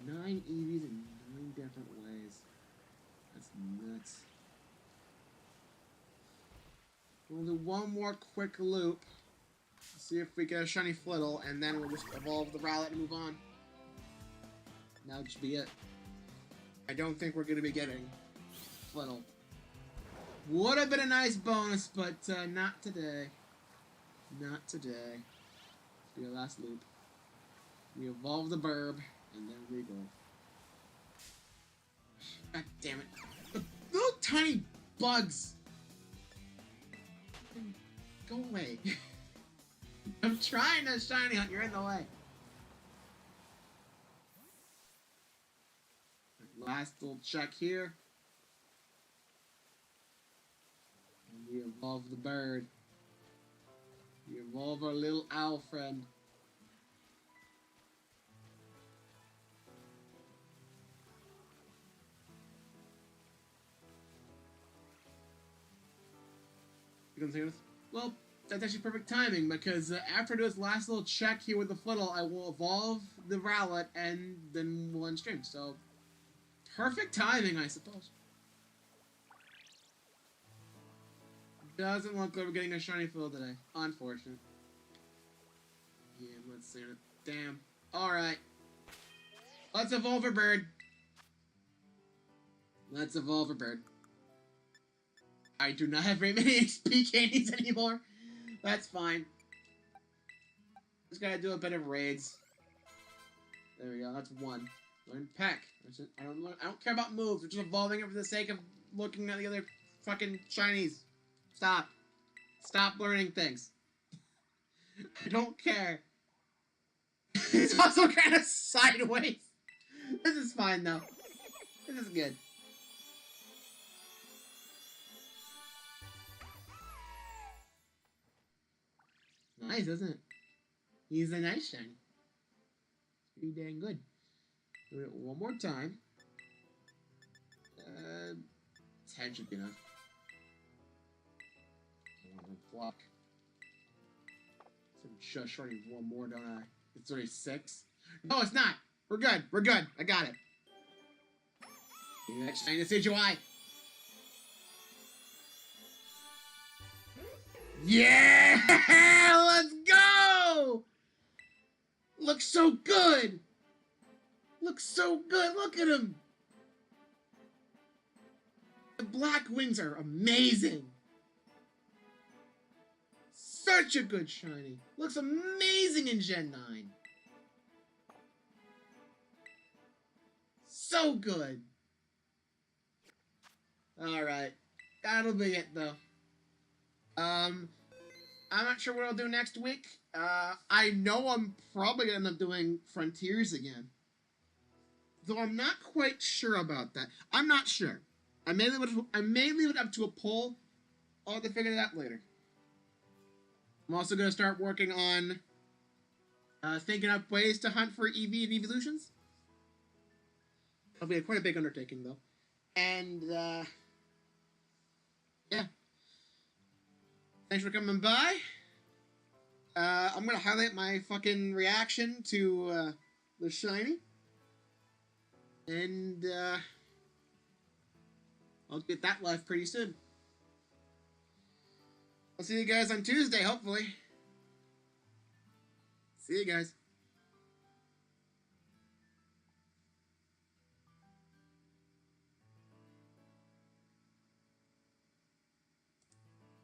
9 EVs in 9 different ways. That's nuts. We'll do one more quick loop. See if we get a shiny Flittle, and then we'll just evolve the Rowlet and move on. That'll just be it. I don't think we're going to be getting Flittle. Would have been a nice bonus, but not today. Not today. Be our last loop. We evolve the birb, and then we go. God damn it. The little tiny bugs. Go away. I'm trying to shiny hunt. You're in the way. Last little check here. And we evolve the bird. We evolve our little owl friend. You can see this? Well, that's actually perfect timing because after this last little check here with the Flittle, I will evolve the Rowlet and then we'll end stream. So, perfect timing, I suppose. Doesn't look like we're getting a shiny fill today. Unfortunate. Yeah, let's see it. Damn. Alright. Let's evolve a bird. Let's evolve a bird. I do not have very many XP candies anymore. That's fine. Just gotta do a bit of raids. There we go. That's one. Learn Peck. I don't care about moves. We're just evolving it for the sake of looking at the other fucking shinies. Stop. Stop learning things. I don't care. It's also kind of sideways. This is fine though. This is good. Nice, isn't it? He's a nice shiny. Pretty dang good. Do it one more time. 10 should be enough. Block. So just shorting one more, don't I? It's already 6. No, it's not. We're good. We're good. I got it. Next shiny to CGI. Yeah! Let's go! Looks so good! Looks so good! Look at him! The black wings are amazing! Such a good shiny! Looks amazing in Gen 9! So good! Alright. That'll be it, though. I'm not sure what I'll do next week. I know I'm probably gonna end up doing Frontiers again. Though I'm not quite sure about that. I'm not sure. I may leave it up to a poll. I'll have to figure that out later. I'm also gonna start working on thinking up ways to hunt for EV and evolutions. It'll be quite a big undertaking though. And yeah. Thanks for coming by. I'm gonna highlight my fucking reaction to the shiny. And I'll get that live pretty soon. I'll see you guys on Tuesday, hopefully. See you guys.